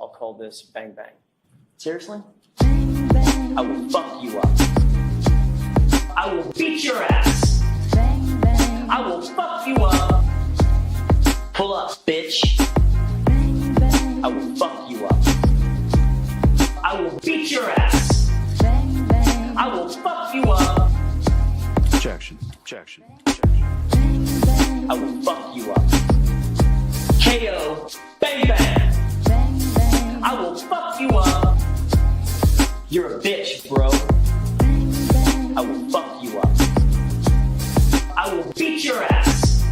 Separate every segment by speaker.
Speaker 1: I'll call this Bang Bang. Seriously? I will fuck you up. I will beat your ass. I will fuck you up. Pull up, bitch. I will fuck you up. I will beat your ass. I will fuck you up.
Speaker 2: Objection. Objection.
Speaker 1: I will fuck you up. KO. Bang bang. I will fuck you up. You're a bitch, bro. I will fuck you up. I will beat your ass.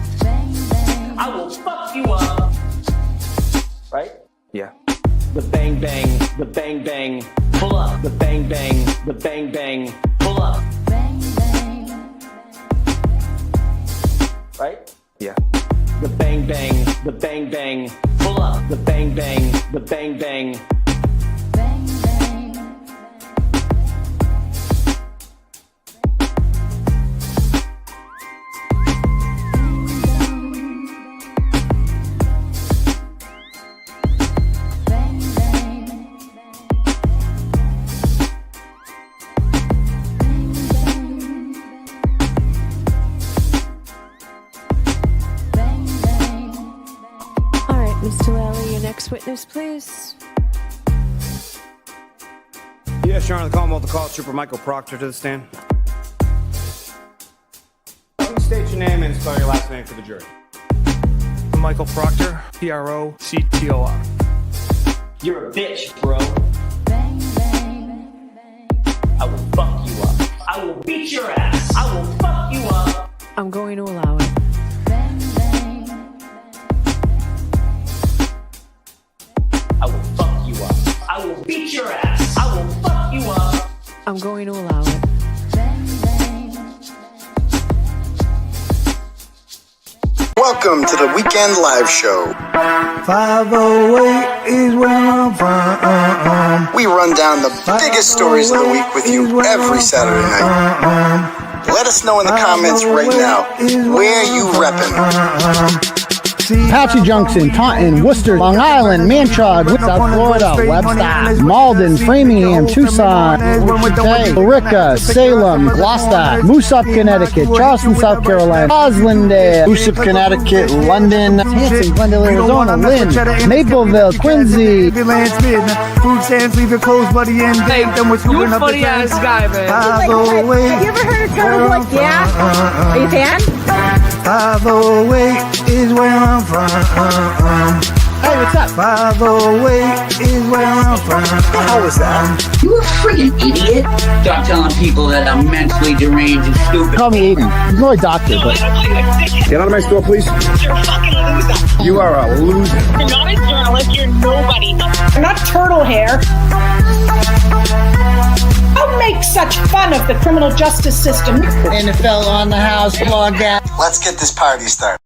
Speaker 1: I will fuck you up. Right?
Speaker 2: Yeah.
Speaker 1: The bang bang, the bang bang, pull up. The bang bang, the bang bang, pull up. Right?
Speaker 2: Yeah.
Speaker 1: The bang bang, the bang bang, pull up. The bang bang, the bang bang.
Speaker 3: Witness, please.
Speaker 2: Yes, Your Honor, the Commonwealth, the call Trooper Michael Proctor to the stand. State your name and spell your last name for the jury.
Speaker 4: Michael Proctor, Proctor.
Speaker 1: You're a bitch, bro. I will fuck you up. I will beat your ass. I will fuck you up.
Speaker 3: I'm going to allow it.
Speaker 1: I will fuck you up. I will beat your ass. I will fuck you up.
Speaker 3: I'm going to allow it.
Speaker 5: Welcome to the Weekend Live Show.
Speaker 6: 508 is where I'm from.
Speaker 5: We run down the biggest stories of the week with you every Saturday night. Let us know in the comments right now where you reppin'.
Speaker 7: Apache Junction, Taunton, Worcester, Long Island, Manchog, South Florida, Webster, Malden, Framingham, Tucson, Billerica, Salem, Gloucester, Moosop, Connecticut, Charleston, South Carolina, Roslindale, Moosop, Connecticut, London, Hanson, Glendale, Arizona, Lynn, Mapleville, Quincy.
Speaker 6: Food stands, leave your clothes, buddy, and then we're
Speaker 8: you a funny ass guy, man.
Speaker 9: Have you ever heard of Coverup? Yeah? Are you a fan?
Speaker 6: 508 is where I'm from.
Speaker 7: Hey, what's up?
Speaker 6: 508 is where I'm from.
Speaker 7: How was that?
Speaker 10: You a freaking idiot. Stop telling people that I'm mentally deranged and stupid.
Speaker 7: Call me Aidan. I'm not a doctor, but...
Speaker 2: Get out of my store, please.
Speaker 8: You're a fucking loser.
Speaker 2: You are a loser.
Speaker 8: You're not a journalist. You're nobody.
Speaker 9: You're not turtle hair. Don't make such fun of the criminal justice system.
Speaker 7: NFL on the house, blog out.
Speaker 5: Let's get this party started.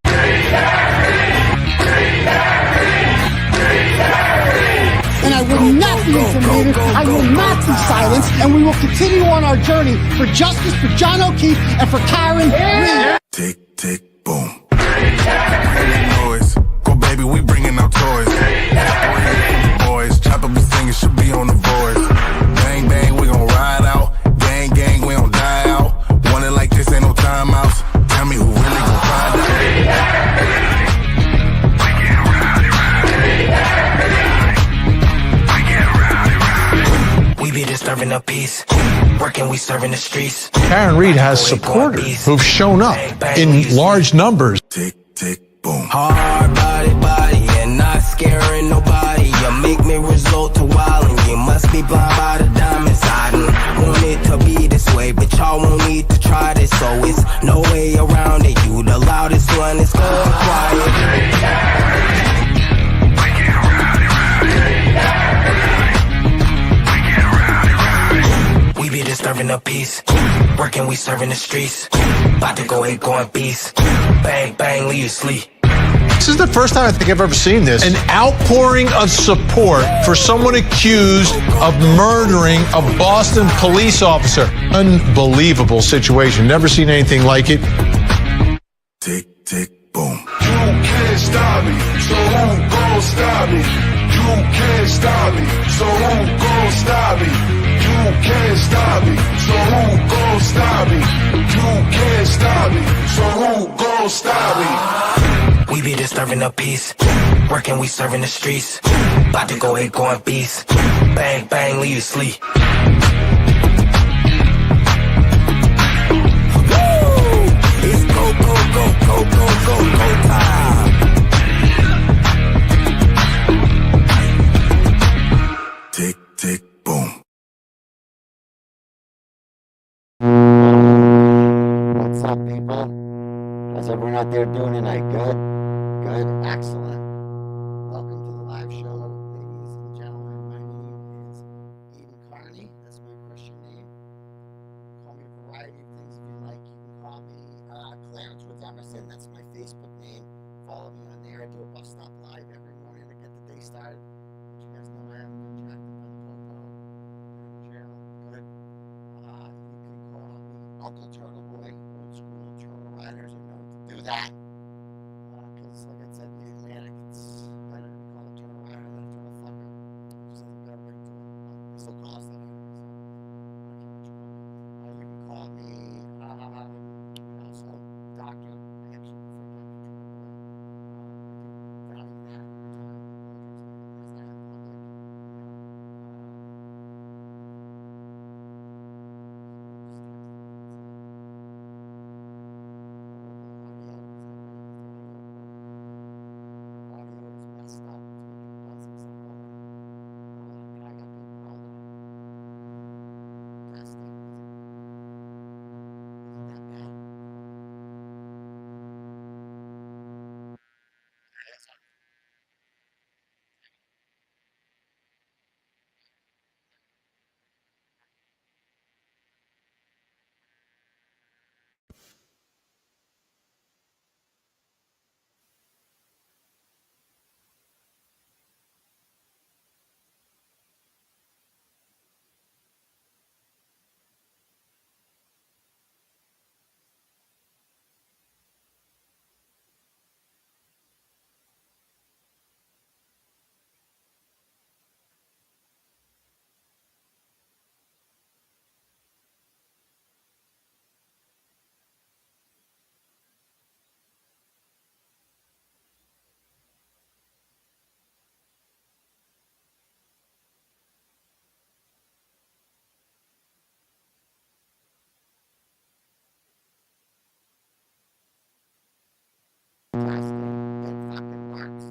Speaker 7: And I will not be intimidated. I will not be silenced. And we will continue on our journey for justice for John O'Keefe and for Karen Reed.
Speaker 11: Tick, tick, boom. Boys, go baby, we bringing out toys. Boys, chopper be singing, should be on the voice. Bang, bang, we gon' ride out. Gang, gang, we don't die out. Want it like this, ain't no timeouts. Tell me who really gon' find out.
Speaker 12: We be disturbing the peace. Working, we serving the streets.
Speaker 13: Karen Reed has supporters who've shown up in large numbers.
Speaker 11: Tick, tick, boom.
Speaker 12: Hard body, and not scaring nobody. You make me resort to wildin'. You must be blind by the diamonds. I didn't want it to be this way, but y'all won't need to try this, so it's no way around it. You the loudest one, it's going quiet. We be disturbing the peace. Working, we serving the streets. About to go ahead, going beast. Bang, bang, leave you sleep.
Speaker 13: This is the first time I think I've ever seen this. An outpouring of support for someone accused of murdering a Boston police officer. Unbelievable situation. Never seen anything like it.
Speaker 11: Tick, tick, boom.
Speaker 14: You can't stop me, so who gon' stop me?
Speaker 11: You can't stop me, so who gon' stop me? You can't stop me, so who gon' stop me? You can't stop me, so who gon' stop me?
Speaker 12: We be disturbing the peace. Working, we serving the streets. About to go ahead, going beast. Bang, bang, leave you sleep. It's go, go, go, go, go, go, go time.
Speaker 11: Tick, tick, boom.
Speaker 7: What's up, people? How's everyone out there doing tonight? Good? Good? Excellent. Welcome to the live show, ladies and gentlemen. My name is Aidan Kearney. That's my Christian name. Call me a variety of things if you like. You can call me Clarence Woods Emerson. That's my Facebook name. Follow me on there. I do a bus stop live every morning to get the day started. But you guys know I am contracted by the Popo. I'm in jail. Good. You can call me Uncle Turtleboy. Old school turtle riders are known to do that. Because, like I said, in the Atlantic, it's better to call a turtle rider than a turtle fucker. It just has a better ring to it. They still call us that anyway, so I can't let you go. You can call me also Doctor. I actually prefer Dr. Turtleboy. Value that time. As I am public, it fucking works.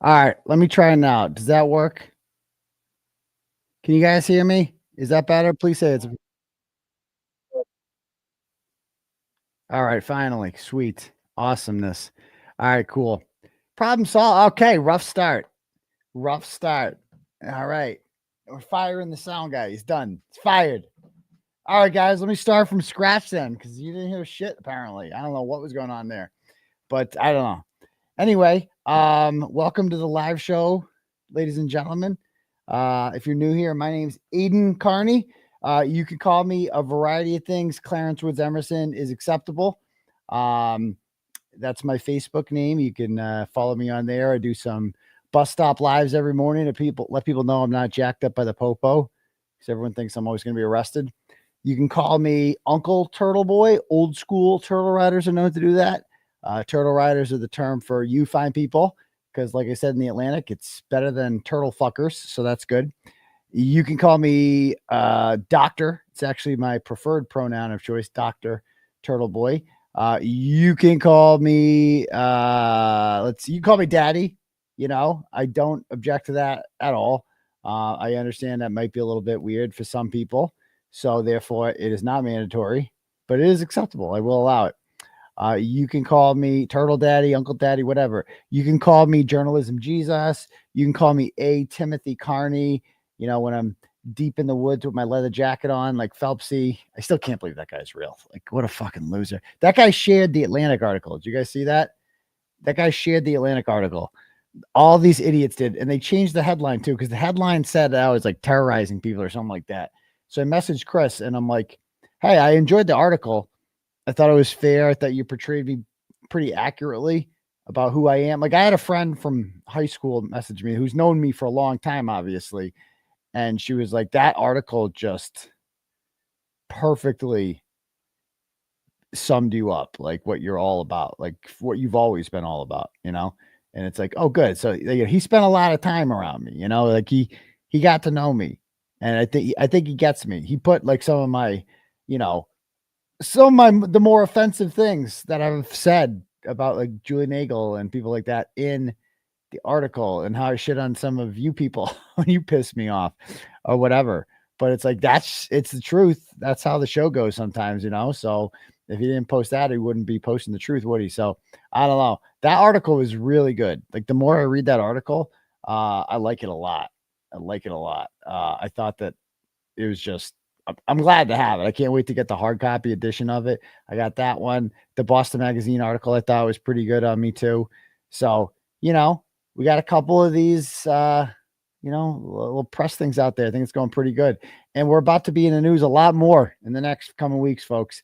Speaker 7: All right, let me try now. Does that work? Can you guys hear me? Is that better? Please say it's. All right, finally. Sweet. Awesomeness. All right, cool. Problem solved. Okay, rough start. Rough start. All right. We're firing the sound guy. He's done. It's fired. All right, guys, let me start from scratch then, because you didn't hear shit, apparently. I don't know what was going on there, but I don't know. Anyway, welcome to the live show, ladies and gentlemen. If you're new here, my name's Aidan Kearney. You can call me a variety of things. Clarence Woods Emerson is acceptable. That's my Facebook name. You can follow me on there. I do some bus stop lives every morning to let people know I'm not jacked up by the popo, because everyone thinks I'm always going to be arrested. You can call me Uncle Turtleboy. Old school turtle riders are known to do that. Turtle riders are the term for you fine people, because like I said, in the Atlantic, it's better than turtle fuckers. So that's good. You can call me Doctor. It's actually my preferred pronoun of choice, Dr. Turtleboy. You can call me, you can call me Daddy. You know, I don't object to that at all. I understand that might be a little bit weird for some people. So therefore it is not mandatory, but it is acceptable. I will allow it. You can call me Turtle Daddy, Uncle Daddy, whatever. You can call me Journalism Jesus. You can call me A. Timothy Kearney. You know, when I'm deep in the woods with my leather jacket on, like Phelpsy. I still can't believe that guy's real. Like, what a fucking loser. That guy shared the Atlantic article. Did you guys see that? That guy shared the Atlantic article. All these idiots did. And they changed the headline too, because the headline said that I was like terrorizing people or something like that. So I messaged Chris and I'm like, hey, I enjoyed the article. I thought it was fair. I thought you portrayed me pretty accurately about who I am. Like, I had a friend from high school message me who's known me for a long time, obviously. And she was like, that article just perfectly summed you up, like what you're all about, like what you've always been all about, you know? And it's like, oh, good. So he spent a lot of time around me, you know, like he got to know me. And I think he gets me. He put like some of my, you know, the more offensive things that I've said about like Julie Nagel and people like that in the article, and how I shit on some of you people when you piss me off or whatever. But it's like, it's the truth. That's how the show goes sometimes, you know? So if he didn't post that, he wouldn't be posting the truth, would he? So I don't know. That article was really good. Like, the more I read that article, I like it a lot. I thought that it was just, I'm glad to have it. I can't wait to get the hard copy edition of it. I got that one. The Boston Magazine article I thought was pretty good on me too. So, you know, we got a couple of these, little press things out there. I think it's going pretty good. And we're about to be in the news a lot more in the next coming weeks, folks,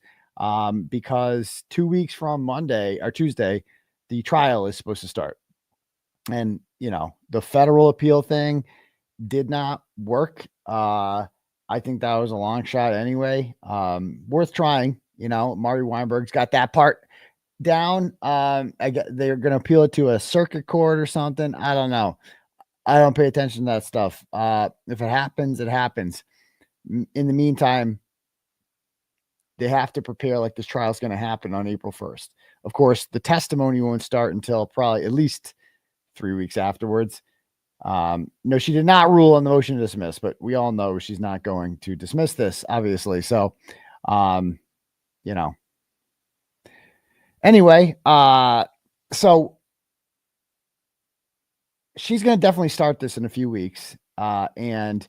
Speaker 7: because 2 weeks from Monday or Tuesday, the trial is supposed to start. And, you know, the federal appeal thing did not work. I think that was a long shot anyway. Worth trying. You know, Marty Weinberg's got that part down. They're going to appeal it to a circuit court or something. I don't know. I don't pay attention to that stuff. If it happens, it happens. In the meantime, they have to prepare like this trial is going to happen on April 1st. Of course, the testimony won't start until probably at least 3 weeks afterwards. No, she did not rule on the motion to dismiss, but we all know she's not going to dismiss this, obviously. So, you know, anyway, so she's going to definitely start this in a few weeks. And,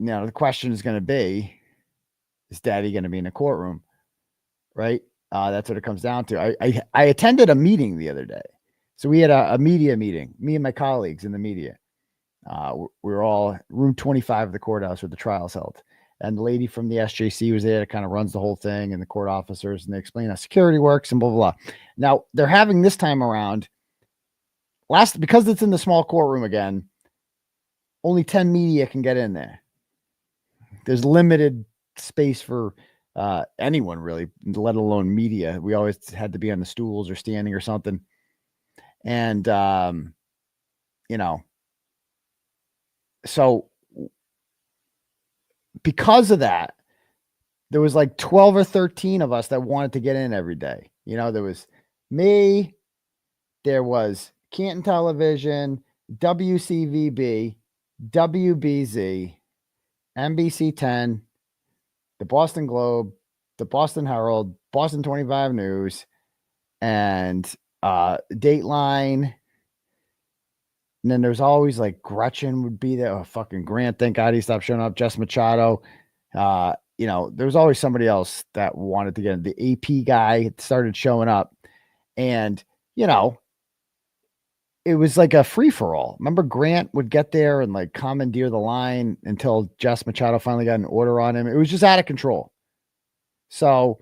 Speaker 7: you know, the question is going to be, is Daddy going to be in a courtroom? Right. That's what it comes down to. I attended a meeting the other day. So we had a media meeting, me and my colleagues in the media. We were all room 25 of the courthouse where the trial's held. And the lady from the SJC was there that kind of runs the whole thing, and the court officers, and they explain how security works and blah, blah, blah. Now, they're having this time around, because it's in the small courtroom again, only 10 media can get in there. There's limited space for anyone, really, let alone media. We always had to be on the stools or standing or something. And, you know, so because of that, there was like 12 or 13 of us that wanted to get in every day. You know, there was me, there was Canton Television, WCVB, WBZ, NBC 10, the Boston Globe, the Boston Herald, Boston 25 News, and Dateline. And then there's always like Gretchen would be there. Oh, fucking Grant. Thank God he stopped showing up. Jess Machado. There's always somebody else that wanted to get in. The AP guy started showing up. And, it was like a free for all. Remember, Grant would get there and like commandeer the line until Jess Machado finally got an order on him. It was just out of control. So,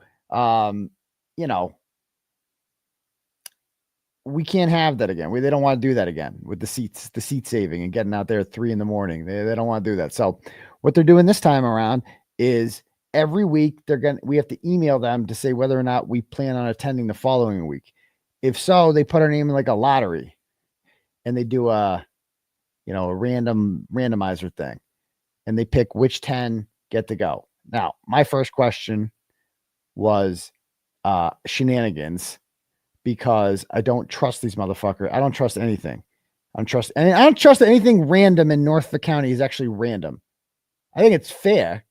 Speaker 7: we can't have that again. They don't want to do that again with the seat saving and getting out there at 3 a.m. They don't want to do that. So, what they're doing this time around is every week we have to email them to say whether or not we plan on attending the following week. If so, they put our name in like a lottery. And they do a randomizer thing, and they pick which 10 get to go. Now, my first question was shenanigans, because I don't trust these motherfuckers. I don't trust anything. I don't trust anything random in Norfolk County is actually random. I think it's fair,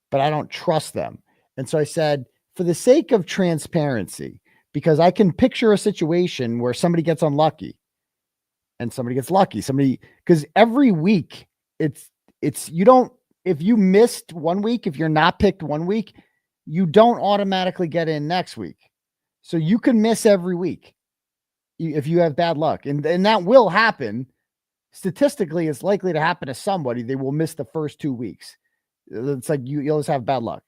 Speaker 7: but I don't trust them. And so I said, for the sake of transparency, because I can picture a situation where somebody gets unlucky. And somebody gets lucky. Because every week if you missed 1 week, if you're not picked 1 week, you don't automatically get in next week. So you can miss every week if you have bad luck. And that will happen. Statistically, it's likely to happen to somebody. They will miss the first 2 weeks. It's like you'll just have bad luck.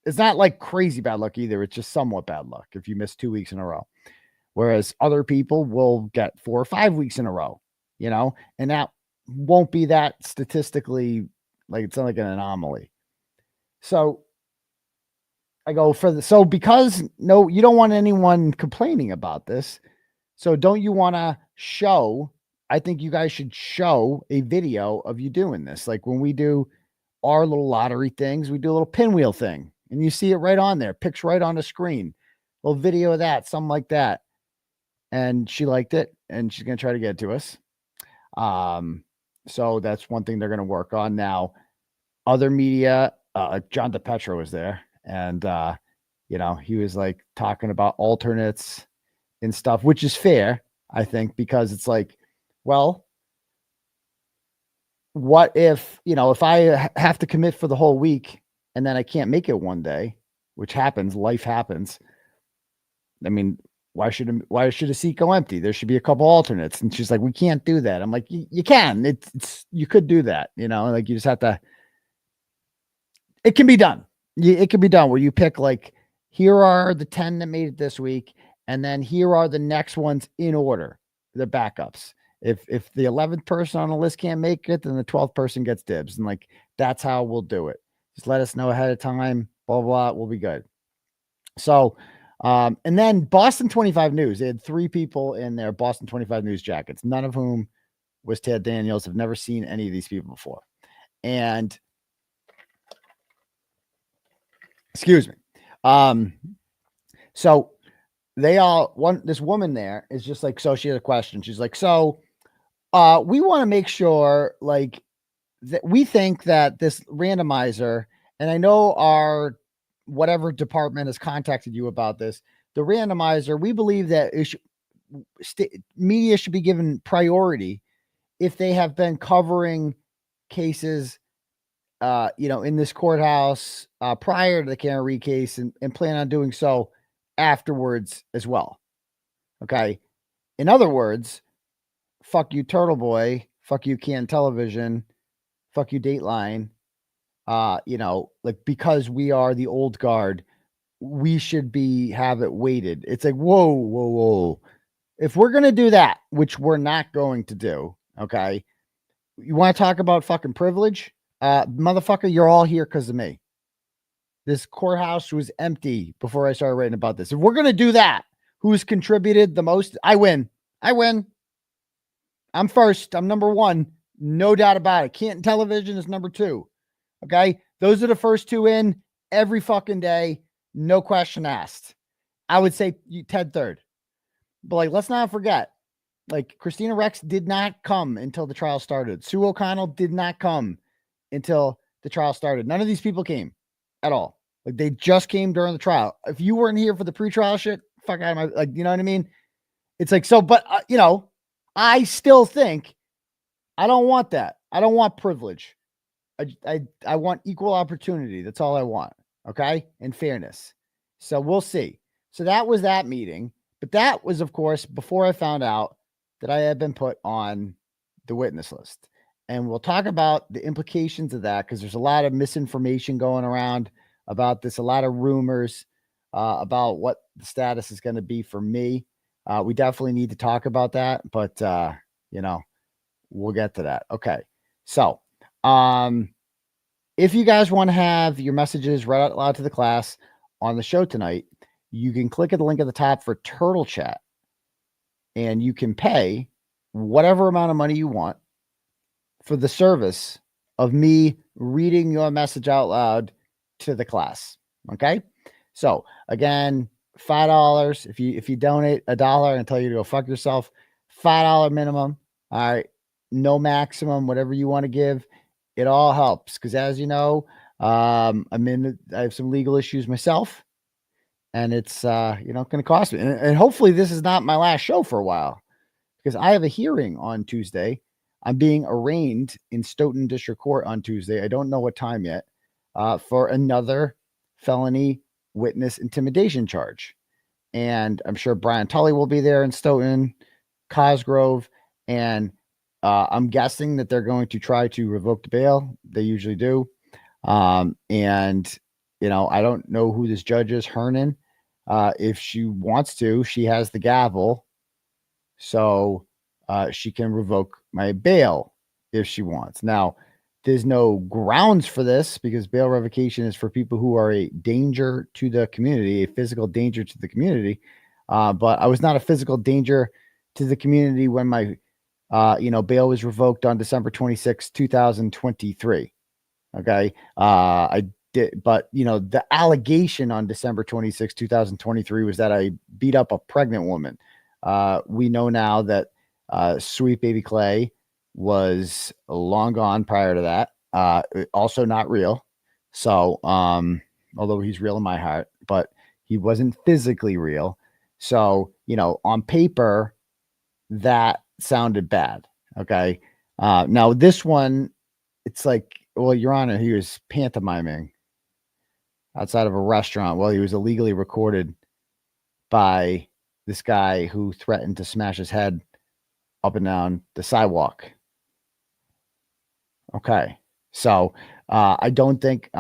Speaker 7: It's not like crazy bad luck either. It's just somewhat bad luck if you miss 2 weeks in a row. Whereas other people will get 4 or 5 weeks in a row, and that won't be that statistically, like it's not like an anomaly. So I go because you don't want anyone complaining about this. So don't you want to show, I think you guys should show a video of you doing this. Like when we do our little lottery things, we do a little pinwheel thing and you see it right on there, picks right on the screen, a little video of that, something like that. And she liked it, and she's going to try to get it to us. So that's one thing they're going to work on. Now, other media, John DePetro was there, and, he was like talking about alternates and stuff, which is fair, I think, because it's like, well, what if, if I have to commit for the whole week and then I can't make it one day, which happens, life happens. I mean, why should a seat go empty? There should be a couple alternates. And she's like, we can't do that. I'm like, you can, you could do that. Like you just have to, it can be done. It can be done where you pick like, here are the 10 that made it this week. And then here are the next ones in order, the backups. If the 11th person on the list can't make it, then the 12th person gets dibs. And like, that's how we'll do it. Just let us know ahead of time, blah, blah, blah, we'll be good. So, and then Boston 25 News, they had 3 people in their Boston 25 News jackets, none of whom was Ted Daniels. I've never seen any of these people before. And excuse me. So this woman there is just like, so she had a question. She's like, so, we want to make sure like that we think that this randomizer, and I know our whatever department has contacted you about this, the randomizer, we believe that media should be given priority if they have been covering cases, in this courthouse prior to the Kearney case and plan on doing so afterwards as well. Okay. In other words, fuck you, Turtleboy, fuck you, Canton Television, fuck you, Dateline. Like because we are the old guard, we should have it weighted. It's like, whoa. If we're going to do that, which we're not going to do. Okay. You want to talk about fucking privilege? Motherfucker, you're all here because of me. This courthouse was empty before I started writing about this. If we're going to do that, who's contributed the most? I win. I'm first. I'm number 1. No doubt about it. Canton Television is number 2. Okay. Those are the first 2 in every fucking day. No question asked. I would say Ted third, but like, let's not forget, like Christina Rex did not come until the trial started. Sue O'Connell did not come until the trial started. None of these people came at all. Like they just came during the trial. If you weren't here for the pretrial shit, fuck out of my, like, you know what I mean? It's like, so, but you know, I still think I don't want that. I don't want privilege. I want equal opportunity. That's all I want. Okay. And fairness. So we'll see. So that was that meeting. But that was, of course, before I found out that I had been put on the witness list. And we'll talk about the implications of that because there's a lot of misinformation going around about this, a lot of rumors about what the status is going to be for me. We definitely need to talk about that, but you know, we'll get to that. Okay. So, if you guys want to have your messages read out loud to the class on the show tonight, you can click at the link at the top for Turtle Chat and you can pay whatever amount of money you want for the service of me reading your message out loud to the class. Okay. So again, $5. If you donate $1 and tell you to go fuck yourself, $5 minimum. All right. No maximum, whatever you want to give. It all helps. Cause as you know, I have some legal issues myself and it's, going to cost me. And hopefully this is not my last show for a while because I have a hearing on Tuesday. I'm being arraigned in Stoughton District Court on Tuesday. I don't know what time yet, for another felony witness intimidation charge. And I'm sure Brian Tully will be there in Stoughton, Cosgrove, and I'm guessing that they're going to try to revoke the bail. They usually do. And, I don't know who this judge is, Hernan. If she wants to, she has the gavel. So she can revoke my bail if she wants. Now, there's no grounds for this because bail revocation is for people who are a danger to the community, a physical danger to the community. But I was not a physical danger to the community when my bail was revoked on December 26, 2023. Okay. I did, but the allegation on December 26, 2023 was that I beat up a pregnant woman. We know now that Sweet Baby Clay was long gone prior to that. Also not real. So, although he's real in my heart, but he wasn't physically real. So, on paper, that sounded bad. Okay. Now this one, it's like, well, Your Honor, he was pantomiming outside of a restaurant while he was illegally recorded by this guy who threatened to smash his head up and down the sidewalk. Okay. So, I don't think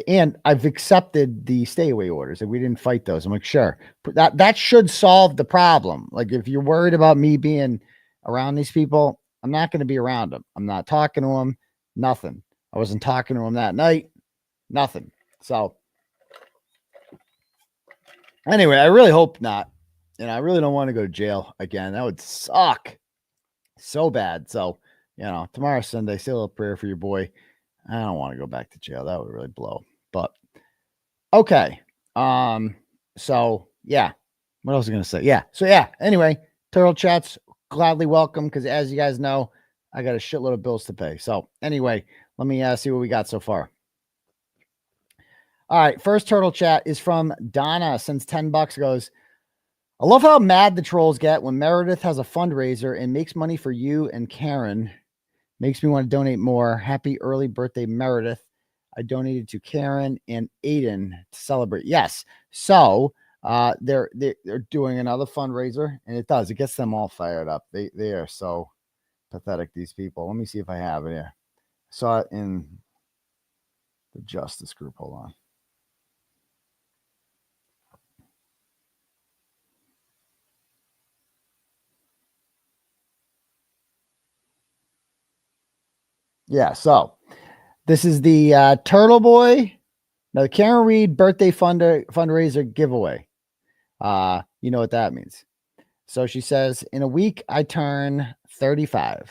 Speaker 7: and I've accepted the stay away orders and we didn't fight those. I'm like, sure, that should solve the problem. Like if you're worried about me being around these people, I'm not going to be around them. I'm not talking to them. Nothing. I wasn't talking to them that night. Nothing. So anyway, I really hope not. I really don't want to go to jail again. That would suck so bad. So, tomorrow's Sunday, say a little prayer for your boy. I don't want to go back to jail. That would really blow. But okay. So yeah. What else was I going to say? Yeah. So yeah. Anyway, Turtle Chats gladly welcome because as you guys know, I got a shitload of bills to pay. So anyway, let me see what we got so far. All right. First Turtle Chat is from Donna. Since $10 goes, I love how mad the trolls get when Meredith has a fundraiser and makes money for you and Karen. Makes me want to donate more. Happy early birthday, Meredith. I donated to Karen and Aidan to celebrate. Yes. So they're doing another fundraiser and it gets them all fired up. They are so pathetic, these people. Let me see if I have it here. I saw it in the Justice Group. Hold on. Yeah, so this is the Turtleboy, the Karen Reed birthday fundraiser giveaway. You know what that means. So she says, in a week, I turn 35.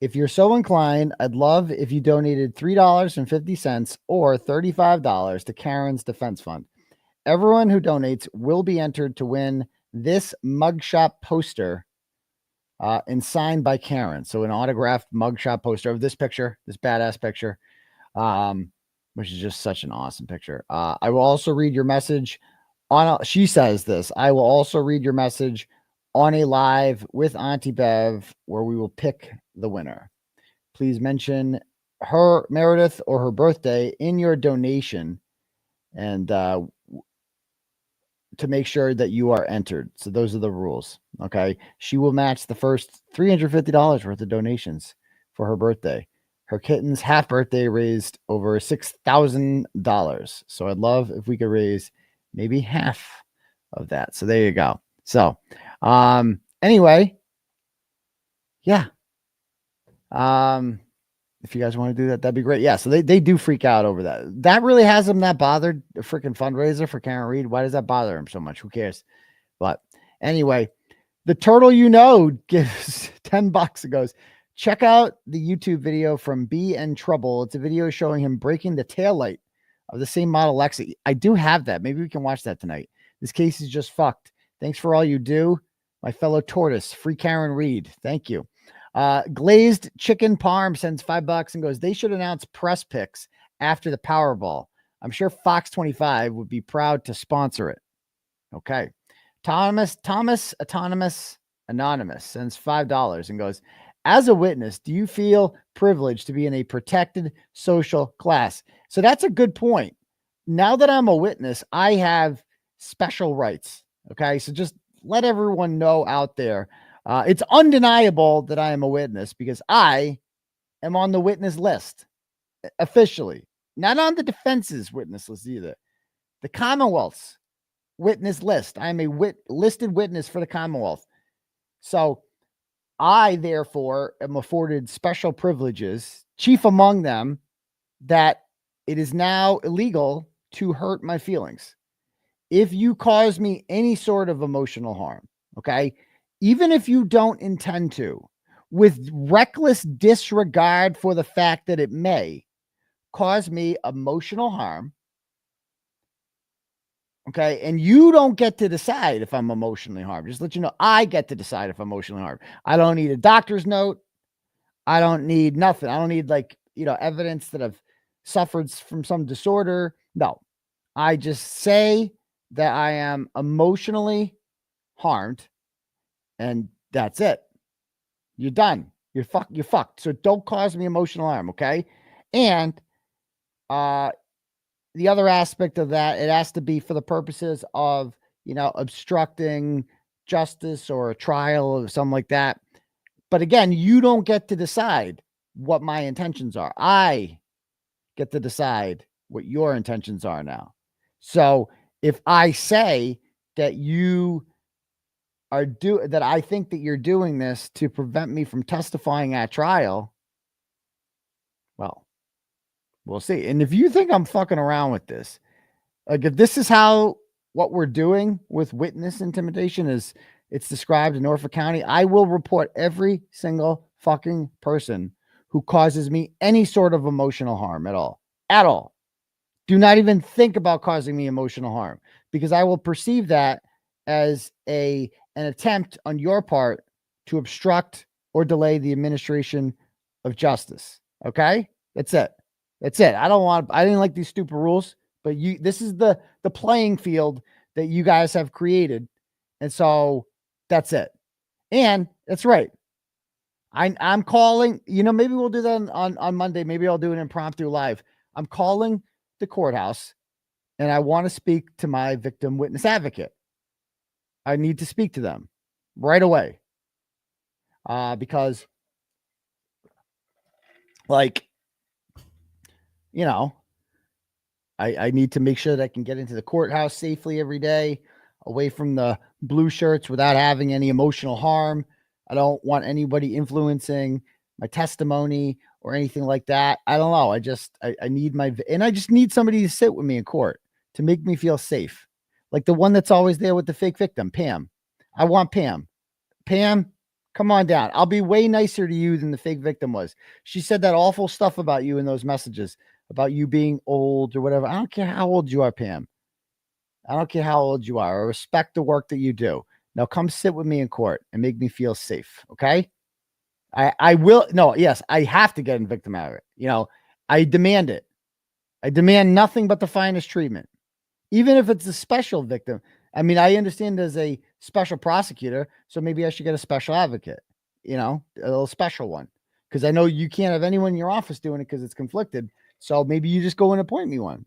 Speaker 7: If you're so inclined, I'd love if you donated $3.50 or $35 to Karen's Defense Fund. Everyone who donates will be entered to win this mugshot poster and signed by Karen. So an autographed mugshot poster of this picture, this badass picture, which is just such an awesome picture. I will also read your message on, she says this, I will also read your message on a live with Auntie Bev where we will pick the winner. Please mention her, Meredith, or her birthday in your donation, and to make sure that you are entered. So those are the rules. Okay. She will match the first $350 worth of donations for her birthday. Her kitten's half birthday raised over $6,000. So I'd love if we could raise maybe half of that. So there you go. So anyway, yeah. If you guys want to do that, that'd be great. Yeah, so they do freak out over that. That really has them that bothered. A freaking fundraiser for Karen Reed. Why does that bother him so much? Who cares? But anyway, the turtle gives $10 and goes, check out the YouTube video from B and Trouble. It's a video showing him breaking the taillight of the same Model X. I do have that. Maybe we can watch that tonight. This case is just fucked. Thanks for all you do. My fellow tortoise, free Karen Reed. Thank you. Glazed Chicken Parm sends $5 and goes, they should announce press picks after the Powerball. I'm sure Fox 25 would be proud to sponsor it. Okay. Thomas Anonymous sends $5 and goes, as a witness, do you feel privileged to be in a protected social class? So that's a good point. Now that I'm a witness, I have special rights. Okay. So just let everyone know out there. It's undeniable that I am a witness because I am on the witness list officially, not on the defense's witness list either. The Commonwealth's witness list. I'm a listed witness for the Commonwealth. So I, therefore, am afforded special privileges, chief among them, that it is now illegal to hurt my feelings. If you cause me any sort of emotional harm, okay, even if you don't intend to, with reckless disregard for the fact that it may cause me emotional harm, okay, and you don't get to decide if I'm emotionally harmed. Just let you know, I get to decide if I'm emotionally harmed. I don't need a doctor's note. I don't need nothing. I don't need evidence that I've suffered from some disorder. No, I just say that I am emotionally harmed. And that's it. You're done. You're fucked. So don't cause me emotional harm, okay? And the other aspect of that, it has to be for the purposes of, obstructing justice or a trial or something like that. But again, you don't get to decide what my intentions are. I get to decide what your intentions are now. So if I say that that I think that you're doing this to prevent me from testifying at trial, well, we'll see. And if you think I'm fucking around with this, like if this is what we're doing with witness intimidation is it's described in Norfolk County, I will report every single fucking person who causes me any sort of emotional harm at all. Do not even think about causing me emotional harm, because I will perceive that as an attempt on your part to obstruct or delay the administration of justice. Okay? That's it. I didn't like these stupid rules, but this is the playing field that you guys have created. And so that's it. And that's right. I'm calling, maybe we'll do that on Monday. Maybe I'll do an impromptu live. I'm calling the courthouse and I want to speak to my victim witness advocate. I need to speak to them right away. Because I need to make sure that I can get into the courthouse safely every day, away from the blue shirts without having any emotional harm. I don't want anybody influencing my testimony or anything like that. I don't know. I need I just need somebody to sit with me in court to make me feel safe. Like the one that's always there with the fake victim, Pam. I want Pam. Pam, come on down. I'll be way nicer to you than the fake victim was. She said that awful stuff about you in those messages, about you being old or whatever. I don't care how old you are, Pam. I don't care how old you are. I respect the work that you do. Now come sit with me in court and make me feel safe. Okay. I will. No, yes, I have to get in victim out of it. I demand it. I demand nothing but the finest treatment. Even if it's a special victim, I mean, I understand there's a special prosecutor, so maybe I should get a special advocate, a little special one. Because I know you can't have anyone in your office doing it because it's conflicted. So maybe you just go and appoint me one,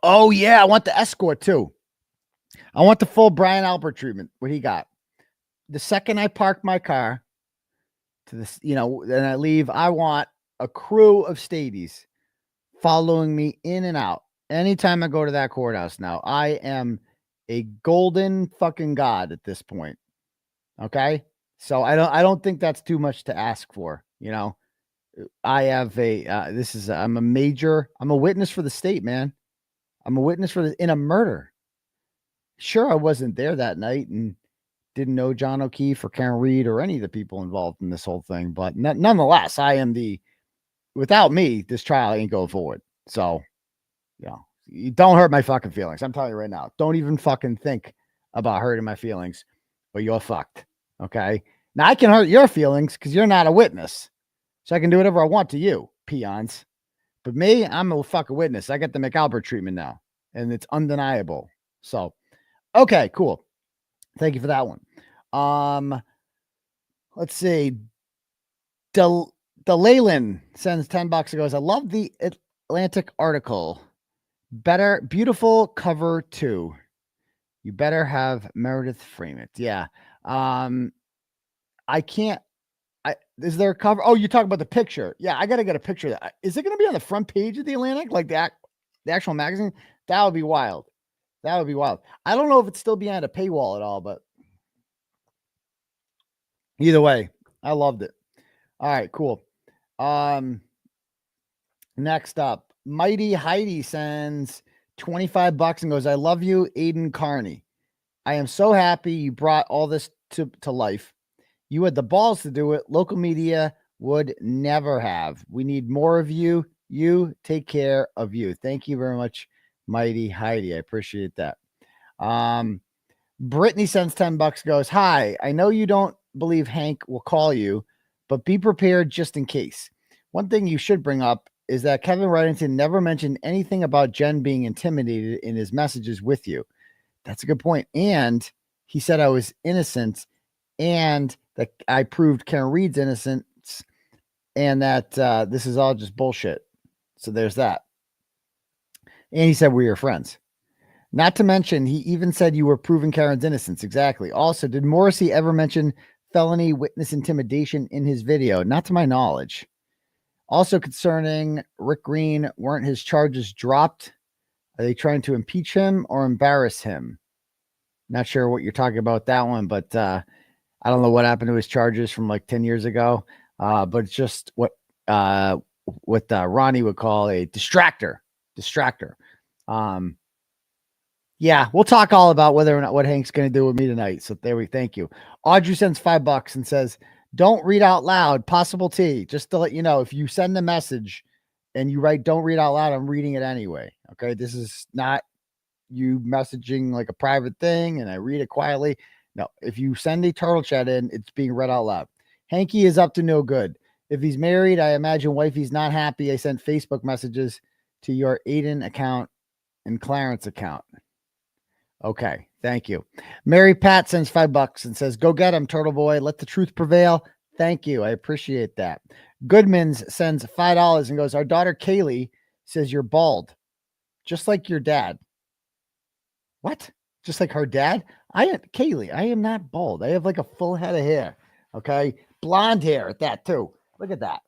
Speaker 7: Oh, yeah, I want the escort too. I want the full Brian Albert treatment, what he got. The second I park my car to this, and I leave, I want a crew of stadies following me in and out. Anytime I go to that courthouse now, I am a golden fucking god at this point. Okay? So I don't think that's too much to ask for, I have I'm a witness for the state, man. I'm a witness in a murder. Sure, I wasn't there that night and didn't know John O'Keefe or Karen Reed or any of the people involved in this whole thing, but nonetheless, without me, this trial ain't going forward. So, you don't hurt my fucking feelings. I'm telling you right now, don't even fucking think about hurting my feelings or you're fucked. Okay. Now I can hurt your feelings because you're not a witness. So I can do whatever I want to you, peons. But me, I'm a fucking witness. I got the McAlbert treatment now, and it's undeniable. So, okay, cool. Thank you for that one. Let's see. Delalyn sends $10 and goes, I love the Atlantic article. Beautiful cover too. You better have Meredith frame it. Yeah. I can't. Is there a cover? Oh, you talk about the picture. Yeah, I got to get a picture of that. Is it going to be on the front page of the Atlantic, like the actual magazine? That would be wild. That would be wild. I don't know if it's still behind a paywall at all, but either way, I loved it. All right, cool. Next up, Mighty Heidi sends $25 and goes, I love you, Aidan Kearney. I am so happy you brought all this to life. You had the balls to do it. Local media would never have. We need more of you. You take care of you. Thank you very much, Mighty Heidi. I appreciate that. Brittany sends $10, goes, hi, I know you don't believe Hank will call you, but be prepared just in case. One thing you should bring up is that Kevin Reddington never mentioned anything about Jen being intimidated in his messages with you. That's a good point. And he said I was innocent and that I proved Karen Reed's innocence and that this is all just bullshit. So there's that. And he said we're your friends. Not to mention, he even said you were proving Karen's innocence. Exactly. Also, did Morrissey ever mention felony witness intimidation in his video? Not to my knowledge. Also concerning Rick Green, weren't his charges dropped? Are they trying to impeach him or embarrass him? Not sure what you're talking about that one, but I don't know what happened to his charges from like 10 years ago. But it's just what Ronnie would call a distractor. Yeah, we'll talk all about whether or not what Hank's going to do with me tonight. So there we thank you. Audrey sends $5 and says, don't read out loud, possible T. Just to let you know, if you send a message and you write, don't read out loud, I'm reading it anyway. Okay. This is not you messaging like a private thing and I read it quietly. No, if you send a turtle chat in, it's being read out loud. Hanky is up to no good. If he's married, I imagine wifey's not happy. I sent Facebook messages to your Aidan account and Clarence account. Okay, thank you. Mary Pat sends $5 and says, go get him, Turtleboy. Let the truth prevail. Thank you. I appreciate that. Goodmans sends $5 and goes, our daughter Kaylee says you're bald, just like your dad. What? Just like her dad? Kaylee, I am not bald. I have like a full head of hair. Okay. Blonde hair at that too. Look at that.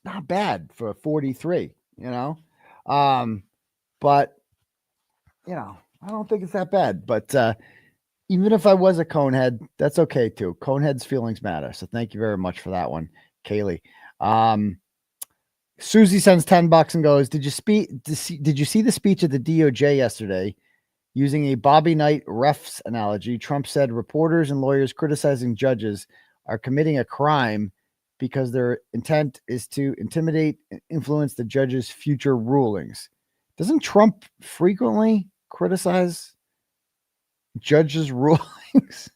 Speaker 7: Not bad for 43, but I don't think it's that bad, but even if I was a conehead, that's okay too. Coneheads' feelings matter. So thank you very much for that one, Kaylee. Susie sends $10 and goes, did you see the speech at the DOJ yesterday? Using a Bobby Knight refs analogy, Trump said reporters and lawyers criticizing judges are committing a crime because their intent is to intimidate and influence the judge's future rulings. Doesn't Trump frequently criticize judges' rulings?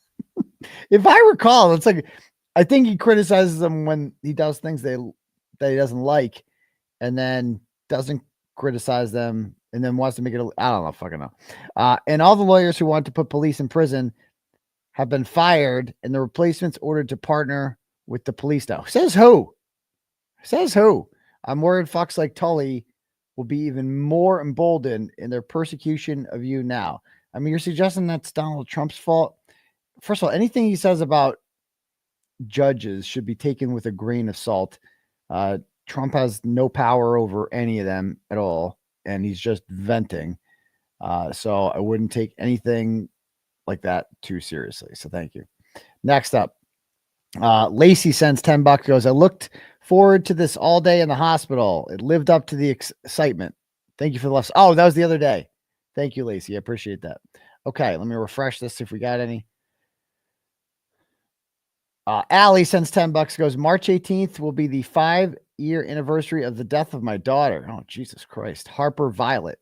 Speaker 7: If I recall, it's like, I think he criticizes them when he does things that he doesn't like, and then doesn't criticize them and then wants to make it, I don't know, fucking know. And all the lawyers who want to put police in prison have been fired, and the replacements ordered to partner with the police now. Says who? Says who? I'm worried fucks like Tully will be even more emboldened in their persecution of you now. I mean, you're suggesting that's Donald Trump's fault. First of all, anything he says about judges should be taken with a grain of salt. Trump has no power over any of them at all, and he's just venting. So I wouldn't take anything like that too seriously. So thank you. Next up, Lacey sends $10, goes, I looked forward to this all day in the hospital. It lived up to the excitement. Thank you for the love. Oh, that was the other day. Thank you, Lacey. I appreciate that. Okay, let me refresh this if we got any. Allie sends $10, goes, March 18th will be the 5-year anniversary of the death of my daughter. Oh, Jesus Christ. Harper Violet,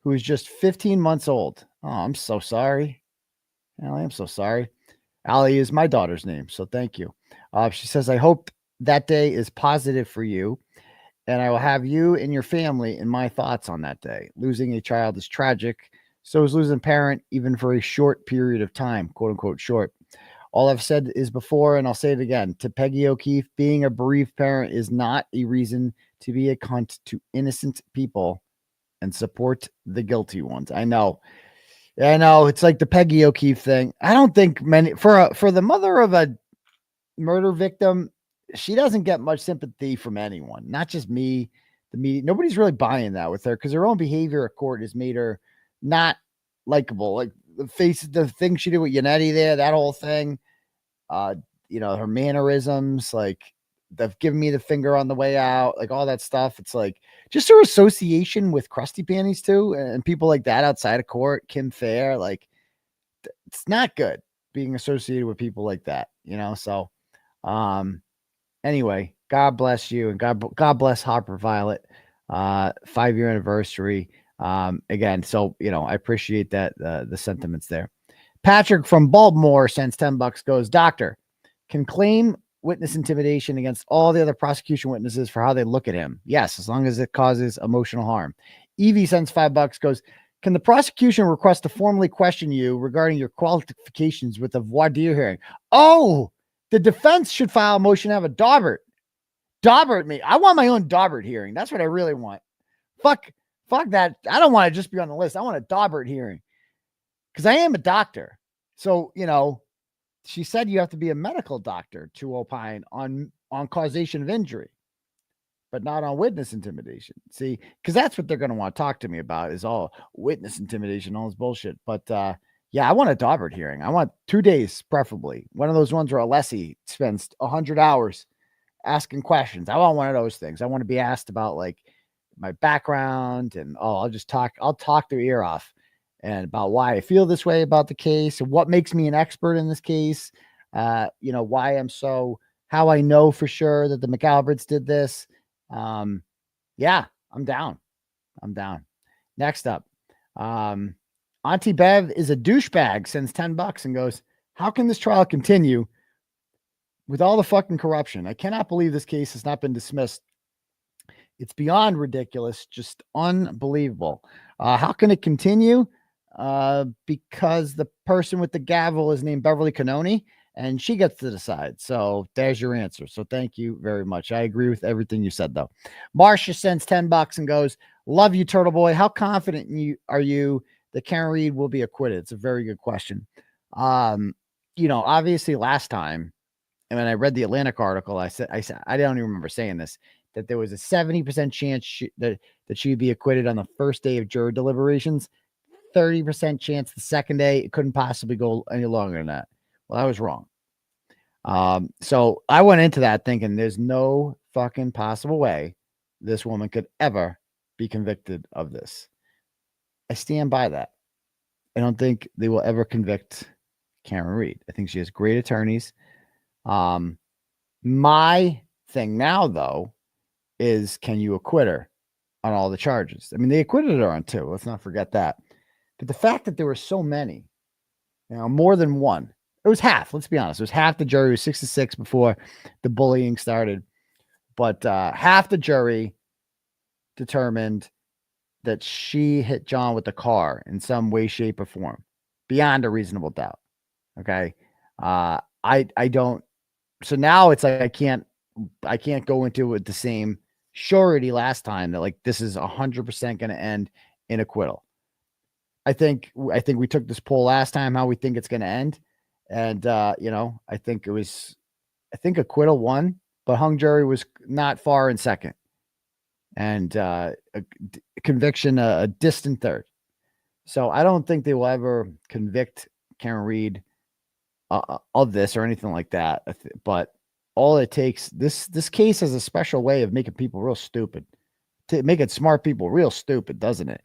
Speaker 7: who is just 15 months old. Oh, I'm so sorry. Allie, I'm so sorry. Allie is my daughter's name, so thank you. She says, I hope that day is positive for you, and I will have you and your family in my thoughts on that day. Losing a child is tragic. So is losing a parent, even for a short period of time, quote unquote short. All I've said is before, and I'll say it again, to Peggy O'Keefe, being a bereaved parent is not a reason to be a cunt to innocent people and support the guilty ones. I know. It's like the Peggy O'Keefe thing. I don't think many, for the mother of a murder victim, she doesn't get much sympathy from anyone, not just me, the media. Nobody's really buying that with her because her own behavior at court has made her not likable. Like the thing she did with Yannetti there, that whole thing, her mannerisms, like they've given me the finger on the way out, like all that stuff. It's like just her association with Krusty Panties too, and people like that outside of court, Kim Fair, like it's not good being associated with people like that, So, anyway, God bless you, and God bless Harper Violet, 5-year anniversary. Again, so I appreciate that the sentiments there. Patrick from Baltimore sends $10, goes, Doctor, can claim witness intimidation against all the other prosecution witnesses for how they look at him. Yes, as long as it causes emotional harm. Evie sends $5, goes, can the prosecution request to formally question you regarding your qualifications with a voir dire hearing? Oh, the defense should file a motion to have a Daubert me. I want my own Daubert hearing. That's what I really want. Fuck that. I don't want to just be on the list. I want a Daubert hearing because I am a doctor. So, she said you have to be a medical doctor to opine on causation of injury, but not on witness intimidation. See, because that's what they're going to want to talk to me about is all witness intimidation, all this bullshit. But yeah, I want a Daubert hearing. I want 2 days, preferably. One of those ones where Alessi spends 100 hours asking questions. I want one of those things. I want to be asked about like my background and I'll talk their ear off. And about why I feel this way about the case and what makes me an expert in this case. Why how I know for sure that the McAlberts did this. Yeah, I'm down. Next up, Auntie Bev is a douchebag, sends $10 and goes, how can this trial continue with all the fucking corruption? I cannot believe this case has not been dismissed. It's beyond ridiculous, just unbelievable. How can it continue? Because the person with the gavel is named Beverly Canoni and she gets to decide. So there's your answer. So thank you very much. I agree with everything you said though. Marcia sends $10 and goes, love you, Turtleboy. How confident are you that Karen Reed will be acquitted? It's a very good question. Obviously last time, and when I read the Atlantic article, I said, I don't even remember saying this, that there was a 70% chance that she'd be acquitted on the first day of jury deliberations. 30% chance the second day. It couldn't possibly go any longer than that. Well, I was wrong. So I went into that thinking there's no fucking possible way this woman could ever be convicted of this. I stand by that. I don't think they will ever convict Karen Reed. I think she has great attorneys. My thing now, though, is can you acquit her on all the charges? I mean, they acquitted her on 2. Let's not forget that. But the fact that there were so many, more than one, it was half. Let's be honest. It was half the jury. It was 6-6 before the bullying started. But half the jury determined that she hit John with the car in some way, shape, or form, beyond a reasonable doubt. Okay. I don't. So now it's like I can't go into it with the same surety last time that like this is 100% going to end in acquittal. I think we took this poll last time how we think it's going to end, and I think acquittal won, but hung jury was not far in second, and conviction a distant third. So I don't think they will ever convict Karen Reed of this or anything like that. But all it takes, this case has a special way of making people real stupid, to making smart people real stupid, doesn't it?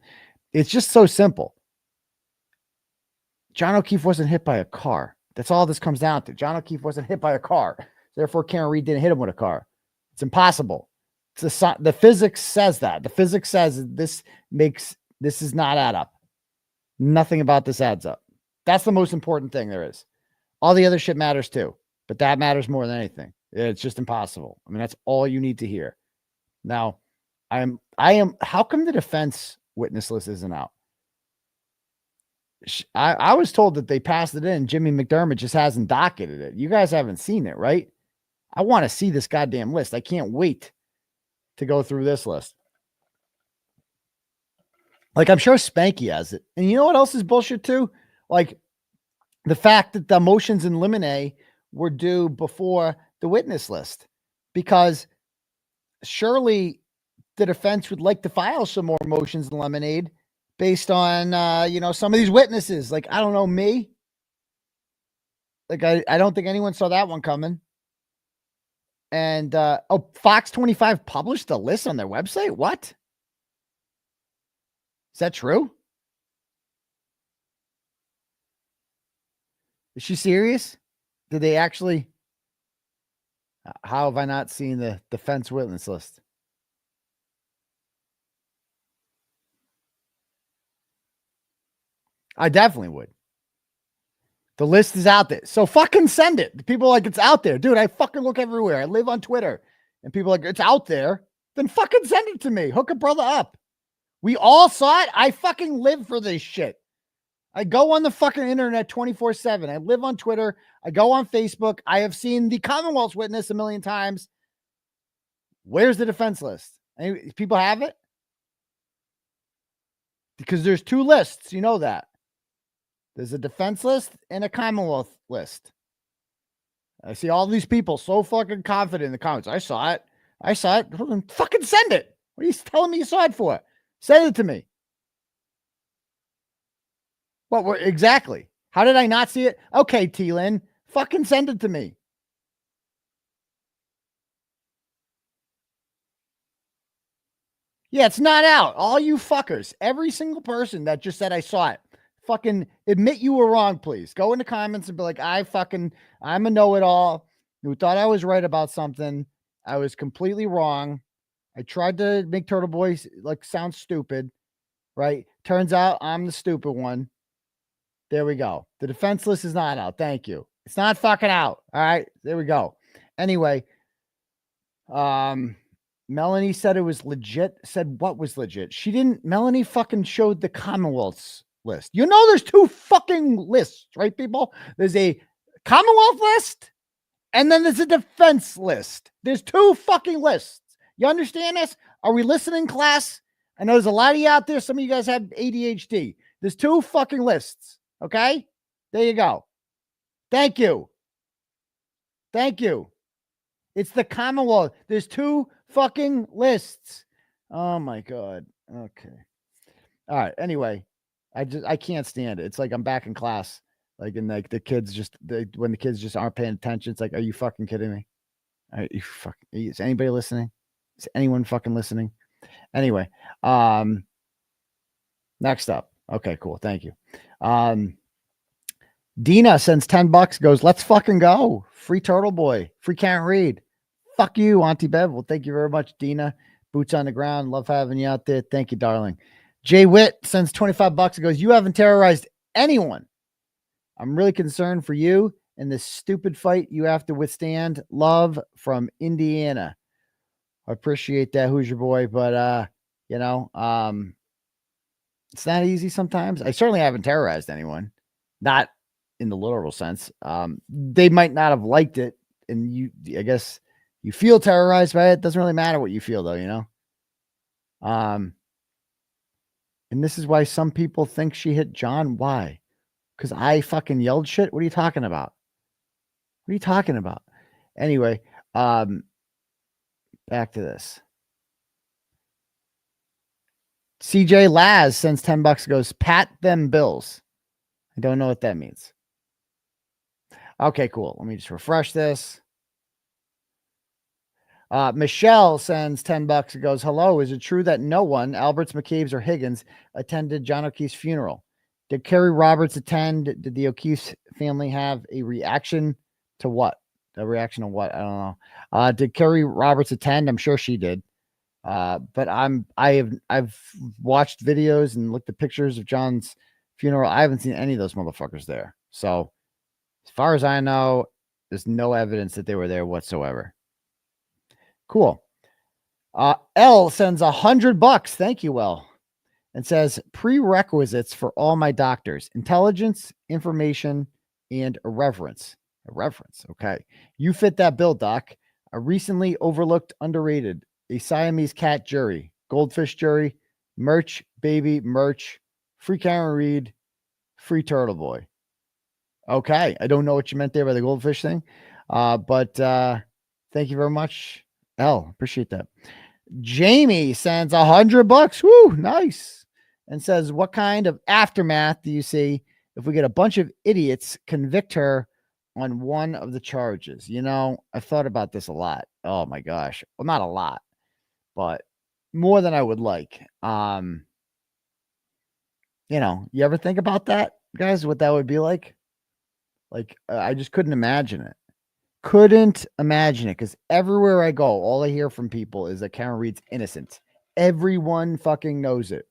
Speaker 7: It's just so simple. John O'Keefe wasn't hit by a car. That's all this comes down to. John O'Keefe wasn't hit by a car. Therefore, Karen Reed didn't hit him with a car. It's impossible. The physics says that. The physics says this is not add up. Nothing about this adds up. That's the most important thing there is. All the other shit matters too, but that matters more than anything. It's just impossible. I mean, that's all you need to hear. Now, I am. How come the defense witness list isn't out? I was told that they passed it in. Jimmy McDermott just hasn't docketed it. You guys haven't seen it, right? I want to see this goddamn list. I can't wait to go through this list. Like, I'm sure Spanky has it. And you know what else is bullshit too? Like, the fact that the motions in limine were due before the witness list, because surely the defense would like to file some more motions in limine based on, some of these witnesses. Like, I don't know, me. Like, I don't think anyone saw that one coming. And, Fox 25 published the list on their website. What? Is that true? Is she serious? Did they actually? How have I not seen the defense witness list? I definitely would. The list is out there. So fucking send it. People are like, it's out there. Dude, I fucking look everywhere. I live on Twitter. And people are like, it's out there. Then fucking send it to me. Hook a brother up. We all saw it. I fucking live for this shit. I go on the fucking internet 24/7. I live on Twitter. I go on Facebook. I have seen the Commonwealth's witness a million times. Where's the defense list? People have it? Because there's two lists. You know that. There's a defense list and a Commonwealth list. I see all these people so fucking confident in the comments. I saw it. Fucking send it. What are you telling me you saw it for? Send it to me. What? Exactly. How did I not see it? Okay, T-Lin. Fucking send it to me. Yeah, it's not out. All you fuckers. Every single person that just said I saw it. Fucking admit you were wrong, please. Go in the comments and be like, I'm a know-it-all who thought I was right about something. I was completely wrong. I tried to make Turtleboy like sound stupid, right? Turns out I'm the stupid one. There we go. The defense list is not out. Thank you. It's not fucking out. All right. There we go. Anyway, Melanie said it was legit. Said what was legit? She didn't. Melanie fucking showed the Commonwealth's list. You know, there's two fucking lists, right, people? There's a Commonwealth list and then there's a defense list. There's two fucking lists. You understand this? Are we listening, class? I know there's a lot of you out there. Some of you guys have ADHD. There's two fucking lists. Okay? There you go. Thank you. Thank you. It's the Commonwealth. There's two fucking lists. Oh my God. Okay. All right. Anyway, I can't stand it. It's like I'm back in class. Like, and like the kids when the kids just aren't paying attention, it's like, are you fucking kidding me? Is anybody listening? Is anyone fucking listening? Anyway, next up. Okay, cool. Thank you. Dina sends $10, goes, let's fucking go. Free Turtleboy. Free Karen Reed. Fuck you, Auntie Bev. Well, thank you very much, Dina. Boots on the ground. Love having you out there. Thank you, darling. Jay Witt sends $25 and goes, you haven't terrorized anyone. I'm really concerned for you and this stupid fight you have to withstand. Love from Indiana. I appreciate that. Who's your boy? But, It's not easy sometimes. I certainly haven't terrorized anyone, not in the literal sense. They might not have liked it, and I guess you feel terrorized by it. Doesn't really matter what you feel, though, you know. And this is why some people think she hit John. Why? Because I fucking yelled shit. What are you talking about? What are you talking about? Anyway, back to this. CJ Laz sends $10, goes, pat them bills. I don't know what that means. Okay, cool. Let me just refresh this. Michelle sends $10 and goes, hello, is it true that no one, Alberts, McCabe's, or Higgins, attended John O'Keefe's funeral? Did Kerry Roberts attend? Did the O'Keefe family have a reaction to what? A reaction to what? I don't know. Did Kerry Roberts attend? I'm sure she did. But I've watched videos and looked at pictures of John's funeral. I haven't seen any of those motherfuckers there. So as far as I know, there's no evidence that they were there whatsoever. Cool. L sends $100. Thank you, L. And says prerequisites for all my doctors: intelligence, information, and irreverence. Irreverence. Okay. You fit that bill, Doc. A recently overlooked, underrated, a Siamese cat jury, goldfish jury, merch, baby, merch, free Karen Reed, free Turtleboy. Okay. I don't know what you meant there by the goldfish thing. But thank you very much, L. Appreciate that. Jamie sends $100. Woo, nice. And says, what kind of aftermath do you see if we get a bunch of idiots convict her on one of the charges? You know, I've thought about this a lot. Oh my gosh. Well, not a lot, but more than I would like. You know, you ever think about that, guys, what that would be like? Like, I just couldn't imagine it. Couldn't imagine it, because everywhere I go, all I hear from people is that Karen Reed's innocent. Everyone fucking knows it.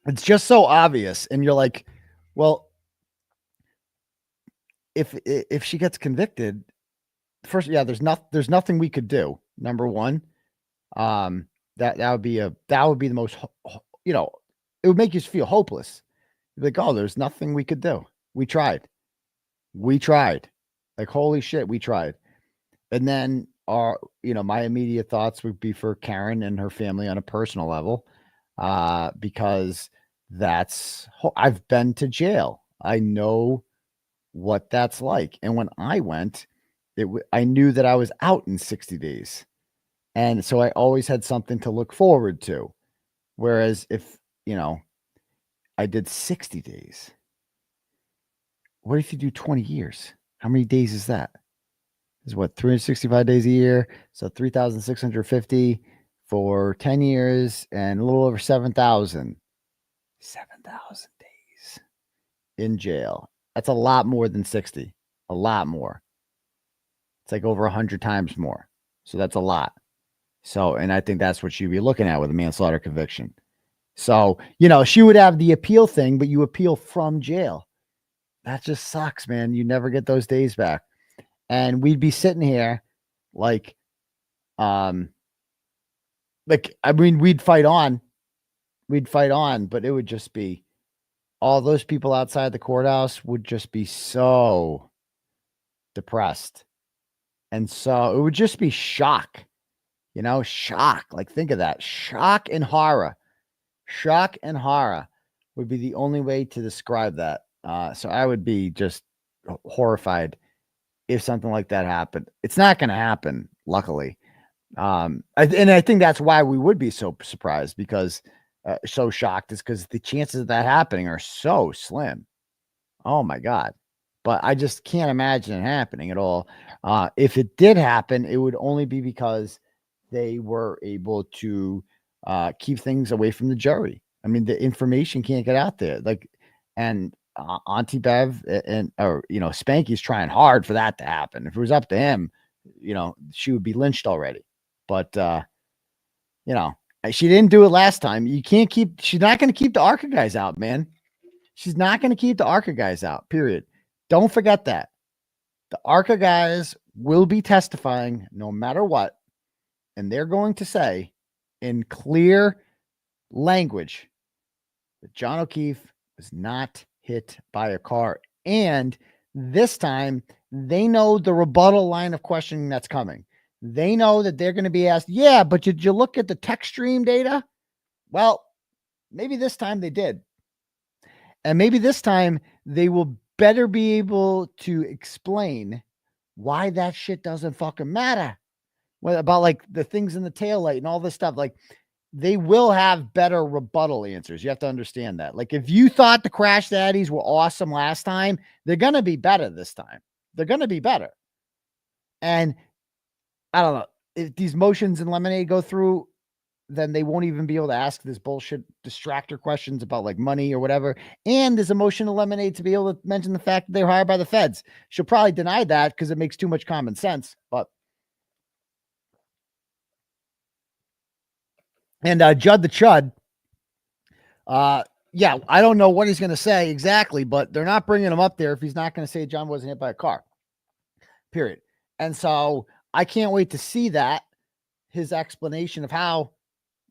Speaker 7: It's just so obvious. And you're like, well, if she gets convicted, first, yeah, there's nothing we could do. Number one, that would be the most, you know, it would make you feel hopeless. You'd be like, oh, there's nothing we could do. We tried. Like, holy shit, we tried. And then my immediate thoughts would be for Karen and her family on a personal level, because I've been to jail. I know what that's like. And when I went, I knew that I was out in 60 days. And so I always had something to look forward to. Whereas if, I did 60 days, what if you do 20 years? How many days is that? Is what, 365 days a year? So 3,650 for 10 years and a little over 7,000. 7,000 days in jail. That's a lot more than 60. A lot more. It's like over 100 times more. So that's a lot. So, and I think that's what she'd be looking at with a manslaughter conviction. So, she would have the appeal thing, but you appeal from jail. That just sucks, man. You never get those days back. And we'd be sitting here we'd fight on. But it would just be all those people outside the courthouse would just be so depressed. And so it would just be shock, shock. Like, think of that. Shock and horror would be the only way to describe that. So I would be just horrified if something like that happened. It's not going to happen, luckily. And I think that's why we would be so surprised, because so shocked, is because the chances of that happening are so slim. Oh my God. But I just can't imagine it happening at all. If it did happen, it would only be because they were able to keep things away from the jury. I mean, the information can't get out there. And Auntie Bev or Spanky's trying hard for that to happen. If it was up to him, she would be lynched already. But she didn't do it last time. She's not going to keep the ARCA guys out, man. She's not going to keep the ARCA guys out, period. Don't forget that. The ARCA guys will be testifying no matter what. And they're going to say in clear, language that John O'Keefe was not hit by a car. And this time, they know the rebuttal line of questioning that's coming. They know that they're going to be asked, yeah, but did you look at the text stream data? Well, maybe this time they did. And maybe this time they will better be able to explain why that shit doesn't fucking matter. What about like the things in the taillight and all this stuff? Like, they will have better rebuttal answers. You have to understand that. Like, if you thought the Crash Daddies were awesome last time, they're going to be better this time. They're going to be better. And I don't know, if these motions in Lemonade go through, then they won't even be able to ask this bullshit distractor questions about like money or whatever. And there's a motion in Lemonade to be able to mention the fact that they were hired by the feds. She'll probably deny that because it makes too much common sense. But and Judd the Chud, yeah, I don't know what he's going to say exactly, but they're not bringing him up there if he's not going to say John wasn't hit by a car, period. And so I can't wait to see that, his explanation of how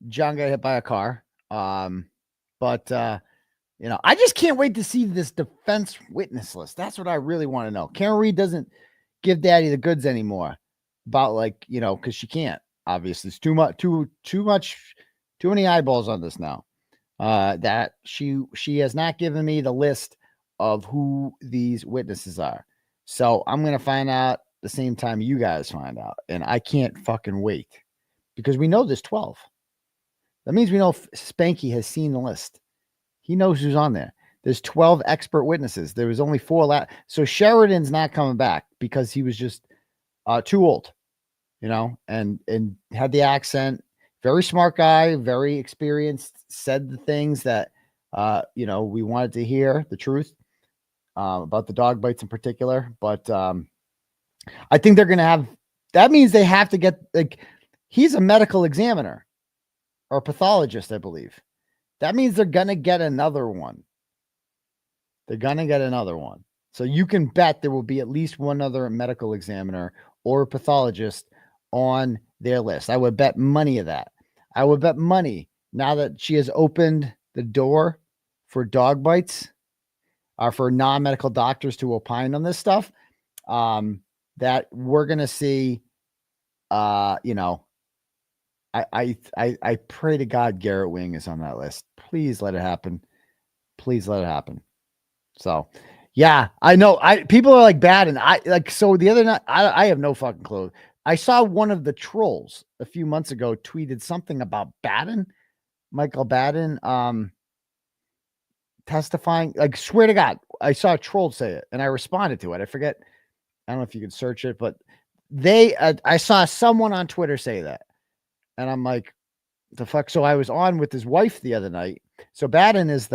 Speaker 7: John got hit by a car. But you know, I just can't wait to see this defense witness list. That's what I really want to know. Karen Reed doesn't give Daddy the goods anymore about, like, you know, because she can't. Obviously, it's too many eyeballs on this now. That she has not given me the list of who these witnesses are. So I'm gonna find out the same time you guys find out, and I can't fucking wait because we know there's 12. That means we know Spanky has seen the list. He knows who's on there. There's 12 expert witnesses. There was only 4 so Sheridan's not coming back because he was just too old, you know, and had the accent. Very smart guy, very experienced, said the things that, you know, we wanted to hear the truth about the dog bites in particular. But I think they're going to have, that means they have to get, like, he's a medical examiner or pathologist, I believe. That means they're going to get another one. They're going to get another one. So you can bet there will be at least one other medical examiner or a pathologist on their list. I would bet money of that. I would bet money now that she has opened the door for dog bites, for non-medical doctors to opine on this stuff, that we're going to see, you know, I pray to God Garrett Wing is on that list. Please let it happen. Please let it happen. So, yeah, I know. People are like bad, and so the other night, I have no fucking clue. I saw one of the trolls a few months ago tweeted something about Baden, Michael Baden, testifying. Like, swear to God, I saw a troll say it, and I responded to it. I forget. I don't know if you could search it, but I saw someone on Twitter say that. And I'm like, the fuck? So I was on with his wife the other night. So Baden is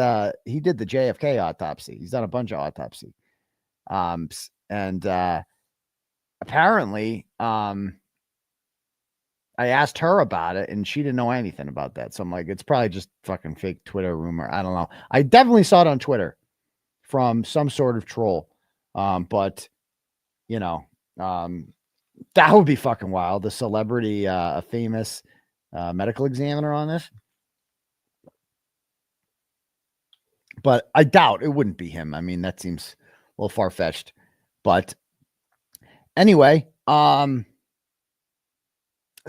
Speaker 7: he did the JFK autopsy. He's done a bunch of autopsy. And apparently, I asked her about it and she didn't know anything about that. So I'm like, it's probably just fucking fake Twitter rumor. I don't know. I definitely saw it on Twitter from some sort of troll. But you know, that would be fucking wild. The celebrity, a famous medical examiner on this. But I doubt it wouldn't be him. I mean, that seems a little far-fetched. But anyway, so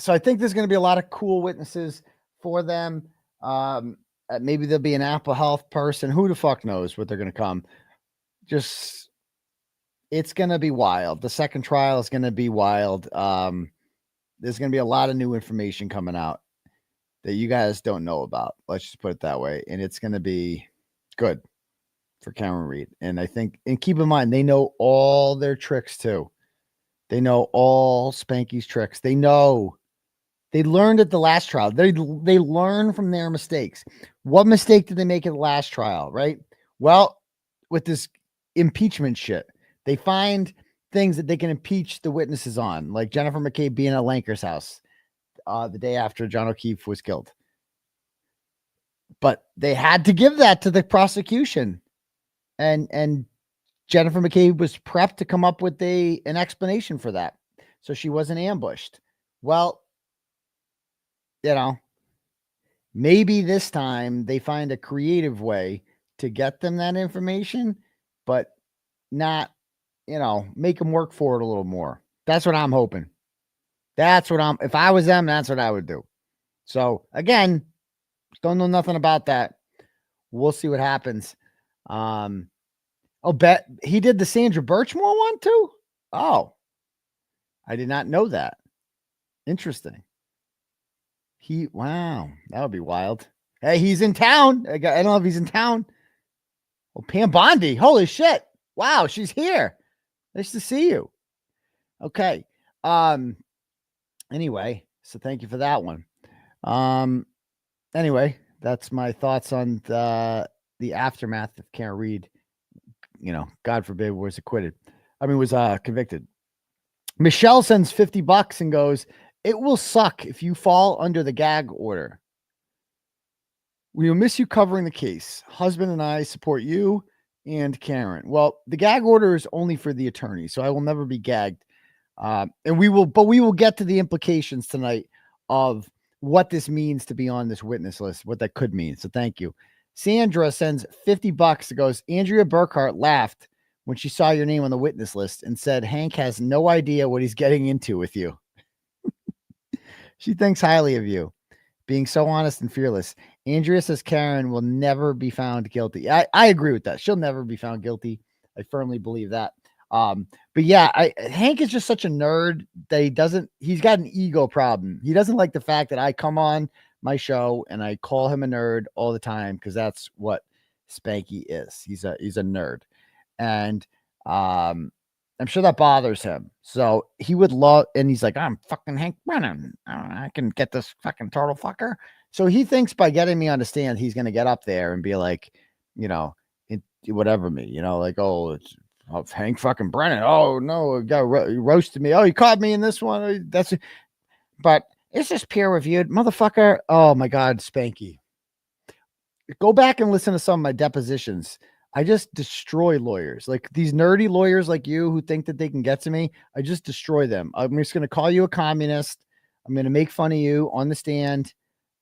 Speaker 7: I think there's going to be a lot of cool witnesses for them. Maybe there'll be an Apple Health person. Who the fuck knows what they're going to come. Just, it's going to be wild. The second trial is going to be wild. There's going to be a lot of new information coming out that you guys don't know about. Let's just put it that way. And it's going to be good for Karen Reed. And I think, and keep in mind, they know all their tricks too. They know all Spanky's tricks. They know. They learned at the last trial. They learn from their mistakes. What mistake did they make at the last trial, right? Well, with this impeachment shit, they find things that they can impeach the witnesses on, like Jennifer McCabe being at Lanker's house the day after John O'Keefe was killed. But they had to give that to the prosecution. And Jennifer McCabe was prepped to come up with an explanation for that. So she wasn't ambushed. Well, you know, Maybe this time they find a creative way to get them that information, but not, make them work for it a little more. That's what I'm hoping. If I was them, that's what I would do. So again, don't know nothing about that. We'll see what happens. Bet he did the Sandra Birchmore one too. Oh, I did not know that. Interesting. Wow, that would be wild. Hey, he's in town. I don't know if he's in town. Oh, Pam Bondi. Holy shit. Wow, she's here. Nice to see you. Okay. Anyway, so thank you for that one. Anyway, that's my thoughts on the aftermath of Karen Reed. God forbid was convicted. Michelle sends $50 and goes, "It will suck if you fall under the gag order. We will miss you covering the case. Husband and I support you and Karen." Well, the gag order is only for the attorney, so I will never be gagged. And we will get to the implications tonight of what this means to be on this witness list, what that could mean. So thank you. Sandra sends $50 and goes, "Andrea Burkhart laughed when she saw your name on the witness list and said Hank has no idea what he's getting into with you." She thinks highly of you, being so honest and fearless. Andrea says Karen will never be found guilty. I agree with that. She'll never be found guilty. I firmly believe that. But yeah, Hank is just such a nerd that he's got an ego problem. He doesn't like the fact that I come on my show and I call him a nerd all the time, because that's what Spanky is. He's a nerd. And I'm sure that bothers him. So he would love, and he's like, "I'm fucking Hank Brennan. I can get this fucking turtle fucker." So he thinks by getting me on the stand, he's going to get up there and be like, whatever me, like, "Oh, it's Hank fucking Brennan. Oh no, he roasted me. Oh, he caught me in this one." But it's just peer reviewed, motherfucker. Oh my God, Spanky. Go back and listen to some of my depositions. I just destroy lawyers, like these nerdy lawyers like you who think that they can get to me. I just destroy them. I'm just going to call you a communist. I'm going to make fun of you on the stand.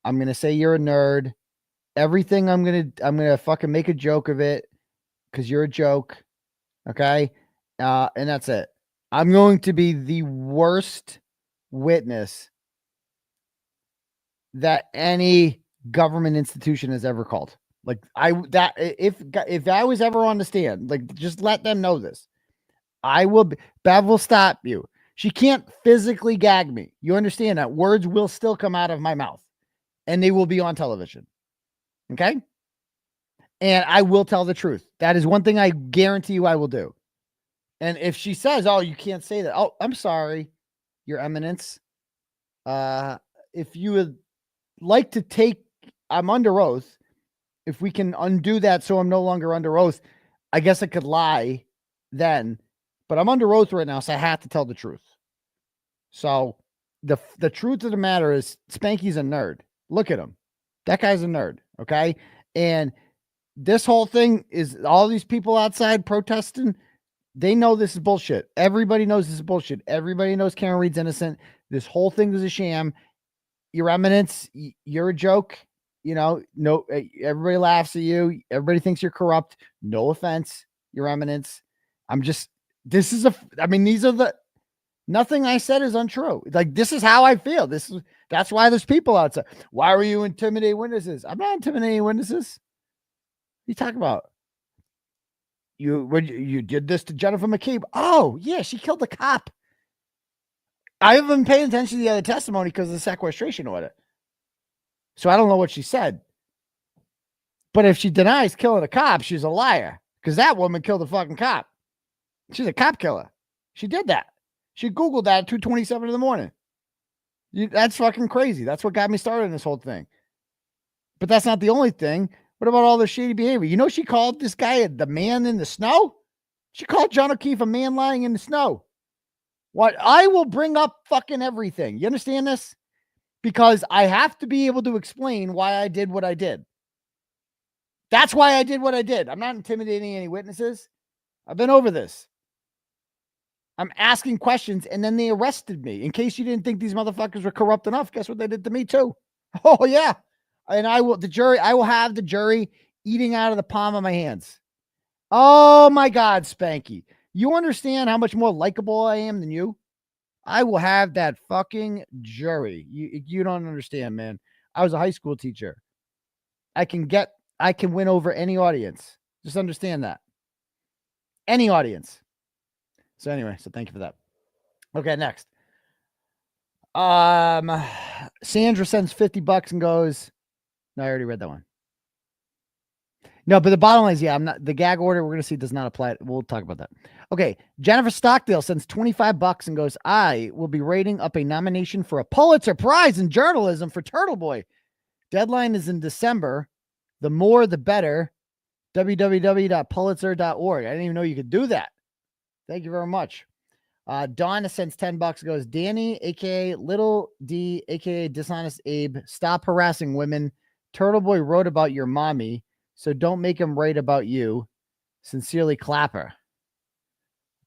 Speaker 7: I'm going to say you're a nerd. Everything I'm going to fucking make a joke of it because you're a joke. Okay. And that's it. I'm going to be the worst witness that any government institution has ever called. Like if I was ever on the stand, like, just let them know this. Bev will stop you. She can't physically gag me. You understand that? Words will still come out of my mouth and they will be on television. Okay. And I will tell the truth. That is one thing I guarantee you I will do. And if she says, "Oh, you can't say that," "Oh, I'm sorry, Your Eminence. If you would like to I'm under oath. If we can undo that so I'm no longer under oath, I guess I could lie then. But I'm under oath right now, so I have to tell the truth." So the truth of the matter is Spanky's a nerd. Look at him. That guy's a nerd, okay? And this whole thing is all these people outside protesting, they know this is bullshit. Everybody knows this is bullshit. Everybody knows Karen Reed's innocent. This whole thing was a sham. Your Eminence, you're a joke. No, everybody laughs at you. Everybody thinks you're corrupt. No offense, Your Eminence. These are nothing I said is untrue. Like, this is how I feel. That's why there's people outside. Why were you intimidating witnesses? I'm not intimidating witnesses. What are you talking about? You did this to Jennifer McCabe. Oh yeah, she killed the cop. I haven't been paying attention to the other testimony because of the sequestration order. So I don't know what she said. But if she denies killing a cop, she's a liar. Because that woman killed a fucking cop. She's a cop killer. She did that. She Googled that at 2:27 in the morning. That's fucking crazy. That's what got me started in this whole thing. But that's not the only thing. What about all the shady behavior? She called this guy the man in the snow? She called John O'Keefe a man lying in the snow. What? I will bring up fucking everything. You understand this? Because I have to be able to explain why I did what I did. That's why I did what I did. I'm not intimidating any witnesses. I've been over this. I'm asking questions, and then they arrested me. In case you didn't think these motherfuckers were corrupt enough, guess what they did to me too? Oh, yeah. And I will have the jury eating out of the palm of my hands. Oh my God, Spanky. You understand how much more likable I am than you? I will have that fucking jury. You don't understand, man. I was a high school teacher. I can win over any audience. Just understand that. Any audience. So anyway, so thank you for that. Okay, next. Sandra sends $50 and goes, no, I already read that one. No, but the bottom line is, yeah, I'm not, the gag order we're going to see does not apply. We'll talk about that. Okay. Jennifer Stockdale sends $25 and goes, I will be rating up a nomination for a Pulitzer Prize in journalism for Turtleboy. Deadline is in December. The more, the better. www.pulitzer.org. I didn't even know you could do that. Thank you very much. Donna sends $10, goes, Danny, aka Little D, aka Dishonest Abe, stop harassing women. Turtleboy wrote about your mommy, so don't make him write about you. Sincerely, Clapper.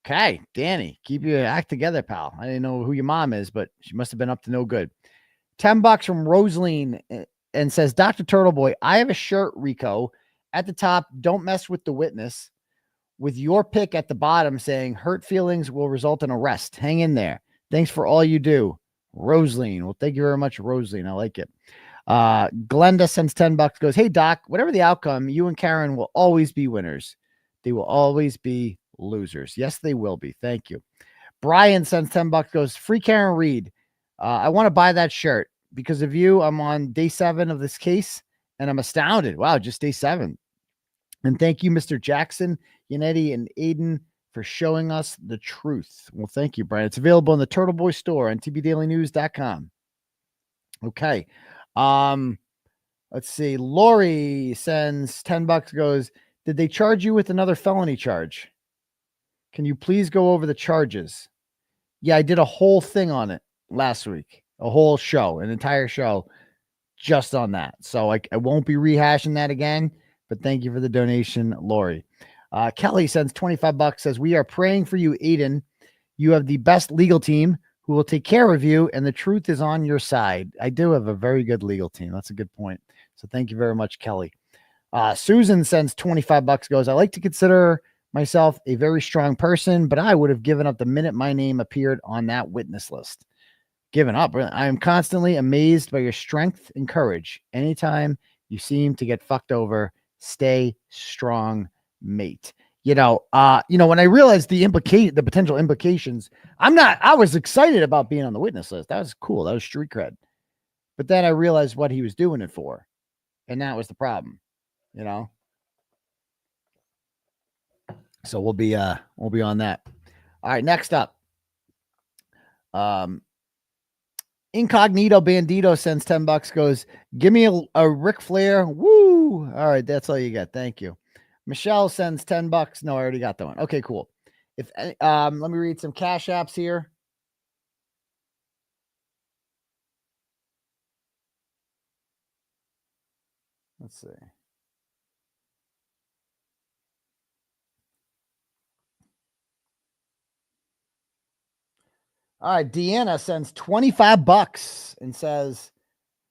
Speaker 7: Okay, Danny, keep your act together, pal. I didn't know who your mom is, but she must have been up to no good. $10 from Rosaline and says, Dr. Turtleboy, I have a shirt, Rico. At the top, don't mess with the witness, with your pick at the bottom saying hurt feelings will result in arrest. Hang in there. Thanks for all you do. Rosaline. Well, thank you very much, Rosaline. I like it. Glenda sends $10, goes, hey, Doc, whatever the outcome, you and Karen will always be winners. They will always be losers. Yes, they will be. Thank you. Brian sends $10, goes, free Karen Reed. I want to buy that shirt. Because of you, I'm on day 7 of this case, and I'm astounded. Wow, just day 7. And thank you, Mr. Jackson, Yannetti, and Aidan for showing us the truth. Well, thank you, Brian. It's available in the Turtleboy store on tbdailynews.com. Okay. Let's see. Lori sends $10, goes, did they charge you with another felony charge? Can you please go over the charges? Yeah, I did a whole thing on it last week. A whole show, an entire show just on that. So I won't be rehashing that again, but thank you for the donation, Lori. Kelly sends $25, says, we are praying for you, Aidan. You have the best legal team who will take care of you, and the truth is on your side. I do have a very good legal team. That's a good point. So thank you very much, Kelly. Susan sends $25, goes, I like to consider myself a very strong person, but I would have given up the minute my name appeared on that witness list. Given up. I am constantly amazed by your strength and courage. Anytime you seem to get fucked over, stay strong, mate. When I realized the potential implications, I was excited about being on the witness list. That was cool. That was street cred. But then I realized what he was doing it for. And that was the problem, So we'll be on that. All right, next up. Incognito Bandito sends $10, goes, give me a Ric Flair. Woo. All right. That's all you get. Thank you. Michelle sends $10. No, I already got that one. Okay, cool. Let me read some cash apps here. Let's see. All right, Deanna sends $25 and says,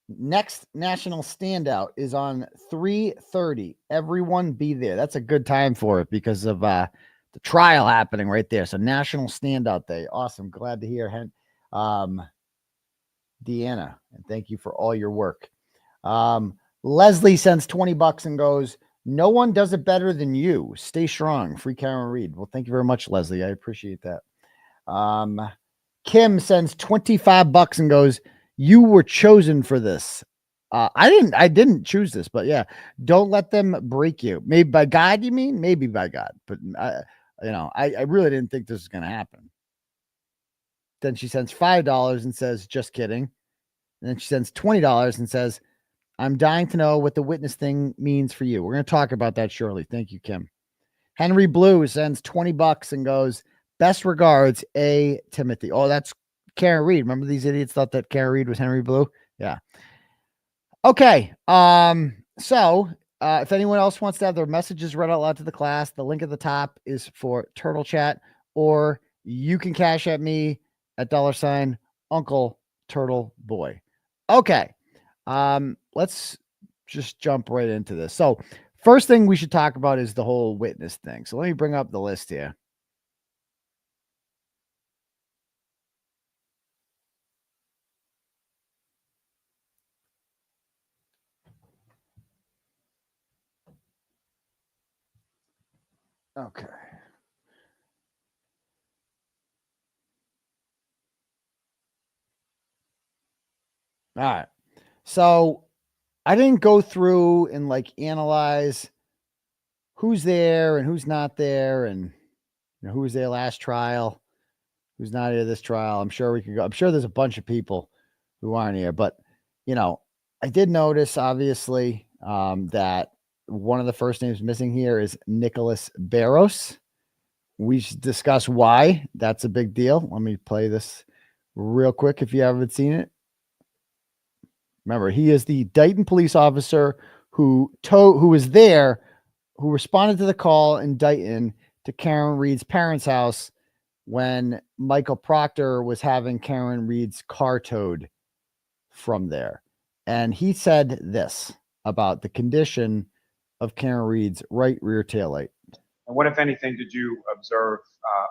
Speaker 7: next national standout is on 3:30. Everyone be there. That's a good time for it because of the trial happening right there. So National Standout Day. Awesome. Glad to hear, Deanna, and thank you for all your work. Leslie sends $20 and goes, no one does it better than you. Stay strong. Free Karen Reed. Well, thank you very much, Leslie. I appreciate that. Kim sends $25 and goes, you were chosen for this. I didn't choose this, but yeah, don't let them break you. Maybe by God, you mean? Maybe by God, but I really didn't think this was going to happen. Then she sends $5 and says, just kidding. And then she sends $20 and says, I'm dying to know what the witness thing means for you. We're going to talk about that shortly. Thank you, Kim. Henry Blue sends $20 and goes, best regards, A. Timothy. Oh, that's Karen Reed. Remember these idiots thought that Karen Reed was Henry Blue? Yeah. Okay. So if anyone else wants to have their messages read out loud to the class, the link at the top is for Turtle Chat, or you can cash at me at $ Uncle Turtle Boy. Okay. Let's just jump right into this. So first thing we should talk about is the whole witness thing. So let me bring up the list here. Okay. All right. So I didn't go through and like analyze who's there and who's not there and who was there last trial, who's not here this trial. I'm sure we could go. I'm sure there's a bunch of people who aren't here, but I did notice obviously that one of the first names missing here is Nicholas Barros. We should discuss why that's a big deal. Let me play this real quick if you haven't seen it. Remember, he is the Dayton police officer who was there, who responded to the call in Dayton to Karen Reed's parents' house when Michael Proctor was having Karen Reed's car towed from there. And he said this about the condition of Karen Reed's right rear taillight.
Speaker 2: And what, if anything, did you observe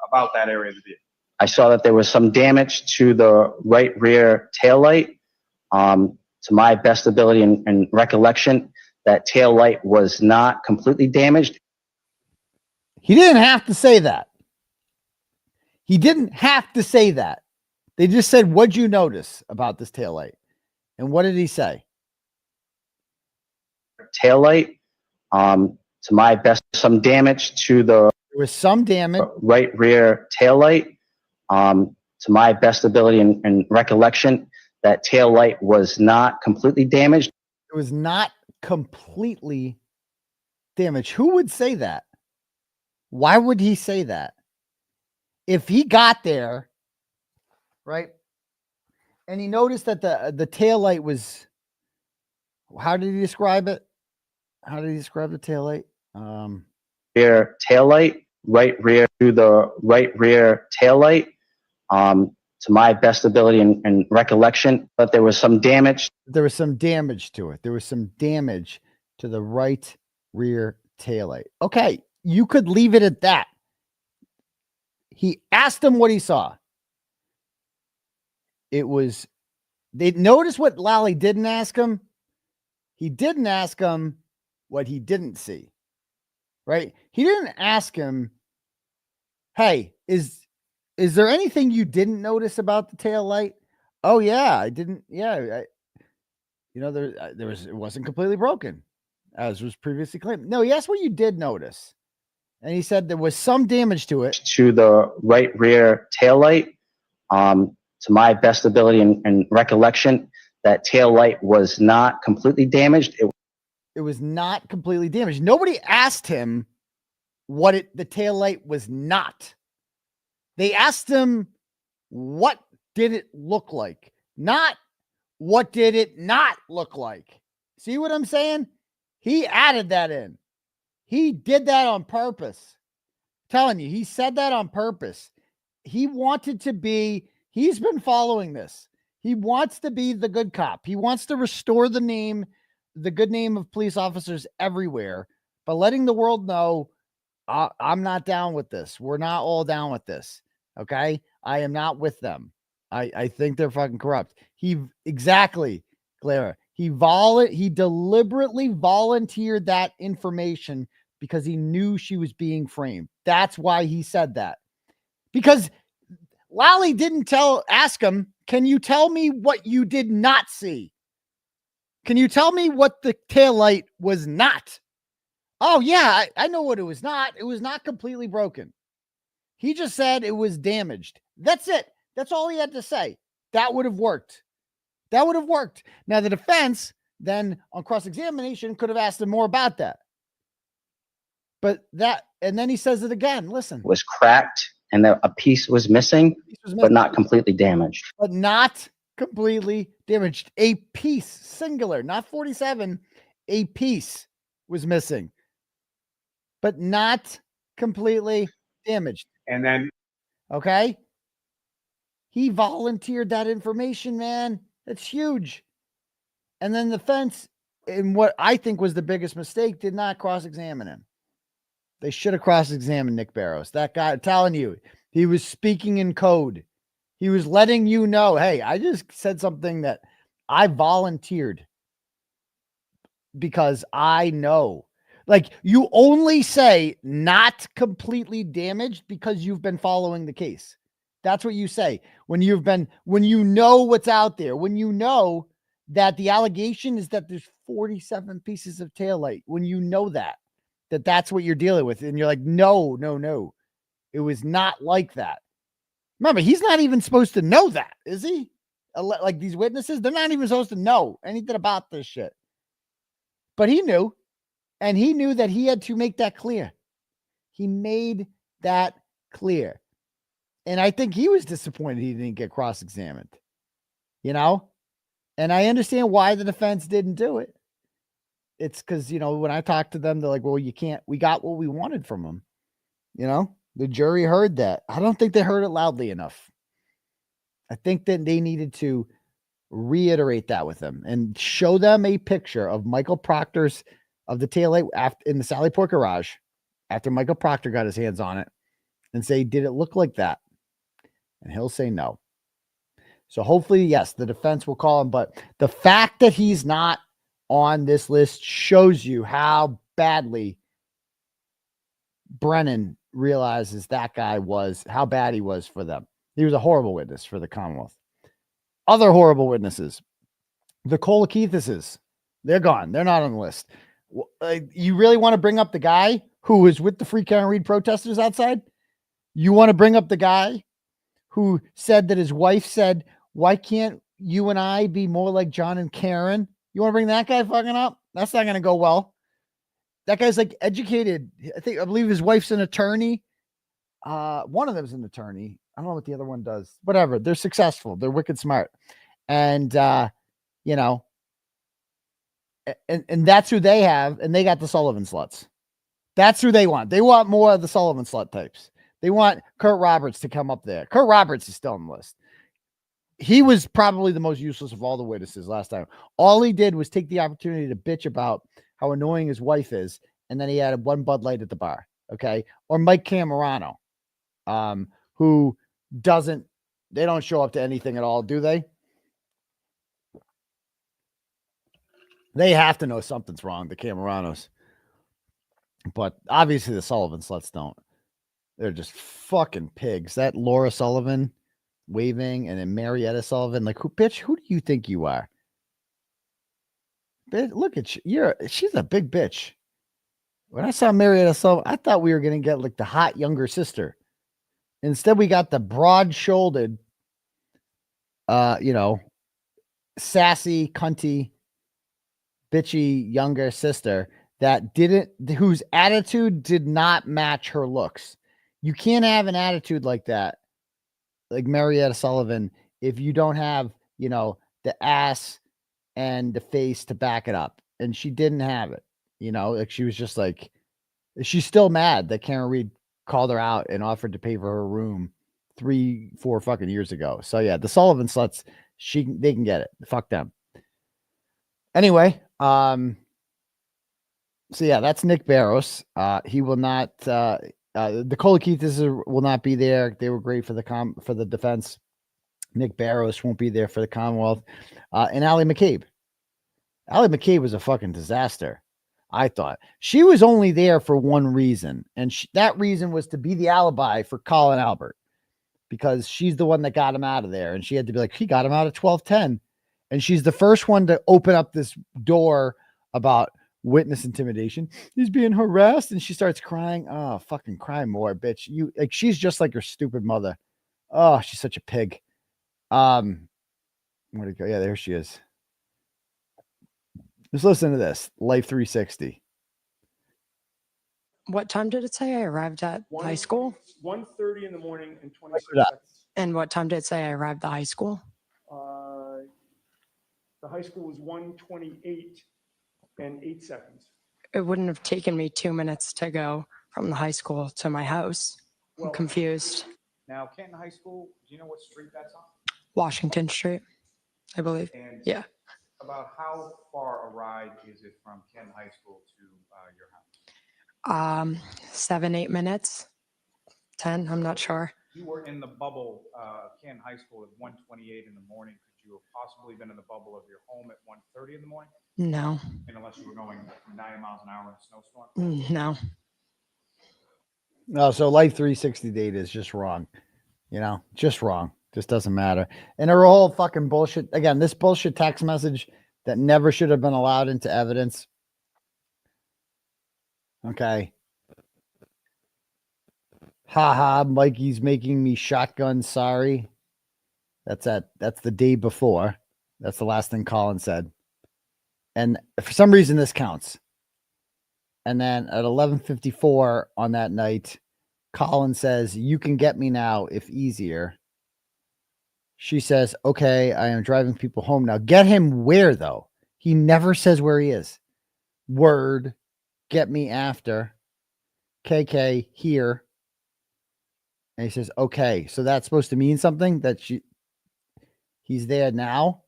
Speaker 2: about that area of the vehicle?
Speaker 14: I saw that there was some damage to the right rear taillight. To my best ability and recollection, that taillight was not completely damaged.
Speaker 7: He didn't have to say that. He didn't have to say that. They just said, what'd you notice about this taillight? And what did he say?
Speaker 14: Taillight, to my best, some damage to the
Speaker 7: there was some damage
Speaker 14: right rear taillight. To my best ability and recollection, that taillight was not completely damaged.
Speaker 7: It was not completely damaged. Who would say that? Why would he say that? If he got there, right, and he noticed that the taillight was, how did he describe it? How did he describe the taillight?
Speaker 14: Rear taillight, right rear to the right rear taillight. To my best ability and recollection, but there was some damage.
Speaker 7: There was some damage to it. There was some damage to the right rear taillight. Okay, you could leave it at that. He asked him what he saw. They notice what Lally didn't ask him. He didn't ask him what he didn't see. Right? He didn't ask him, hey, is there anything you didn't notice about the tail light? Oh yeah, I didn't. Yeah, it wasn't completely broken, as was previously claimed. No, he asked what you did notice, and he said there was some damage to it.
Speaker 14: To the right rear tail light. To my best ability and recollection, that tail light was not completely damaged.
Speaker 7: It was not completely damaged. Nobody asked him what the tail light was not. They asked him, what did it look like? Not what did it not look like? See what I'm saying? He added that in. He did that on purpose. I'm telling you, he said that on purpose. He wanted to be, he's been following this. He wants to be the good cop. He wants to restore the good name of police officers everywhere, but letting the world know, I'm not down with this. We're not all down with this. Okay. I am not with them. I think they're fucking corrupt. Exactly, Clara. He deliberately volunteered that information because he knew she was being framed. That's why he said that. Because Lally didn't ask him, can you tell me what you did not see? Can you tell me what the taillight was not? Oh, yeah, I know what it was not. It was not completely broken. He just said it was damaged. That's it. That's all he had to say. That would have worked. That would have worked. Now, the defense then on cross-examination could have asked him more about that. And then he says it again. Listen.
Speaker 14: It was cracked and a piece was missing, but not completely damaged.
Speaker 7: But not completely damaged. A piece, singular, not 47. A piece was missing, but not completely damaged.
Speaker 2: And then,
Speaker 7: okay, he volunteered that information, man. That's huge. And then the defense and what I think was the biggest mistake, did not cross-examine him. They should have cross-examined Nick Barrows. That guy, I'm telling you, he was speaking in code. He was letting you know, hey, I just said something that I volunteered because I know. Like, you only say not completely damaged because you've been following the case. That's what you say. When you know what's out there, when you know that the allegation is that there's 47 pieces of taillight, when you know that's what you're dealing with. And you're like, no. It was not like that. Remember, he's not even supposed to know that, is he? Like these witnesses, they're not even supposed to know anything about this shit. But he knew, and he knew that he had to make that clear. He made that clear. And I think he was disappointed he didn't get cross-examined, you know? And I understand why the defense didn't do it. It's because, you know, when I talked to them, they're like, well, you can't, we got what we wanted from him. You know, the jury heard that. I don't think they heard it loudly enough. I think that they needed to reiterate that with them and show them a picture of Michael Proctor's, of the taillight in the Sallyport garage after Michael Proctor got his hands on it, and say, did it look like that? And he'll say no. So hopefully, yes, the defense will call him. But the fact that he's not on this list shows you how badly Brennan realizes that guy was, how bad he was for them. He was a horrible witness for the Commonwealth. Other horrible witnesses, the Kolakithises, they're gone. They're not on the list. You really want to bring up the guy who was with the Free Karen Reed protesters outside? You want to bring up the guy who said that his wife said, why can't you and I be more like John and Karen? You want to bring that guy fucking up? That's not going to go well. That guy's like educated. I believe his wife's an attorney. One of them's an attorney. I don't know what the other one does. Whatever. They're successful. They're wicked smart. And, you know, and that's who they have. And they got the Sullivan sluts. That's who they want. They want more of the Sullivan slut types. They want Kurt Roberts to come up there. Kurt Roberts is still on the list. He was probably the most useless of all the witnesses last time. All he did was take the opportunity to bitch about how annoying his wife is. And then he had one Bud Light at the bar. Okay. Or Mike Camerano, who they don't show up to anything at all, do they? They have to know something's wrong, the Cameranos. But obviously the Sullivan sluts don't. They're just fucking pigs. That Laura Sullivan waving, and then Marietta Sullivan, like, who do you think you are? Bitch, look at you. She's a big bitch. When I saw Marietta Sullivan, I thought we were going to get like the hot younger sister. Instead, we got the broad-shouldered, you know, sassy, cunty, bitchy younger sister whose attitude did not match her looks. You can't have an attitude like that, like Marietta Sullivan, if you don't have, you know, the ass and the face to back it up. And she didn't have it, you know, like she was just like, she's still mad that Karen Reed called her out and offered to pay for her room 3-4 fucking years ago. So yeah, the Sullivan sluts, they can get it. Fuck them. Anyway, so yeah, that's Nick Barrows. He will not, the Kolakithis will not be there. They were great for the defense. Nick Barrows won't be there for the Commonwealth. And Allie McCabe. Allie McCabe was a fucking disaster. I thought she was only there for one reason. And that reason was to be the alibi for Colin Albert, because she's the one that got him out of there. And she had to be like, he got him out at 12:10. And she's the first one to open up this door about witness intimidation. He's being harassed. And she starts crying. Oh, fucking cry more, bitch. She's just like her stupid mother. Oh, she's such a pig. Where'd it go? Yeah, there she is. Just listen to this. Life 360.
Speaker 3: What time did it say I arrived at high school?
Speaker 4: 1:30 in the morning and 26
Speaker 7: Yeah.
Speaker 4: seconds.
Speaker 3: And what time did it say I arrived at high school?
Speaker 4: The high school was 1:28 and 8 seconds.
Speaker 3: It wouldn't have taken me 2 minutes to go from the high school to my house. I'm confused.
Speaker 2: Now, Canton High School, do you know what street that's on?
Speaker 3: Washington Street, I believe.
Speaker 2: And
Speaker 3: yeah.
Speaker 15: about how far a ride is it from Canton High School to your house?
Speaker 3: 7-8 minutes, 10. I'm not sure.
Speaker 15: You were in the bubble of Canton High School at 1:28 in the morning. Could you have possibly been in the bubble of your home at 1:30 in the morning?
Speaker 3: No.
Speaker 15: And unless you were going 90 miles an hour in a snowstorm?
Speaker 3: No.
Speaker 7: No, so Life 360 data is just wrong. Just wrong. Just doesn't matter. And her whole fucking bullshit. Again, this bullshit text message that never should have been allowed into evidence. Okay. Haha, Mikey's making me shotgun sorry. That's the day before. That's the last thing Colin said. And for some reason this counts. And then at 11:54 on that night, Colin says, "You can get me now if easier." She says, "Okay, I am driving people home now." Get him where, though? He never says where he is. Word, get me after. KK, here. And he says, "Okay." So that's supposed to mean something, that he's there now.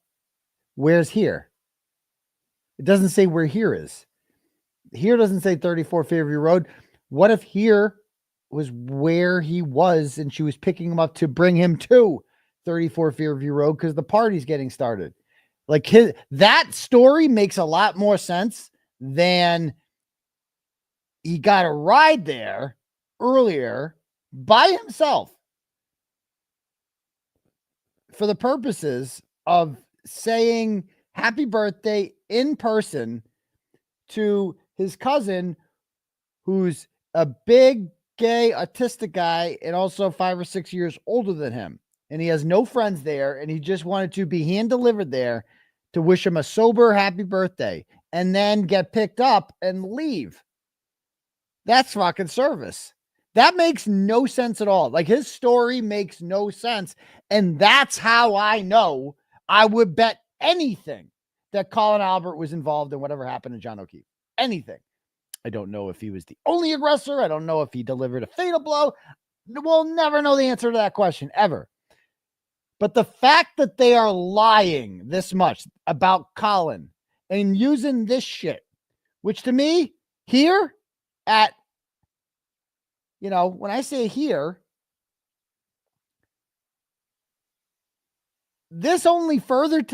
Speaker 7: Where's here? It doesn't say where here is. Here doesn't say 34 Fairview Road. What if here was where he was and she was picking him up to bring him to 34 Fairview Road because the party's getting started? Like that story makes a lot more sense than he got a ride there earlier by himself for the purposes of saying happy birthday in person to his cousin, who's a big gay autistic guy and also 5 or 6 years older than him. And he has no friends there. And he just wanted to be hand delivered there to wish him a sober happy birthday and then get picked up and leave. That's fucking service. That makes no sense at all. Like, his story makes no sense. And that's how I know I would bet anything that Colin Albert was involved in whatever happened to John O'Keefe. Anything. I don't know if he was the only aggressor. I don't know if he delivered a fatal blow. We'll never know the answer to that question, ever. But the fact that they are lying this much about Colin and using this shit, which to me, here at, when I say here, this only further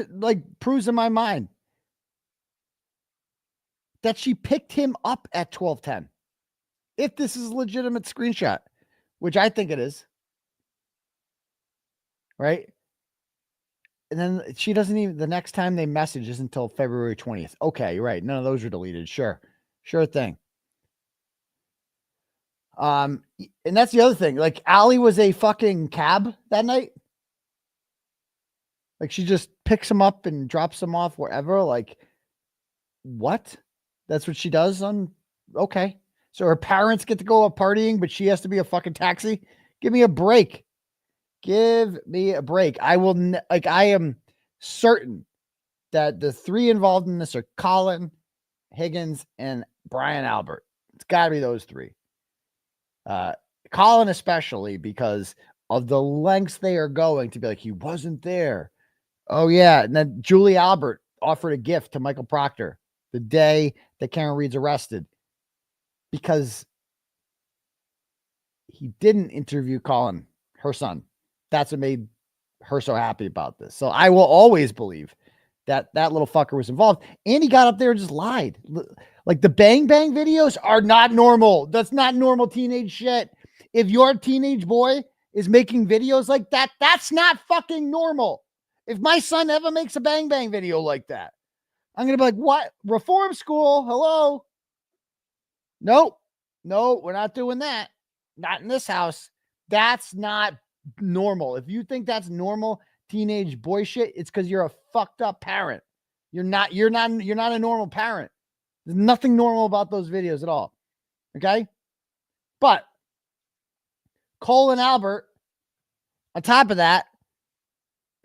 Speaker 7: proves in my mind that she picked him up at 12:10. If this is a legitimate screenshot, which I think it is. Right? And then she doesn't even, the next time they message isn't until February 20th. Okay, right. None of those are deleted. Sure. Sure thing. And that's the other thing. Like, Allie was a fucking cab that night. Like, she just picks him up and drops him off wherever. Like, what? That's what she does on. Okay. So her parents get to go out partying, but she has to be a fucking taxi. Give me a break. Give me a break. I will I am certain that the three involved in this are Colin, Higgins, and Brian Albert. It's got to be those three. Colin especially, because of the lengths they are going to be like, he wasn't there. Oh yeah. And then Julie Albert offered a gift to Michael Proctor the day that Karen Reed's arrested, because he didn't interview Colin, her son. That's what made her so happy about this. So I will always believe that that little fucker was involved. And he got up there and just lied. Like, the Bang Bang videos are not normal. That's not normal teenage shit. If your teenage boy is making videos like that, that's not fucking normal. If my son ever makes a Bang Bang video like that, I'm going to be like, what? Reform school? Hello? Nope. No, we're not doing that. Not in this house. That's not normal. If you think that's normal teenage boy shit, it's because you're a fucked up parent. You're not a normal parent. There's nothing normal about those videos at all. Okay? But Colin Albert, on top of that,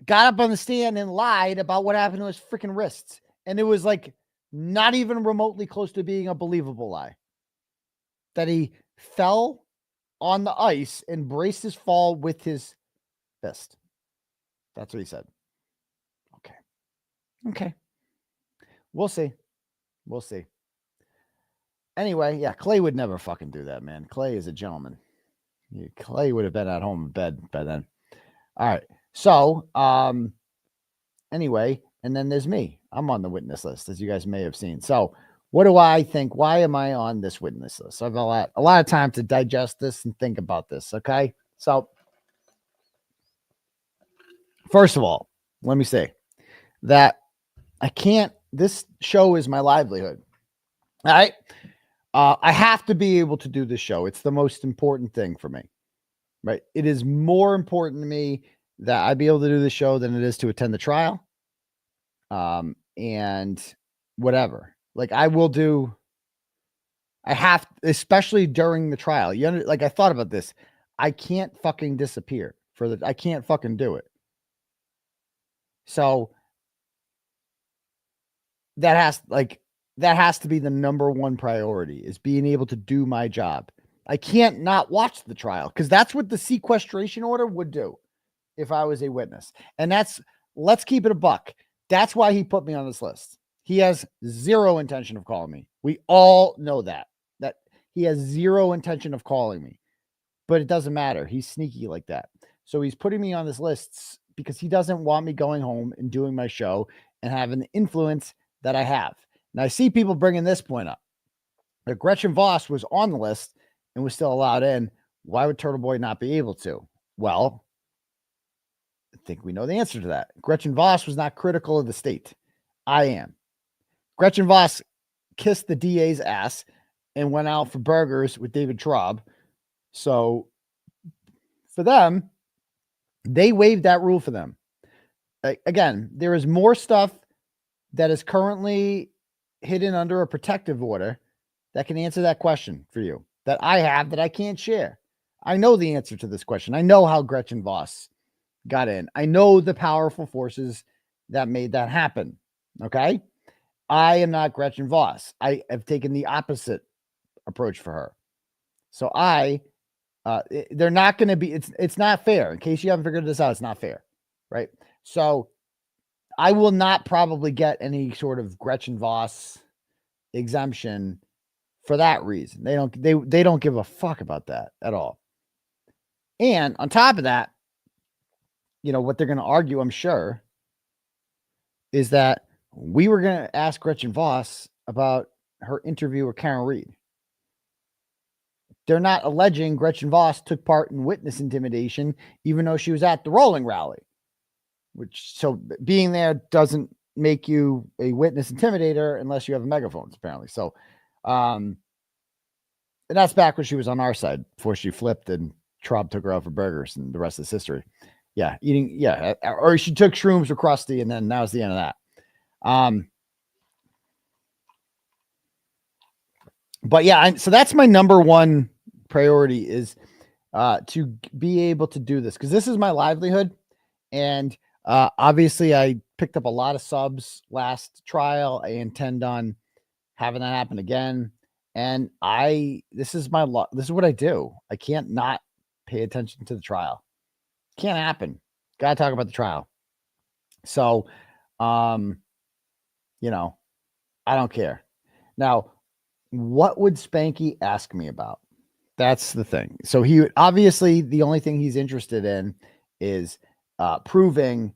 Speaker 7: got up on the stand and lied about what happened to his freaking wrists. And it was like not even remotely close to being a believable lie. That he fell on the ice and braced his fall with his fist. That's what he said. Okay. We'll see. We'll see. Anyway, yeah, Clay would never fucking do that, man. Clay is a gentleman. Clay would have been at home in bed by then. All right. So, anyway, and then there's me. I'm on the witness list, as you guys may have seen. So, what do I think? Why am I on this witness list? I have a lot of time to digest this and think about this. Okay. So, first of all, let me say that this show is my livelihood. All right. I have to be able to do this show. It's the most important thing for me, right? It is more important to me that I be able to do the show than it is to attend the trial. And whatever, like I have, especially during the trial, like I thought about this. I can't fucking disappear I can't fucking do it. So that has to be the number one priority, is being able to do my job. I can't not watch the trial, because that's what the sequestration order would do if I was a witness. And let's keep it a buck. That's why he put me on this list. He has zero intention of calling me. We all know that he has zero intention of calling me, but it doesn't matter. He's sneaky like that. So he's putting me on this list because he doesn't want me going home and doing my show and having the influence that I have. Now, I see people bringing this point up. If Gretchen Voss was on the list and was still allowed in, why would Turtleboy not be able to? Well, I think we know the answer to that. Gretchen Voss was not critical of the state. I am. Gretchen Voss kissed the DA's ass and went out for burgers with David Traub. So for them, they waived that rule for them. Again, there is more stuff that is currently hidden under a protective order that can answer that question for you, that I have, that I can't share. I know the answer to this question. I know how Gretchen Voss got in. I know the powerful forces that made that happen. Okay. I am not Gretchen Voss. I have taken the opposite approach for her. So they're not going to be, it's not fair. In case you haven't figured this out, it's not fair. Right. So I will not probably get any sort of Gretchen Voss exemption for that reason. They don't give a fuck about that at all. And on top of that, what they're going to argue, I'm sure, is that we were going to ask Gretchen Voss about her interview with Karen Reed. They're not alleging Gretchen Voss took part in witness intimidation, even though she was at the rolling rally, so being there doesn't make you a witness intimidator unless you have a megaphone, apparently. So, and that's back when she was on our side before she flipped and Traub took her out for burgers, and the rest is history. Yeah. Or she took shrooms with Krusty, and then that was the end of that. But yeah, so that's my number one priority, is to be able to do this, because this is my livelihood. And obviously I picked up a lot of subs last trial. I intend on having that happen again. And this is what I do. I can't not pay attention to the trial. Can't happen. Got to talk about the trial. So, I don't care. Now, what would Spanky ask me about? That's the thing. So obviously the only thing he's interested in is proving,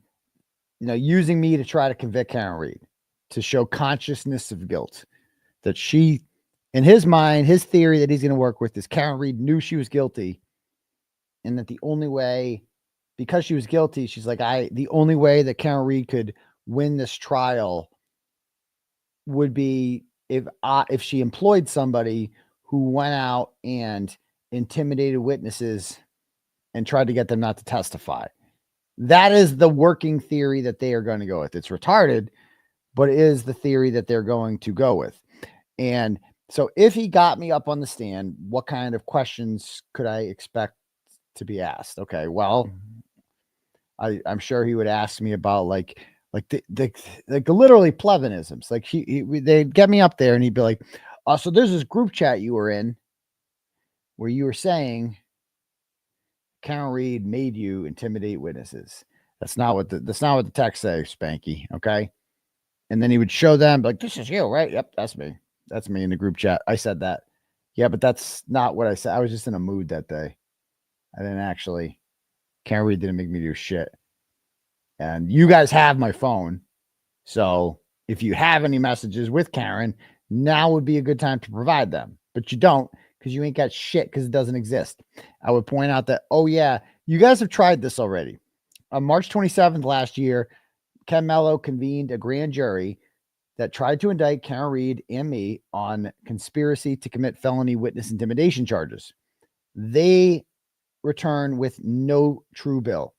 Speaker 7: using me to try to convict Karen Reed, to show consciousness of guilt, that she, in his mind, his theory that he's going to work with is Karen Reed knew she was guilty, and that the only way, because she was guilty, she's like, the only way that Karen Reed could win this trial would be if she employed somebody who went out and intimidated witnesses and tried to get them not to testify. That is the working theory that they are going to go with. It's retarded, but it is the theory that they're going to go with. And so if he got me up on the stand, what kind of questions could I expect to be asked? Okay, well, I'm sure he would ask me about like literally plebinisms. Like they'd get me up there and he'd be like, so there's this group chat you were in where you were saying Karen Reed made you intimidate witnesses. That's not what the text says, Spanky. Okay. And then he would show them like, this is you, right? Yep, that's me. That's me in the group chat. I said that. Yeah, but that's not what I said. I was just in a mood that day. I didn't actually. Karen Reed didn't make me do shit. And you guys have my phone. So if you have any messages with Karen, now would be a good time to provide them. But you don't because you ain't got shit because it doesn't exist. I would point out that, oh, yeah, you guys have tried this already. On March 27th last year, Ken Mello convened a grand jury that tried to indict Karen Reed and me on conspiracy to commit felony witness intimidation charges. They return with no true bill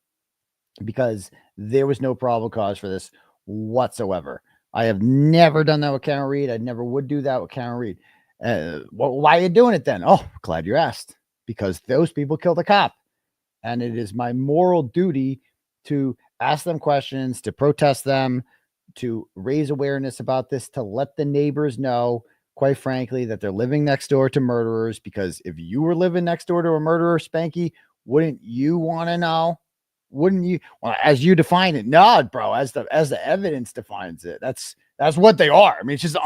Speaker 7: because there was no probable cause for this whatsoever. I have never done that with Karen Reed. I never would do that with Karen Reed. Why are you doing it then? Oh, glad you asked. Because those people killed a cop. And it is my moral duty to ask them questions, to protest them, to raise awareness about this, to let the neighbors know, quite frankly, that they're living next door to murderers. Because if you were living next door to a murderer, Spanky, wouldn't you want to know? Wouldn't you? Well, as you define it, no, bro. As the evidence defines it, that's what they are. I mean, it's just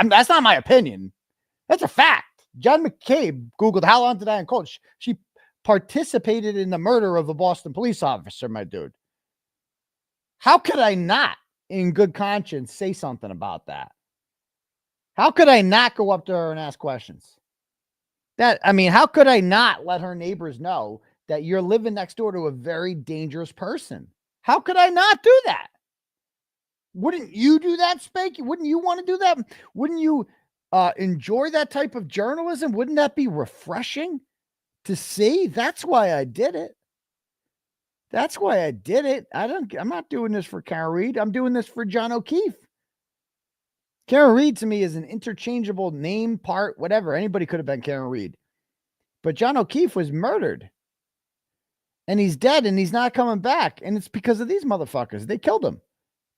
Speaker 7: that's not my opinion. That's a fact. John McCabe Googled how long did I cold. She participated in the murder of a Boston police officer, my dude. How could I not, in good conscience, say something about that? How could I not go up to her and ask questions? How could I not let her neighbors know that you're living next door to a very dangerous person? How could I not do that? Wouldn't you do that, Spanky? Wouldn't you want to do that? Wouldn't you enjoy that type of journalism? Wouldn't that be refreshing to see? That's why I did it. That's why I did it. I'm not doing this for Karen Reed. I'm doing this for John O'Keefe. Karen Reed to me is an interchangeable name, part, whatever. Anybody could have been Karen Reed. But John O'Keefe was murdered. And he's dead and he's not coming back. And it's because of these motherfuckers. They killed him.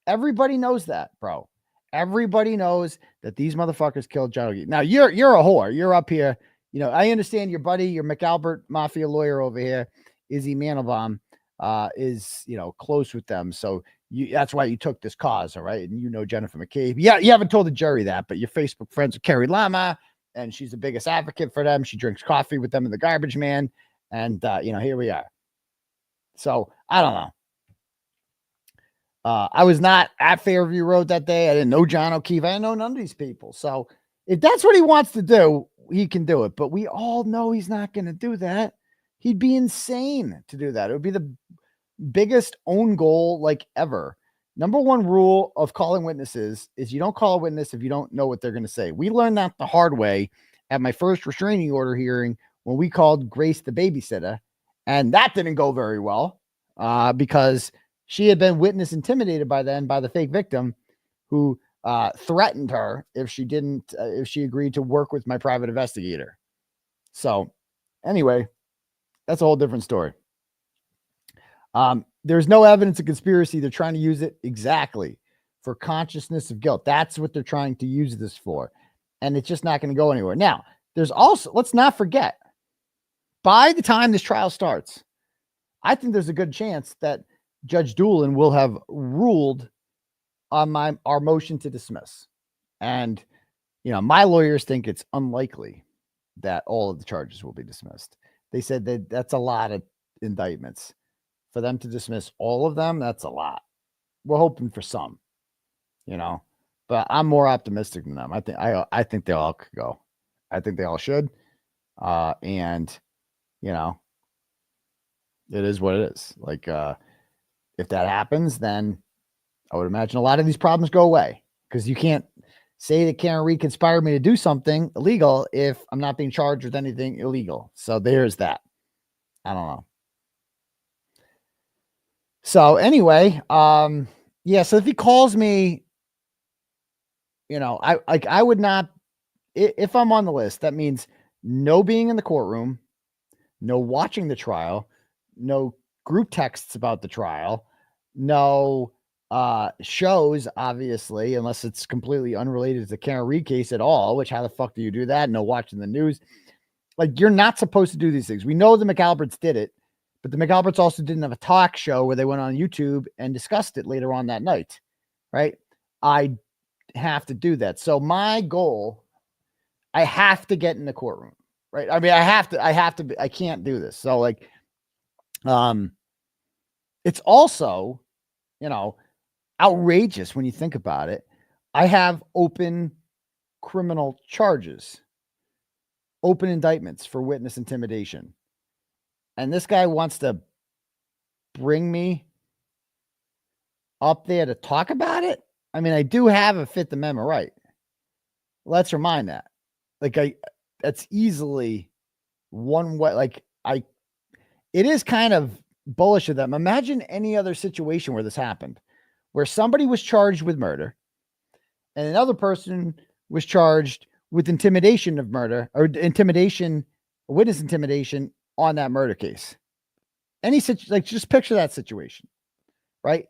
Speaker 7: Everybody knows that, bro. Everybody knows that these motherfuckers killed John O'Keefe. Now, you're a whore. You're up here. You know, I understand your buddy, your McAlbert mafia lawyer over here, Izzy Mandelbaum, is, close with them. So that's why you took this cause, all right? And you know Jennifer McCabe. Yeah, you haven't told the jury that, but your Facebook friends with Carrie Lama, and she's the biggest advocate for them. She drinks coffee with them in the garbage man. And, here we are. So, I don't know. I was not at Fairview Road that day. I didn't know John O'Keefe. I didn't know none of these people. So, if that's what he wants to do, he can do it. But we all know he's not going to do that. He'd be insane to do that. It would be the biggest own goal like ever. Number one rule of calling witnesses is you don't call a witness if you don't know what they're going to say. We learned that the hard way at my first restraining order hearing when we called Grace the babysitter. And that didn't go very well because she had been witness intimidated by the fake victim who threatened her if she agreed to work with my private investigator. So anyway, that's a whole different story. There's no evidence of conspiracy. They're trying to use it exactly for consciousness of guilt. That's what they're trying to use this for. And it's just not going to go anywhere. Now, there's also, let's not forget, by the time this trial starts, I think there's a good chance that Judge Doolin will have ruled on our motion to dismiss. And, my lawyers think it's unlikely that all of the charges will be dismissed. They said that that's a lot of indictments. For them to dismiss all of them, that's a lot. We're hoping for some, but I'm more optimistic than them. I think they all could go. I think they all should. And, it is what it is. Like, if that happens, then I would imagine a lot of these problems go away because you can't say that Karen Reed conspired me to do something illegal if I'm not being charged with anything illegal. So there's that. I don't know. So anyway, so if he calls me, I would not, if I'm on the list, that means no being in the courtroom, no watching the trial, no group texts about the trial, no shows, obviously, unless it's completely unrelated to the Karen Reed case at all, which how the fuck do you do that? No watching the news. Like, you're not supposed to do these things. We know the McAlberts did it, but the McAlberts also didn't have a talk show where they went on YouTube and discussed it later on that night, right? I have to do that. So my goal, I have to get in the courtroom, right? I mean, I can't do this. So like, it's also, outrageous when you think about it. I have open criminal charges, open indictments for witness intimidation. And this guy wants to bring me up there to talk about it. I mean, I do have a Fifth Amendment right. Let's remind that. That's easily one way. It is kind of bullish of them. Imagine any other situation where this happened, where somebody was charged with murder and another person was charged with intimidation of murder or witness intimidation on that murder case. Just picture that situation, right?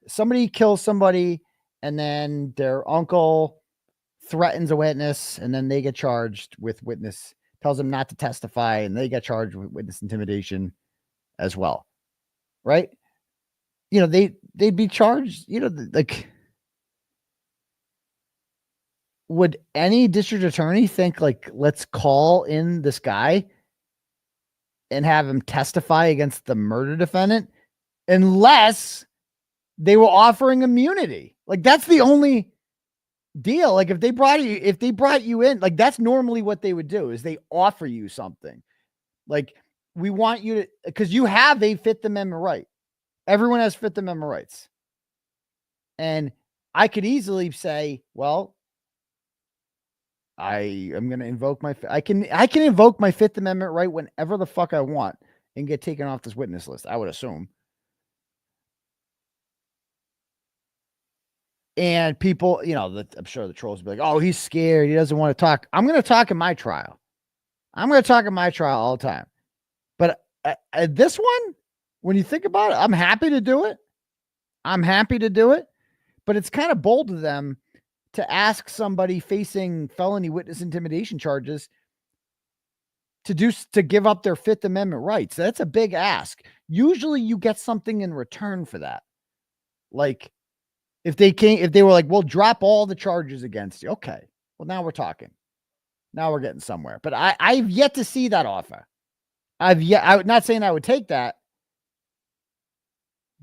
Speaker 7: Somebody kills somebody and then their uncle threatens a witness and then they get charged with tells them not to testify and they get charged with witness intimidation as well. Right? They'd be charged, would any district attorney think let's call in this guy and have him testify against the murder defendant unless they were offering immunity? That's the only deal. If they brought you in, that's normally what they would do is they offer you something. We want you to, because you have a Fifth Amendment right. Everyone has Fifth Amendment rights. And I could easily say, well, I am going to invoke I can invoke my Fifth Amendment right whenever the fuck I want and get taken off this witness list, I would assume. And people, I'm sure the trolls will be like, oh, he's scared. He doesn't want to talk. I'm going to talk in my trial. I'm going to talk in my trial all the time. But this one, when you think about it, I'm happy to do it. But it's kind of bold of them to ask somebody facing felony witness intimidation charges to give up their Fifth Amendment rights. That's a big ask. Usually you get something in return for that. If they were like, we'll drop all the charges against you. Okay. Well, now we're talking. Now we're getting somewhere. But I've yet to see that offer. I'm not saying I would take that,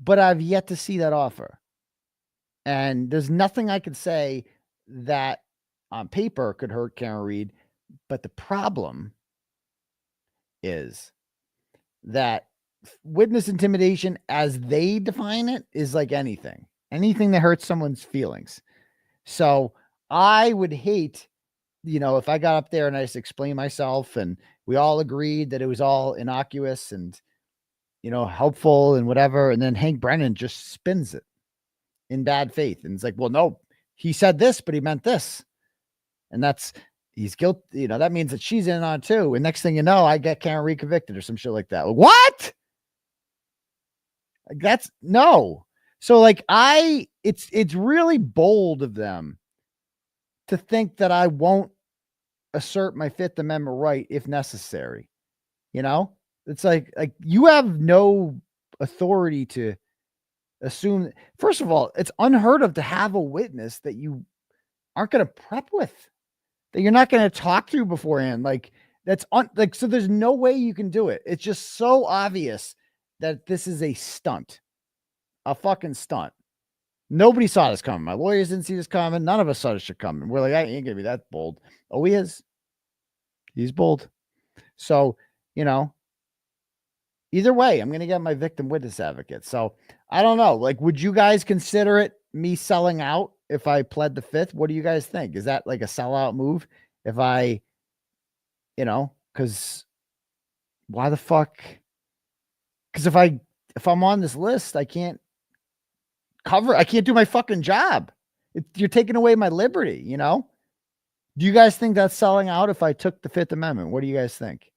Speaker 7: but I've yet to see that offer. And there's nothing I could say that on paper could hurt Karen Reed. But the problem is that witness intimidation, as they define it, is like anything that hurts someone's feelings. So I would hate, if I got up there and I just explained myself and we all agreed that it was all innocuous and, helpful and whatever. And then Hank Brennan just spins it in bad faith. And it's like, well, no, he said this, but he meant this. And he's guilty. That means that she's in on too. And next thing you know, I get Karen Reed convicted or some shit like that. What? That's no. So it's really bold of them to think that I won't assert my Fifth Amendment right if necessary. It's like you have no authority to assume. First of all, it's unheard of to have a witness that you aren't going to prep with, that you're not going to talk to beforehand. So there's no way you can do it. It's just so obvious that this is a stunt, a fucking stunt. Nobody saw this coming. My lawyers didn't see this coming. None of us saw this shit coming. We're like, I ain't gonna be that bold. Oh, he is. He's bold. So, either way, I'm gonna get my victim witness advocate. So I don't know. Would you guys consider it me selling out if I pled the Fifth? What do you guys think? Is that like a sellout move? If I, because why the fuck? Because if I'm on this list, I can't do my fucking job. You're taking away my liberty, Do you guys think that's selling out if I took the Fifth Amendment? What do you guys think?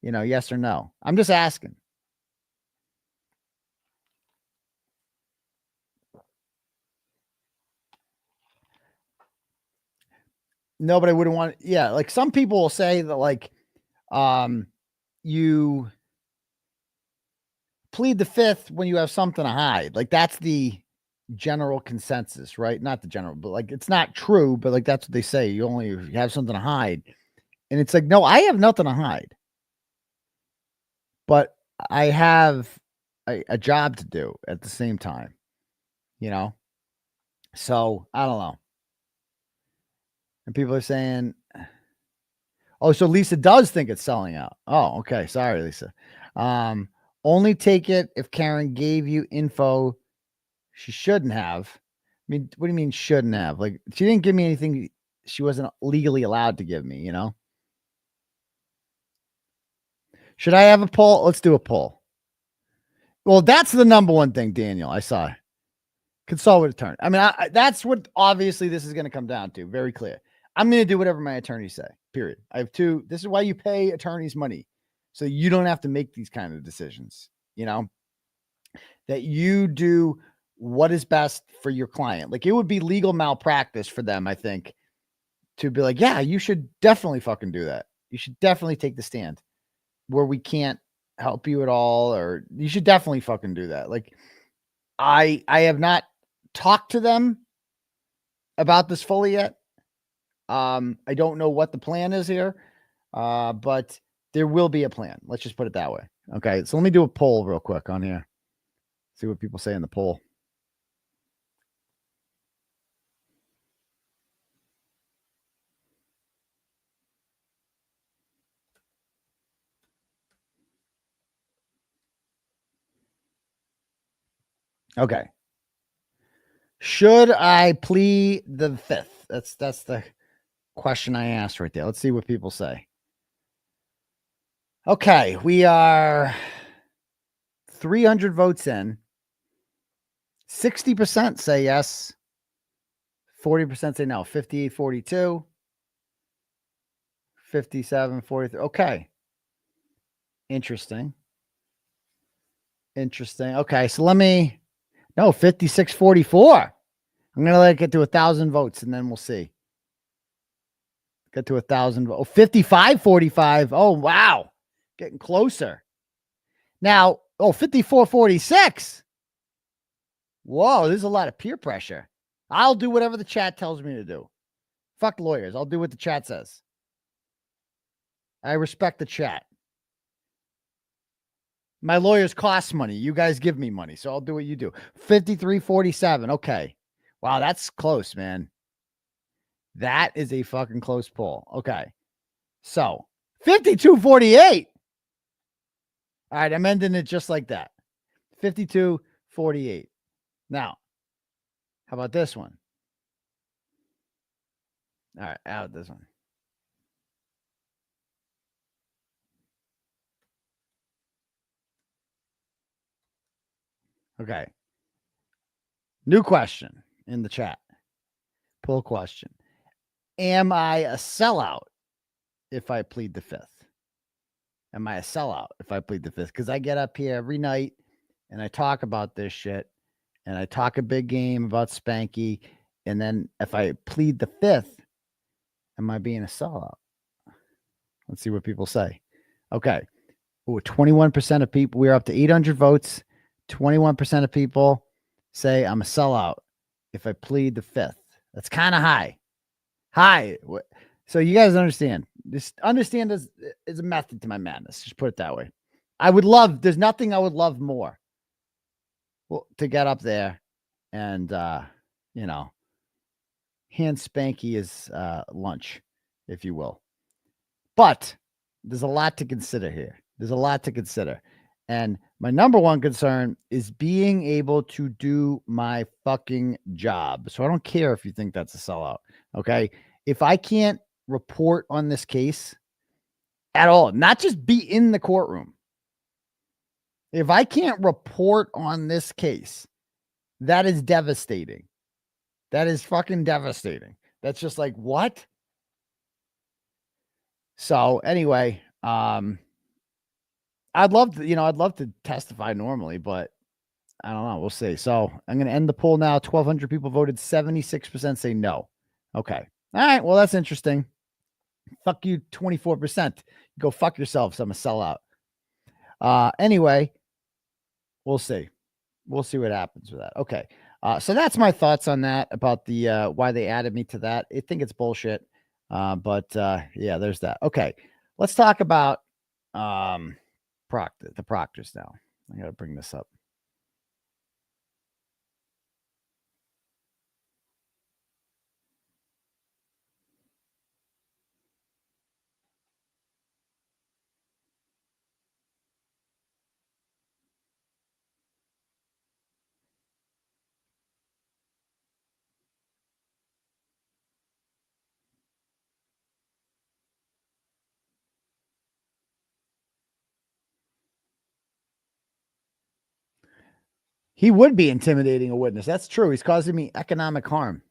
Speaker 7: Yes or no? I'm just asking. Nobody wouldn't want. Yeah. Some people will say that you plead the Fifth when you have something to hide. That's the general consensus, right? Not the general, but like it's not true, but like that's what they say. You only have something to hide. And it's like, no, I have nothing to hide. But I have a job to do at the same time, you know? So I don't know. And people are saying, oh, so Lisa does think it's selling out. Oh, okay. Sorry, Lisa. Only take it if Karen gave you info she shouldn't have. I mean, what do you mean shouldn't have? Like, she didn't give me anything she wasn't legally allowed to give me, you know? Should I have a poll? Let's do a poll. Well, that's the number one thing, Daniel. I saw. Consult with attorney. I mean, that's what obviously this is going to come down to. Very clear. I'm going to do whatever my attorneys say, period. I have two. This is why you pay attorneys money. So you don't have to make these kind of decisions, you know, that you do what is best for your client. Like, it would be legal malpractice for them, I think, to be like, yeah, you should definitely fucking do that. You should definitely take the stand where we can't help you at all, or you should definitely fucking do that. Like, I have not talked to them about this fully yet. I don't know what the plan is here, but there will be a plan. Let's just put it that way. Okay, so let me do a poll real quick on here. See what people say in the poll. Okay. Should I plead the fifth? That's the question I asked right there. Let's see what people say. Okay, we are 300 votes in. 60% say yes. 40% say no. 58-42. 57-43. Okay. Interesting. Okay, so let me... No, 56-44. I'm going to let it get to 1,000 votes, and then we'll see. Get to 1,000. Oh, 55-45. Oh, wow. Getting closer. Now, 54-46. Whoa, there's a lot of peer pressure. I'll do whatever the chat tells me to do. Fuck lawyers. I'll do what the chat says. I respect the chat. My lawyers cost money. You guys give me money, so I'll do what you do. 53-47. Okay. Wow, that's close, man. That is a fucking close poll. Okay. So, 52-48. All right, I'm ending it just like that. 52-48. Now, how about this one? All right, out this one. Okay. New question in the chat. Poll question. Am I a sellout if I plead the fifth? Am I a sellout if I plead the fifth? Because I get up here every night and I talk about this shit and I talk a big game about Spanky. And then if I plead the fifth, am I being a sellout? Let's see what people say. Okay. Ooh, 21% of people, we're up to 800 votes. 21% of people say I'm a sellout if I plead the fifth. That's kind of high. So you guys understand. Just understand there's a method to my madness. Just put it that way. There's nothing I would love more. Well, to get up there and, hand Spanky his lunch, if you will. But there's a lot to consider here. And my number one concern is being able to do my fucking job. So I don't care if you think that's a sellout. Okay. If I can't report on this case at all, not just be in the courtroom. If I can't report on this case, that is devastating. That is fucking devastating. That's just like, what? So anyway, I'd love to testify normally, but I don't know. We'll see. So I'm going to end the poll now. 1,200 people voted. 76% say no. Okay. All right. Well, that's interesting. Fuck you, 24%. Go fuck yourselves. I'm a sellout. Anyway, we'll see. We'll see what happens with that. Okay. So that's my thoughts on that about the why they added me to that. I think it's bullshit. But yeah, there's that. Okay, let's talk about the Proctors now. I got to bring this up. He would be intimidating a witness. That's true. He's causing me economic harm.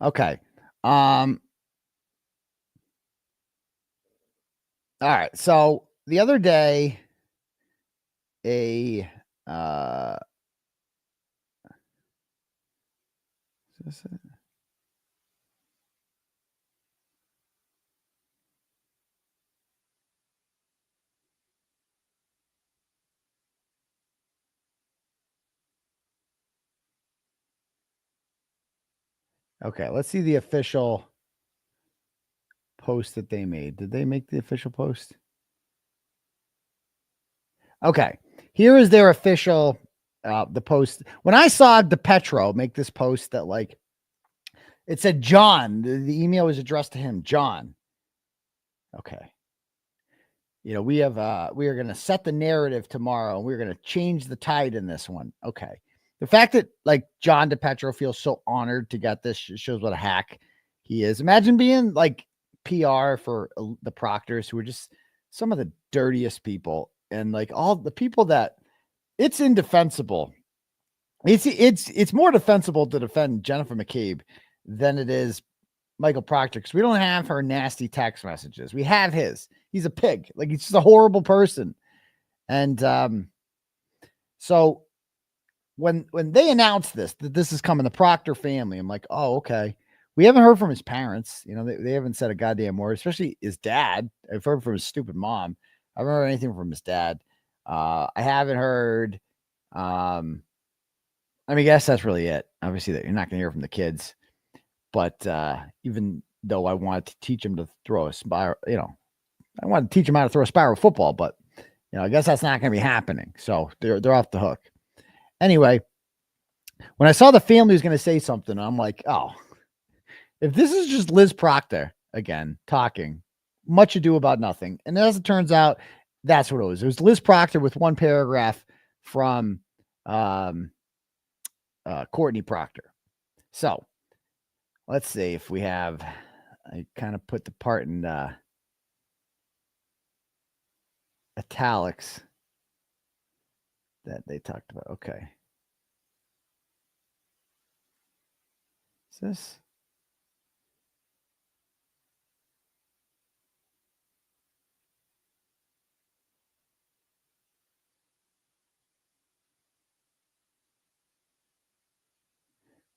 Speaker 7: Okay. All right. So the other day, is this it? Okay, let's see the official post that they made. Did they make the official post? Okay, here is their official the post. When I saw DePetro make this post that like it said John, the email was addressed to him, John. Okay. You know, we are going to set the narrative tomorrow and we're going to change the tide in this one. Okay. The fact that like John DePetro feels so honored to get this shows what a hack he is. Imagine being like PR for the Proctors, who are just some of the dirtiest people, and like all the people that it's indefensible. It's more defensible to defend Jennifer McCabe than it is Michael Proctor, because we don't have her nasty text messages. We have his. He's a pig. Like, he's just a horrible person. And so when they announced that this is coming, the Proctor family, I'm like, oh, okay. We haven't heard from his parents. You know, they haven't said a goddamn word, especially his dad. I've heard from his stupid mom. I haven't heard anything from his dad. I haven't heard. I mean, I guess that's really it. Obviously, that you're not going to hear from the kids. But even though I wanted to teach him to throw a spiral, you know, I wanted to teach him how to throw a spiral football, but you know, I guess that's not going to be happening. So they're off the hook. Anyway, when I saw the family was going to say something, I'm like, oh, if this is just Liz Proctor again talking, much ado about nothing. And as it turns out, that's what it was. It was Liz Proctor with one paragraph from Courtney Proctor. So let's see if we have, I kind of put the part in italics that they talked about. Okay. Is this?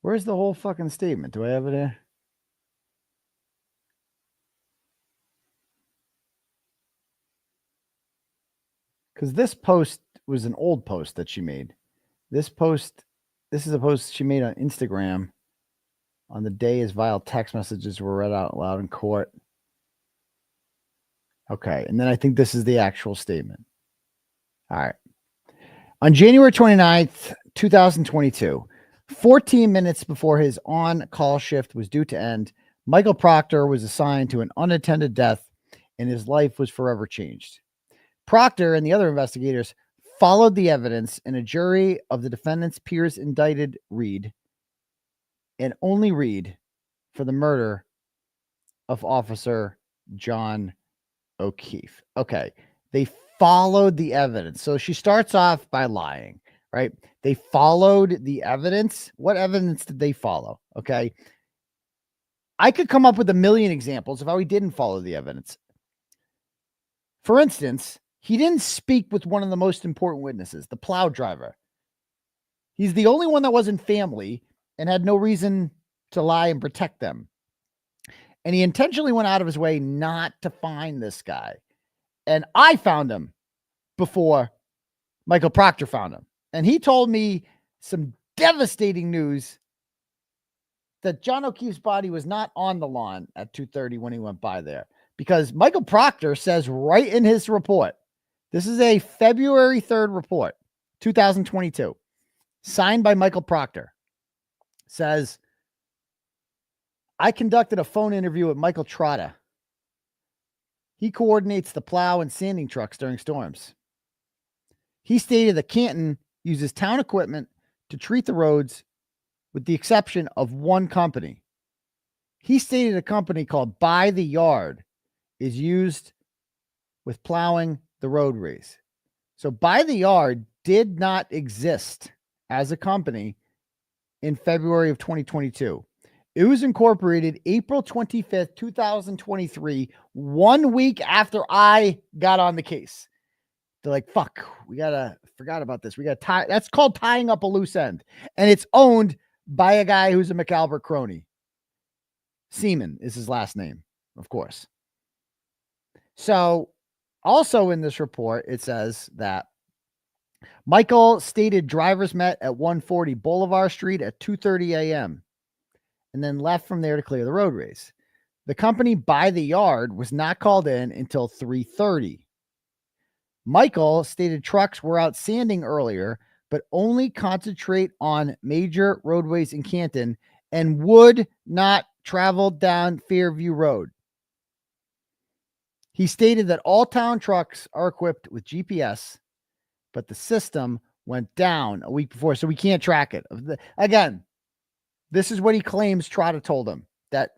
Speaker 7: Where's the whole fucking statement? Do I have it there? Because this post was an old post that she made. This is a post she made on Instagram on the day his vile text messages were read out loud in court. Okay, and then I think this is the actual statement. All right. On January 29th, 2022, 14 minutes before his on-call shift was due to end, Michael Proctor was assigned to an unattended death, and his life was forever changed. Proctor and the other investigators followed the evidence, and a jury of the defendant's peers indicted Reed, and only Reed, for the murder of Officer John O'Keefe. Okay, they followed the evidence. So she starts off by lying, right? They followed the evidence. What evidence did they follow? Okay. I could come up with a million examples of how he didn't follow the evidence. For instance, he didn't speak with one of the most important witnesses, the plow driver. He's the only one that wasn't family and had no reason to lie and protect them. And he intentionally went out of his way not to find this guy. And I found him before Michael Proctor found him. And he told me some devastating news that John O'Keefe's body was not on the lawn at 2:30 when he went by there. Because Michael Proctor says right in his report, this is a February 3rd report, 2022, signed by Michael Proctor, says, I conducted a phone interview with Michael Trotta. He coordinates the plow and sanding trucks during storms. He stated that Canton uses town equipment to treat the roads with the exception of one company. He stated a company called By the Yard is used with plowing the roadways. So By the Yard did not exist as a company in February of 2022. It was incorporated April 25th, 2023, 1 week after I got on the case. They're like, fuck, forgot about this. We got to tie. That's called tying up a loose end. And it's owned by a guy who's a McAlbert crony. Seaman is his last name, of course. So also in this report, it says that Michael stated drivers met at 140 Boulevard Street at 2:30 a.m. and then left from there to clear the roadways. The company By the Yard was not called in until 3:30. Michael stated trucks were out sanding earlier, but only concentrate on major roadways in Canton and would not travel down Fairview Road. He stated that all town trucks are equipped with GPS, but the system went down a week before, so we can't track it. Again, this is what he claims Trotta told him, that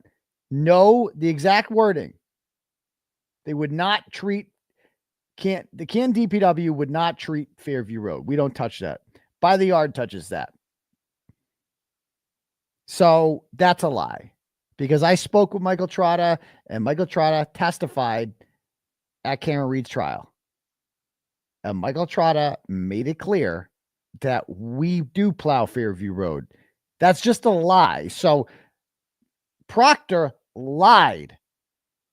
Speaker 7: the exact wording, they would not treat the Canton DPW would not treat Fairview Road. We don't touch that. By the Yard touches that. So that's a lie, because I spoke with Michael Trotta, and Michael Trotta testified at Karen Reed's trial. And Michael Trotta made it clear that we do plow Fairview Road. That's just a lie. So Proctor lied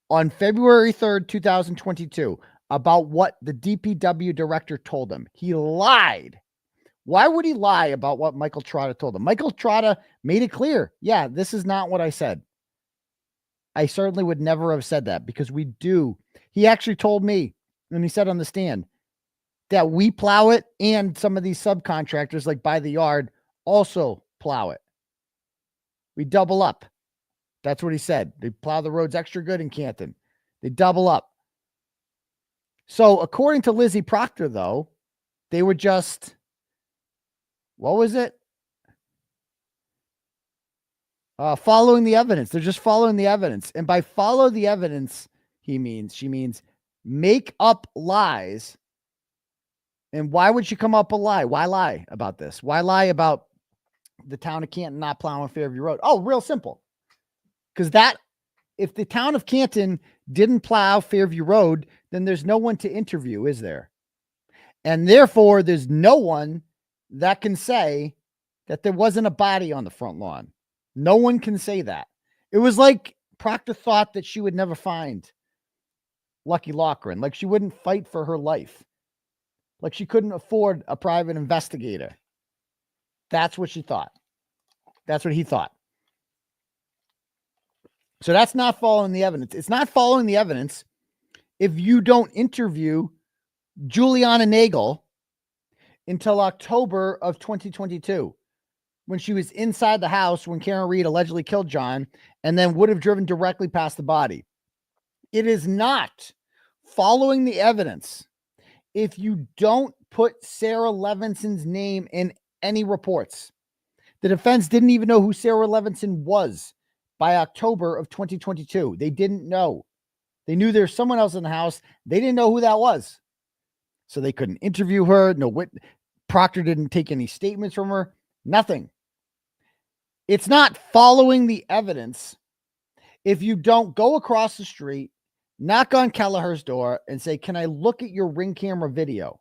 Speaker 7: on February 3rd, 2022 about what the DPW director told him. He lied. Why would he lie about what Michael Trotta told him? Michael Trotta made it clear. Yeah, this is not what I said. I certainly would never have said that, because we do. He actually told me, and he said on the stand, that we plow it, and some of these subcontractors like By the Yard also plow it. We double up. That's what he said. They plow the roads extra good in Canton. They double up. So according to Lizzie Proctor, though, they were just, what was it? Following the evidence. They're just following the evidence. And by follow the evidence, she means make up lies. And why would she come up a lie? Why lie about this? Why lie about the town of Canton not plowing Fairview Road? Oh, real simple. Because if the town of Canton didn't plow Fairview Road, then there's no one to interview, is there? And therefore, there's no one that can say that there wasn't a body on the front lawn. No one can say that. It was like Proctor thought that she would never find Lucky Loughran, like she wouldn't fight for her life, like she couldn't afford a private investigator. That's what she thought. That's what he thought. So that's not following the evidence. It's not following the evidence if you don't interview Juliana Nagel until October of 2022, when she was inside the house when Karen Reed allegedly killed John and then would have driven directly past the body. It is not following the evidence if you don't put Sarah Levinson's name in any reports. The defense didn't even know who Sarah Levinson was by October of 2022. They didn't know. They knew there's someone else in the house. They didn't know who that was. So they couldn't interview her. Proctor didn't take any statements from her. Nothing. It's not following the evidence if you don't go across the street, knock on Kelleher's door, and say, can I look at your Ring camera video?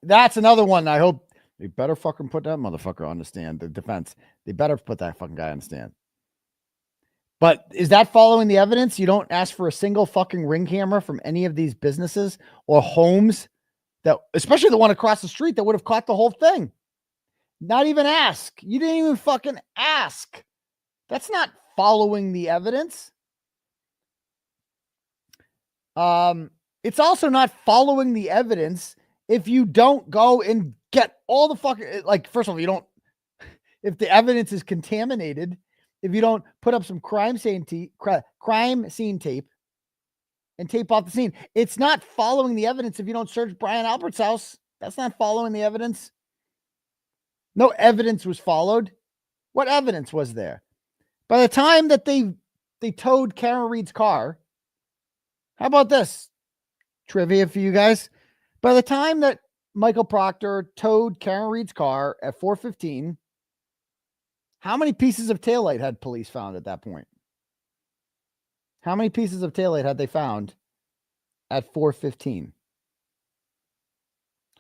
Speaker 7: That's another one. I hope they better fucking put that motherfucker on the stand. The defense. They better put that fucking guy on the stand. But is that following the evidence? You don't ask for a single fucking ring camera from any of these businesses or homes that, especially the one across the street that would have caught the whole thing. Not even ask. You didn't even fucking ask. That's not following the evidence. It's also not following the evidence if you don't go and get all the fucking, like, first of all, you don't, if the evidence is contaminated, if you don't put up some crime scene tape and tape off the scene, it's not following the evidence if you don't search Brian Albert's house. That's not following the evidence. No evidence was followed. What evidence was there? By the time that they towed Karen Reed's car, how about this? Trivia for you guys. By the time that Michael Proctor towed Karen Reed's car at 4:15, how many pieces of taillight had police found at that point? How many pieces of taillight had they found at 4:15?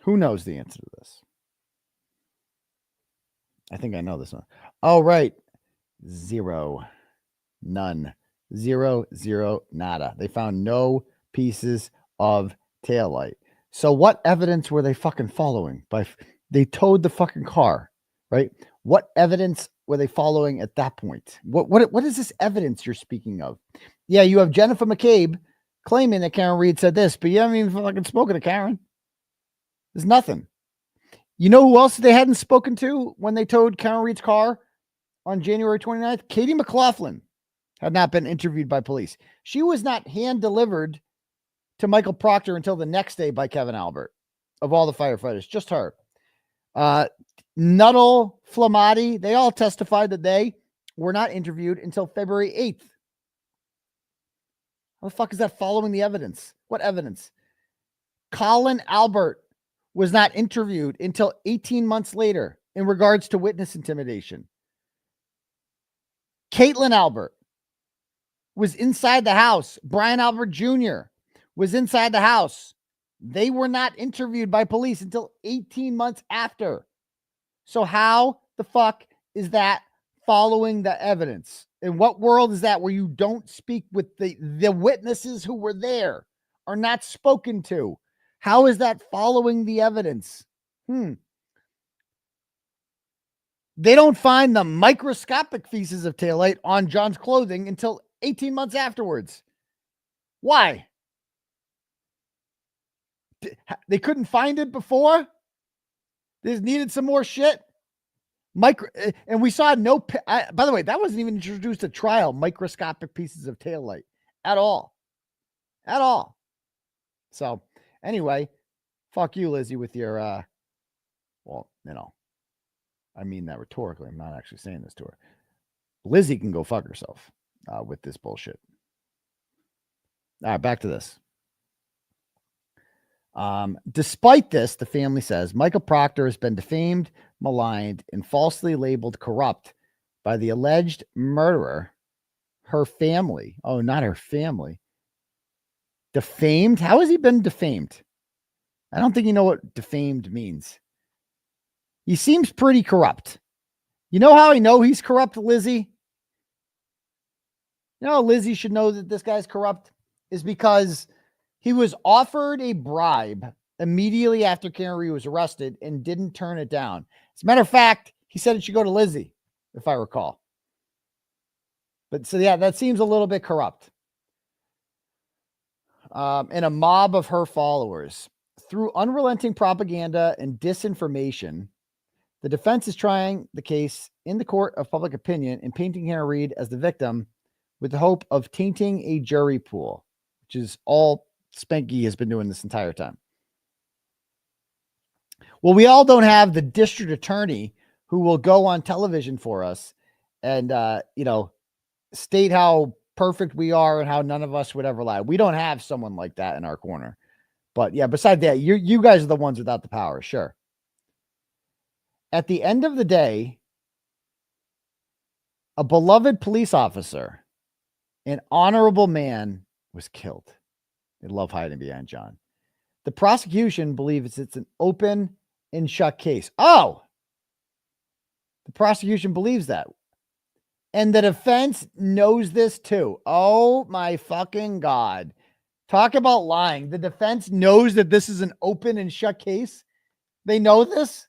Speaker 7: Who knows the answer to this? I think I know this one. Oh, right. 0. None. 0, 0, nada. They found no pieces of taillight. So what evidence were they fucking following? They towed the fucking car, right? What evidence were they following at that point? What is this evidence you're speaking of? Yeah, you have Jennifer McCabe claiming that Karen Reed said this, but you haven't even fucking spoken to Karen. There's nothing. You know who else they hadn't spoken to when they towed Karen Reed's car on January 29th? Katie McLaughlin had not been interviewed by police. She was not hand-delivered to Michael Proctor until the next day by Kevin Albert, of all the firefighters. Just her. Nuttall, Flamati, they all testified that they were not interviewed until February 8th. How the fuck is that following the evidence? What evidence? Colin Albert was not interviewed until 18 months later in regards to witness intimidation. Caitlin Albert was inside the house. Brian Albert Jr. was inside the house. They were not interviewed by police until 18 months after. So how the fuck is that following the evidence? In what world is that where you don't speak with the witnesses who were there, are not spoken to? How is that following the evidence? They don't find the microscopic pieces of taillight on John's clothing until 18 months afterwards. Why? They couldn't find it before? They just needed some more shit? And we saw no, by the way, that wasn't even introduced at trial, microscopic pieces of taillight at all. At all. So, anyway, fuck you, Lizzie, with your, well, you know, I mean that rhetorically. I'm not actually saying this to her. Lizzie can go fuck herself with this bullshit. All right, back to this. Despite this, the family says Michael Proctor has been defamed, maligned, and falsely labeled corrupt by the alleged murderer, her family. Oh, not her family. Defamed? How has he been defamed? I don't think you know what defamed means. He seems pretty corrupt. You know how I know he's corrupt, Lizzie? You know, Lizzie should know that this guy's corrupt is because he was offered a bribe immediately after Karen Reed was arrested and didn't turn it down. As a matter of fact, he said it should go to Lizzie, if I recall. But so, yeah, that seems a little bit corrupt. And a mob of her followers. Through unrelenting propaganda and disinformation, the defense is trying the case in the court of public opinion and painting Karen Reed as the victim with the hope of tainting a jury pool, which is all Spanky has been doing this entire time. Well, we all don't have the district attorney who will go on television for us and, state how perfect we are and how none of us would ever lie. We don't have someone like that in our corner. But yeah, besides that, you guys are the ones without the power. Sure. At the end of the day, a beloved police officer, an honorable man, was killed. They love hiding behind John. The prosecution believes it's an open and shut case. Oh, the prosecution believes that. And the defense knows this too. Oh my fucking God. Talk about lying. The defense knows that this is an open and shut case. They know this.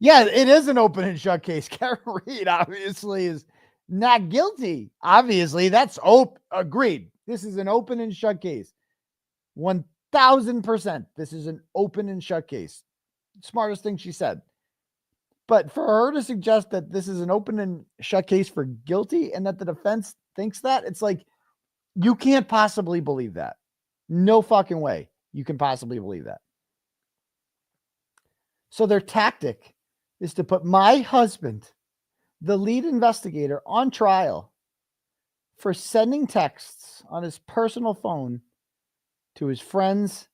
Speaker 7: Yeah, it is an open and shut case. Karen Reed obviously is not guilty. Obviously, that's agreed. This is an open and shut case. 1000%. This is an open and shut case. Smartest thing she said. But for her to suggest that this is an open and shut case for guilty and that the defense thinks that, it's like, you can't possibly believe that. No fucking way you can possibly believe that. So their tactic is to put my husband, the lead investigator, on trial for sending texts on his personal phone to his friends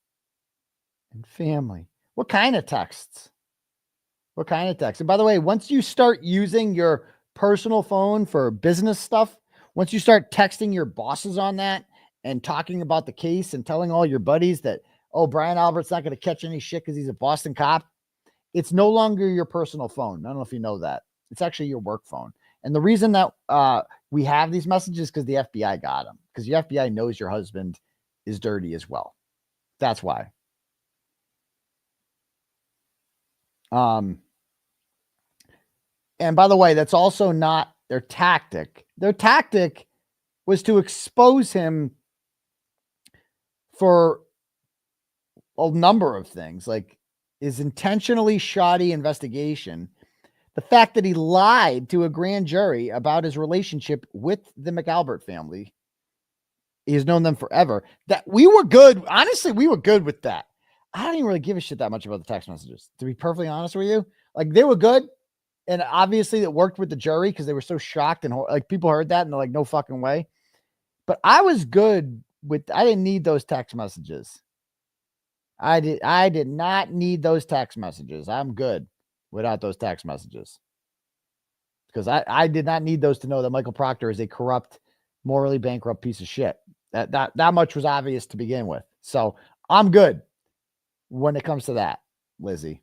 Speaker 7: and family. What kind of texts? What kind of texts? And by the way, once you start using your personal phone for business stuff, once you start texting your bosses on that and talking about the case and telling all your buddies that, oh, Brian Albert's not going to catch any shit because he's a Boston cop, it's no longer your personal phone. I don't know if you know that. It's actually your work phone. And the reason that we have these messages is because the FBI got them, because the FBI knows your husband is dirty as well. That's why. And by the way, that's also not their tactic. Their tactic was to expose him for a number of things, like his intentionally shoddy investigation, the fact that he lied to a grand jury about his relationship with the McAlbert family. He has known them forever. That we were good. Honestly, we were good with that. I don't even really give a shit that much about the text messages, to be perfectly honest with you. Like, they were good. And obviously it worked with the jury because they were so shocked and like people heard that and they're like, no fucking way. But I was good with, I didn't need those text messages. I did not need those text messages. I'm good without those text messages because I did not need those to know that Michael Proctor is a corrupt, morally bankrupt piece of shit. That much was obvious to begin with. So I'm good when it comes to that, Lizzie.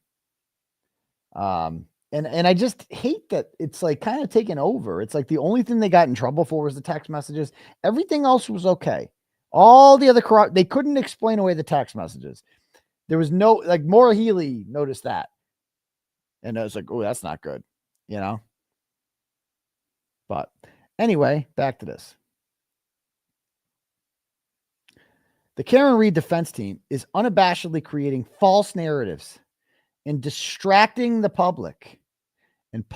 Speaker 7: And I just hate that it's like kind of taken over. It's like the only thing they got in trouble for was the text messages. Everything else was okay. All the other they couldn't explain away the text messages. There was no, like, Maura Healey noticed that. And I was like, oh, that's not good, you know? But anyway, back to this. The Karen Reed defense team is unabashedly creating false narratives and distracting the public and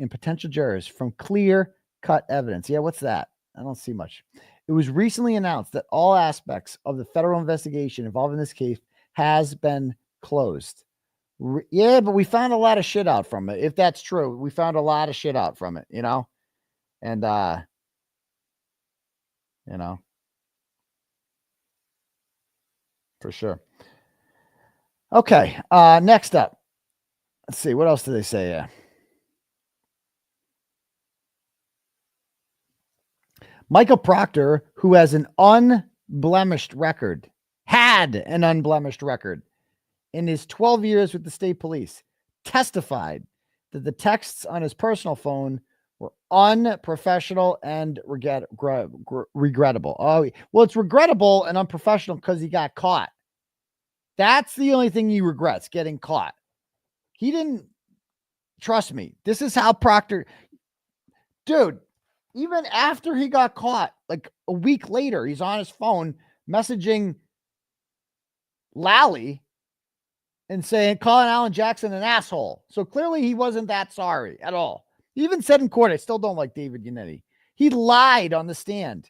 Speaker 7: potential jurors from clear-cut evidence. Yeah, what's that? I don't see much. It was recently announced that all aspects of the federal investigation involving this case has been closed. Yeah, but we found a lot of shit out from it. If that's true, we found a lot of shit out from it, you know? And, you know, for sure. Okay, next up. Let's see, what else do they say here? Michael Proctor, who has an unblemished record, had an unblemished record in his 12 years with the state police, testified that the texts on his personal phone were unprofessional and regrettable. Oh, well, it's regrettable and unprofessional because he got caught. That's the only thing he regrets, getting caught. He didn't, trust me, this is how Proctor, dude, even after he got caught, like a week later, he's on his phone messaging Lally and saying, calling Alan Jackson an asshole. So clearly he wasn't that sorry at all. He even said in court, I still don't like David Yannetti. He lied on the stand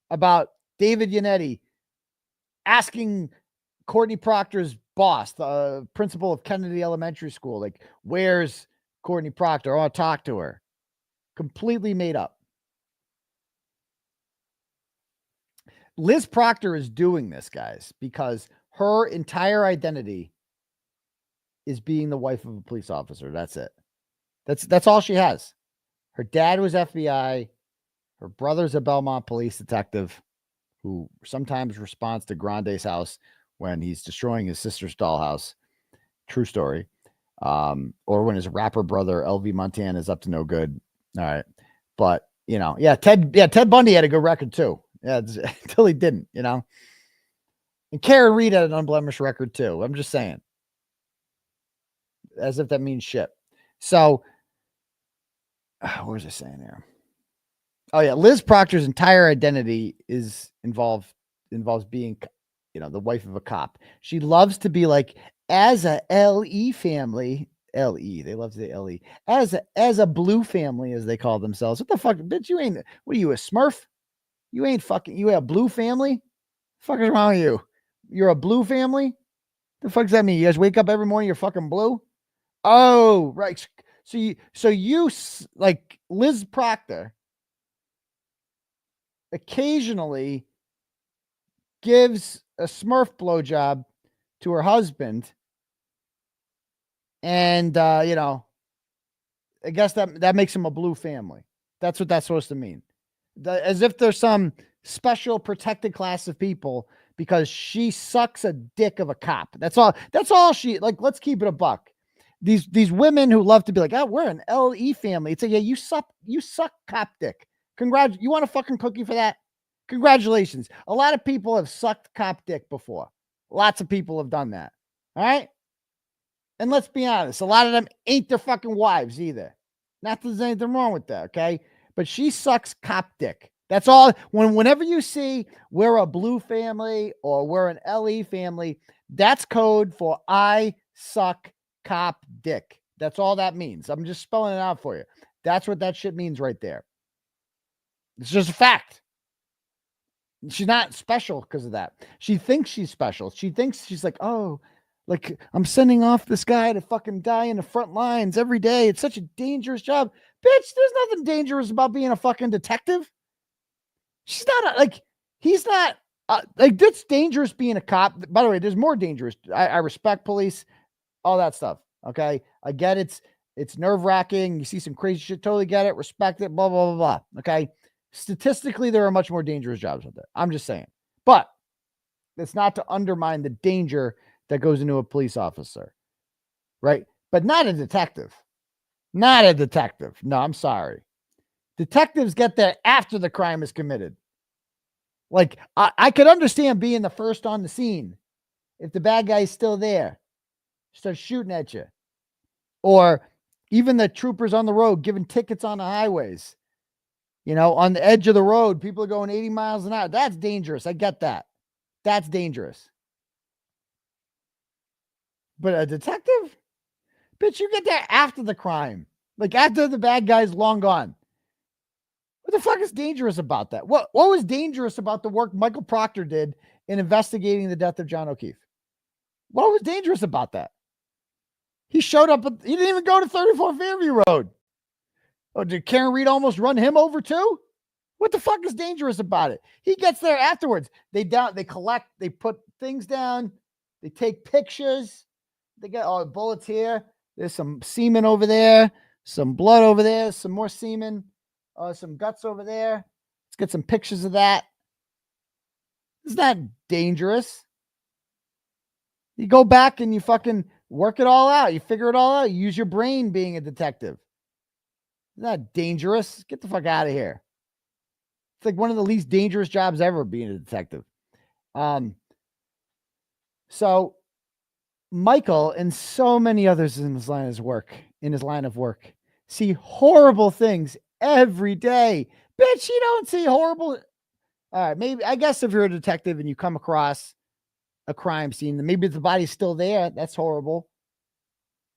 Speaker 7: about David Yannetti asking Courtney Proctor's boss, the principal of Kennedy Elementary School, like, where's Courtney Proctor? I want to talk to her. Completely made up. Liz Proctor is doing this, guys, because her entire identity is being the wife of a police officer. That's it. That's all she has. Her dad was FBI. Her brother's a Belmont police detective who sometimes responds to Grande's house when he's destroying his sister's dollhouse. True story. Or when his rapper brother, LV Montana, is up to no good. All right. But, Ted Bundy had a good record too. Yeah, until he didn't, And Karen Reed had an unblemished record too. I'm just saying. As if that means shit. So, what was I saying there? Oh yeah, Liz Proctor's entire identity involves being, the wife of a cop. She loves to be like, as a LE family, LE, they love to say LE, as a blue family, as they call themselves. What the fuck, bitch? What are you, a Smurf? You a blue family? The fuck is wrong with you? You're a blue family? The fuck does that mean? You guys wake up every morning, you're fucking blue? Oh, right. So you like Liz Proctor occasionally gives a Smurf blowjob to her husband. And, I guess that makes him a blue family. That's what that's supposed to mean. As if there's some special protected class of people because she sucks a dick of a cop. That's all she, like, let's keep it a buck. These women who love to be like, we're an LE family. It's like, yeah, you suck cop dick. You want a fucking cookie for that? Congratulations. A lot of people have sucked cop dick before. Lots of people have done that. All right. And let's be honest, a lot of them ain't their fucking wives either. Not that there's anything wrong with that, okay? But she sucks cop dick. That's all. Whenever you see we're a blue family or we're an LE family, that's code for I suck cop dick. That's all that means. I'm just spelling it out for you. That's what that shit means right there. It's just a fact. She's not special because of that. She thinks she's special. She thinks she's like, oh, like I'm sending off this guy to fucking die in the front lines every day. It's such a dangerous job. Bitch, there's nothing dangerous about being a fucking detective. She's not he's not it's dangerous being a cop. By the way, there's more dangerous. I respect police, all that stuff. Okay. I get it's nerve wracking. You see some crazy shit. Totally get it. Respect it. Blah, blah, blah, blah. Okay. Statistically, there are much more dangerous jobs out there. I'm just saying, but it's not to undermine the danger that goes into a police officer, right? But not a detective. Not a detective. No, I'm sorry. Detectives get there after the crime is committed. Like, I could understand being the first on the scene if the bad guy's still there, starts shooting at you. Or even the troopers on the road giving tickets on the highways. On the edge of the road, people are going 80 miles an hour. That's dangerous. I get that. That's dangerous. But a detective? Bitch, you get there after the crime. Like after the bad guy's long gone. What the fuck is dangerous about that? What was dangerous about the work Michael Proctor did in investigating the death of John O'Keefe? What was dangerous about that? He showed up, he didn't even go to 34 Fairview Road. Oh, did Karen Reed almost run him over too? What the fuck is dangerous about it? He gets there afterwards. They collect, they put things down, they take pictures. They got bullets here. There's some semen over there, some blood over there, some more semen, some guts over there. Let's get some pictures of that. It's not dangerous. You go back and you fucking work it all out. You figure it all out. You use your brain being a detective. It's not dangerous. Get the fuck out of here. It's like one of the least dangerous jobs ever, being a detective. So Michael and so many others in his line of work see horrible things every day. Bitch, you don't see horrible. All right, maybe, I guess if you're a detective and you come across a crime scene, then maybe the body's still there. That's horrible.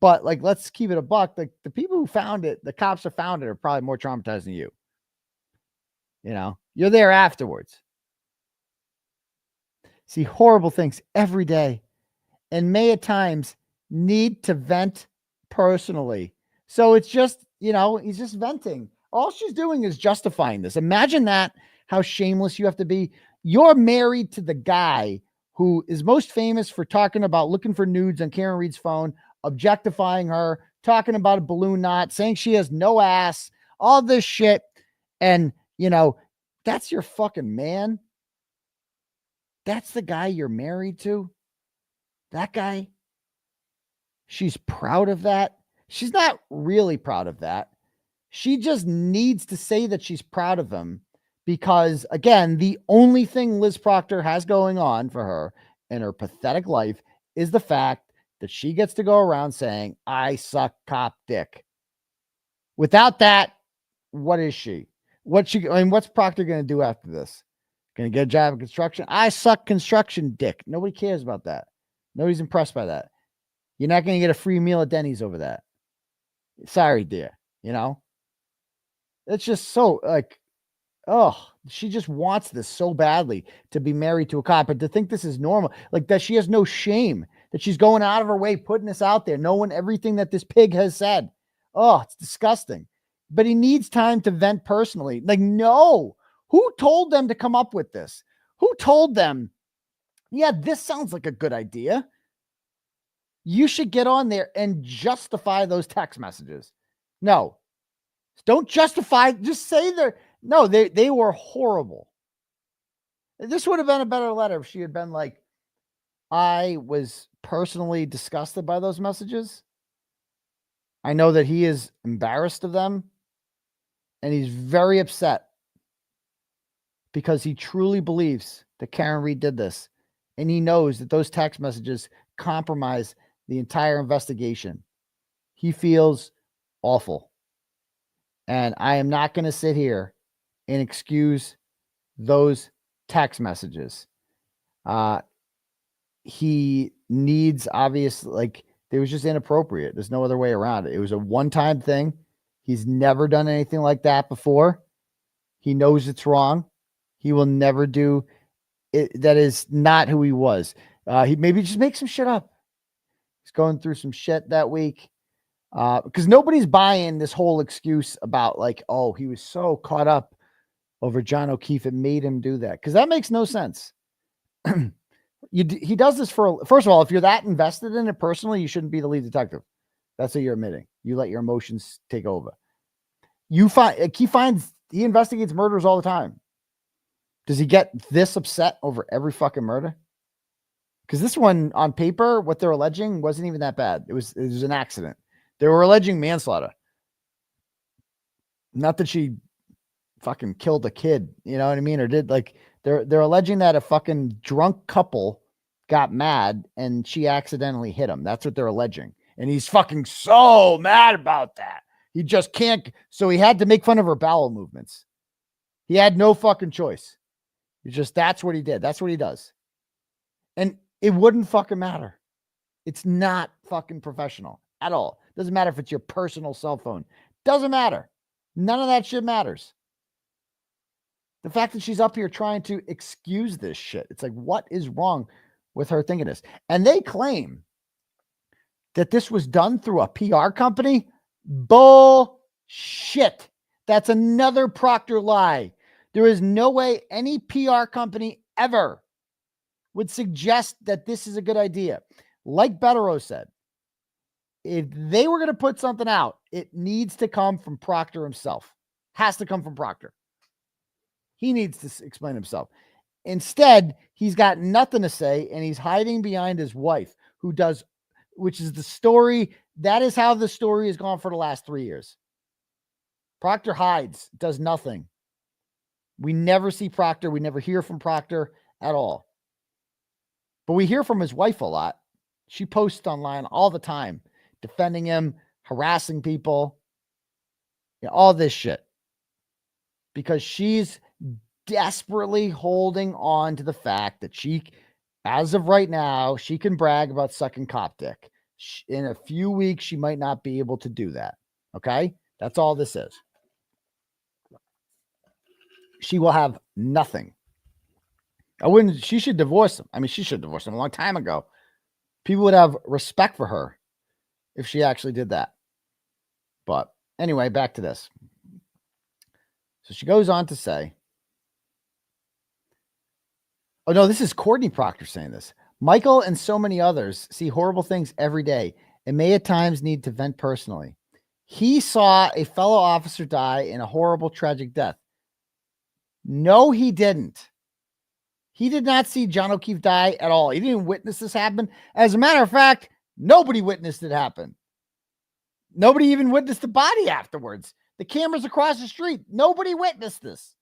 Speaker 7: But like, let's keep it a buck. Like the people who found it, the cops who found it, are probably more traumatized than you. You're there afterwards. See horrible things every day. And may at times need to vent personally. So it's just, he's just venting. All she's doing is justifying this. Imagine that, how shameless you have to be. You're married to the guy who is most famous for talking about looking for nudes on Karen Reed's phone, objectifying her, talking about a balloon knot, saying she has no ass, all this shit. And, that's your fucking man. That's the guy you're married to. That guy. She's proud of that. She's not really proud of that. She just needs to say that she's proud of him because, again, the only thing Liz Proctor has going on for her in her pathetic life is the fact that she gets to go around saying, I suck cop dick. Without that, what is she? What's Proctor going to do after this? Going to get a job in construction? I suck construction dick. Nobody cares about that. Nobody's impressed by that. You're not going to get a free meal at Denny's over that. Sorry, dear. It's just so like, oh, she just wants this so badly to be married to a cop, but to think this is normal, like that she has no shame, that she's going out of her way, putting this out there, knowing everything that this pig has said. Oh, it's disgusting. But he needs time to vent personally. Like, no. Who told them to come up with this? Who told them, yeah, this sounds like a good idea? You should get on there and justify those text messages. No. Don't justify, just say they were horrible. This would have been a better letter if she had been like, I was personally disgusted by those messages. I know that he is embarrassed of them, and he's very upset because he truly believes that Karen Reed did this, and he knows that those text messages compromise the entire investigation. He feels awful, and I am not going to sit here and excuse those text messages. He needs, obviously, like, it was just inappropriate. There's no other way around it. It was a one-time thing. He's never done anything like that before. He knows it's wrong. He will never do it. That is not who he was. He maybe just make some shit up. He's going through some shit that week. Because nobody's buying this whole excuse about like, oh, he was so caught up over John O'Keefe, it made him do that. Because that makes no sense. He does this first of all, if you're that invested in it personally, you shouldn't be the lead detective. That's what you're admitting. You let your emotions take over. He investigates murders all the time. Does he get this upset over every fucking murder? Because this one on paper, what they're alleging wasn't even that bad. It was an accident. They were alleging manslaughter. Not that she fucking killed a kid, you know what I mean? Or did, like, they're alleging that a fucking drunk couple got mad and she accidentally hit him. That's what they're alleging. And he's fucking so mad about that. He just can't. So he had to make fun of her bowel movements. He had no fucking choice. That's what he did. That's what he does. And it wouldn't fucking matter. It's not fucking professional at all. Doesn't matter if it's your personal cell phone. Doesn't matter. None of that shit matters. The fact that she's up here trying to excuse this shit. It's like, what is wrong with her thinking this? And they claim that this was done through a PR company. Bullshit. That's another Proctor lie. There is no way any PR company ever would suggest that this is a good idea. Like Betterow said, if they were going to put something out, it needs to come from Proctor himself. Has to come from Proctor. He needs to explain himself. Instead, he's got nothing to say, and he's hiding behind his wife, which is the story. That is how the story has gone for the last 3 years. Proctor hides, does nothing. We never see Proctor. We never hear from Proctor at all. But we hear from his wife a lot. She posts online all the time, defending him, harassing people, all this shit. Because she's desperately holding on to the fact that she, as of right now, she can brag about sucking cop dick. In a few weeks, she might not be able to do that. Okay? That's all this is. She will have nothing. She should divorce him. I mean, she should divorce him a long time ago. People would have respect for her if she actually did that. But anyway, back to this. So she goes on to say, oh no, this is Courtney Proctor saying this. Michael and so many others see horrible things every day and may at times need to vent personally. He saw a fellow officer die in a horrible, tragic death. No, he didn't. He did not see John O'Keefe die at all. He didn't witness this happen. As a matter of fact, nobody witnessed it happen. Nobody even witnessed the body afterwards. The cameras across the street. Nobody witnessed this.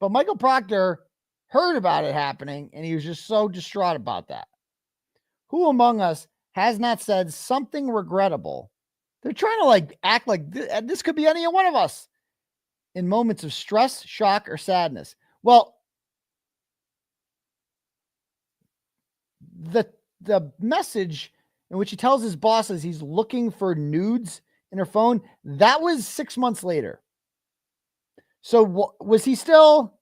Speaker 7: But Michael Proctor heard about it happening, and he was just so distraught about that. Who among us has not said something regrettable? They're trying to like act like this could be any one of us in moments of stress, shock, or sadness. Well, the message in which he tells his bosses he's looking for nudes in her phone, that was 6 months later. So was he still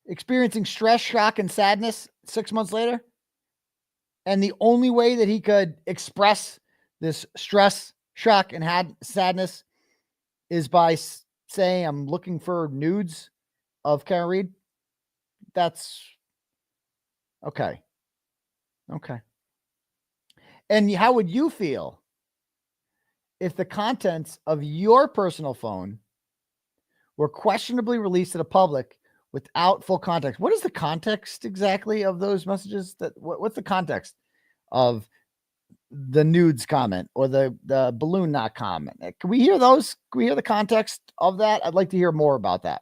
Speaker 7: experiencing stress, shock, and sadness 6 months later? And the only way that he could express this stress, shock, and sadness is by saying, I'm looking for nudes of Karen Reed. That's okay. Okay. And how would you feel if the contents of your personal phone were questionably released to the public without full context? What is the context exactly of those messages? What's the context of the nudes comment or the balloon knot comment? Can we hear those? Can we hear the context of that? I'd like to hear more about that.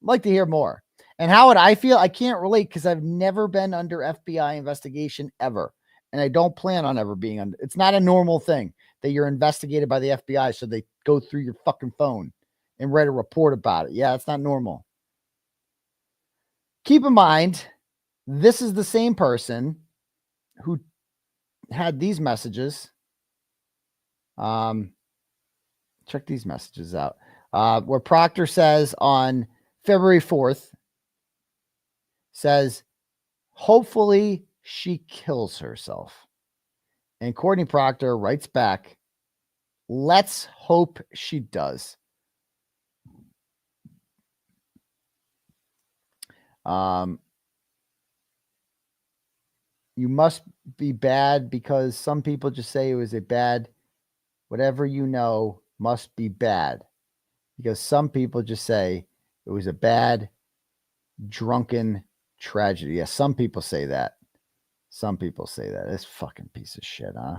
Speaker 7: I'd like to hear more. And how would I feel? I can't relate because I've never been under FBI investigation ever. And I don't plan on ever being under. It's not a normal thing that you're investigated by the FBI. So they go through your fucking phone and write a report about it. Yeah, it's not normal. Keep in mind, this is the same person who had these messages. Check these messages out. Where Proctor says on February 4th, says, hopefully she kills herself. And Courtney Proctor writes back, let's hope she does. You must be bad because some people just say it was a bad, whatever you know must be bad. Because some people just say it was a bad, drunken tragedy. Yeah, some people say that. Some people say that. This fucking piece of shit, huh?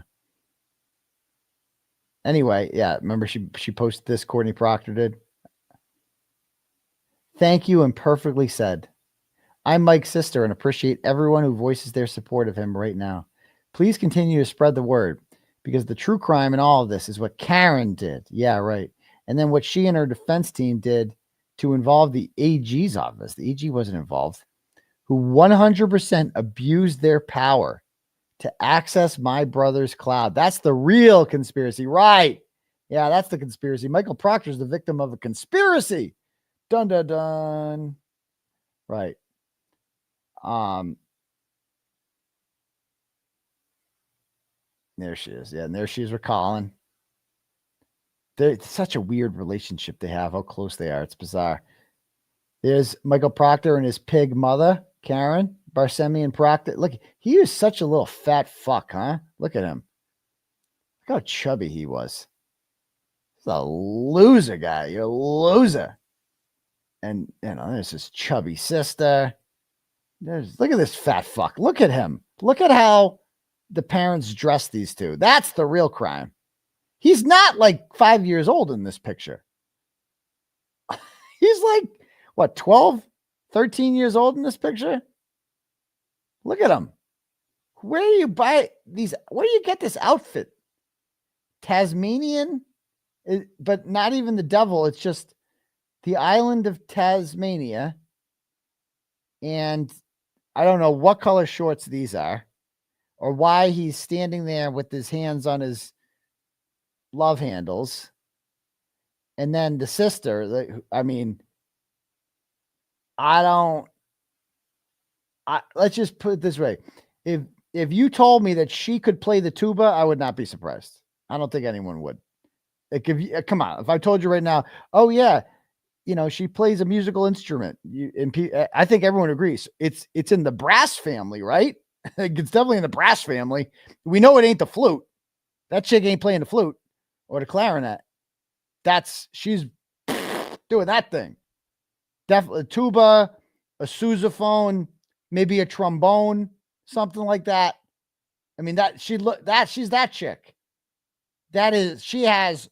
Speaker 7: Anyway, yeah, remember she posted this, Courtney Proctor did. Thank you and perfectly said. I'm Mike's sister and appreciate everyone who voices their support of him right now. Please continue to spread the word because the true crime in all of this is what Karen did. Yeah, right. And then what she and her defense team did to involve the AG's office. The AG wasn't involved. Who 100% abused their power to access my brother's cloud. That's the real conspiracy, right? Yeah, that's the conspiracy. Michael Proctor is the victim of a conspiracy. Dun, dun, dun. Right. There she is. Yeah, and there she is with Colin. It's such a weird relationship they have, how close they are. It's bizarre. There's Michael Proctor and his pig mother, Karen Barsemian Proctor. Look, he is such a little fat fuck, huh? Look at him. Look how chubby he was. He's a loser guy. You're a loser. And, you know, there's his chubby sister. Look at this fat fuck. Look at him. Look at how the parents dress these two. That's the real crime. He's not like 5 years old in this picture. He's like, what, 12, 13 years old in this picture? Look at him. Where do you buy these? Where do you get this outfit? Tasmanian? But not even the devil. It's just the island of Tasmania. And I don't know what color shorts these are or why he's standing there with his hands on his love handles. And then the sister, I mean, let's just put it this way. If you told me that she could play the tuba, I would not be surprised. I don't think anyone would. Like come on, if I told you right now, oh yeah, you know, she plays a musical instrument. I think everyone agrees. It's in the brass family, right? It's definitely in the brass family. We know it ain't the flute. That chick ain't playing the flute or the clarinet. She's doing that thing. Definitely a tuba, a sousaphone, maybe a trombone, something like that. I mean, she's that chick. she has,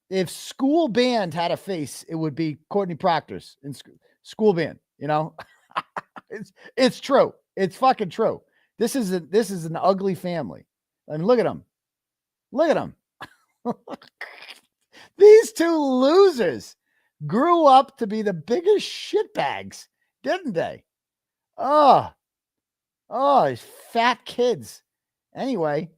Speaker 7: if school band had a face, it would be Courtney Proctor's in school band, you know? It's true. It's fucking true. This is an ugly family. I mean, look at them. Look at them. These two losers grew up to be the biggest shitbags, didn't they? Oh, these fat kids. Anyway,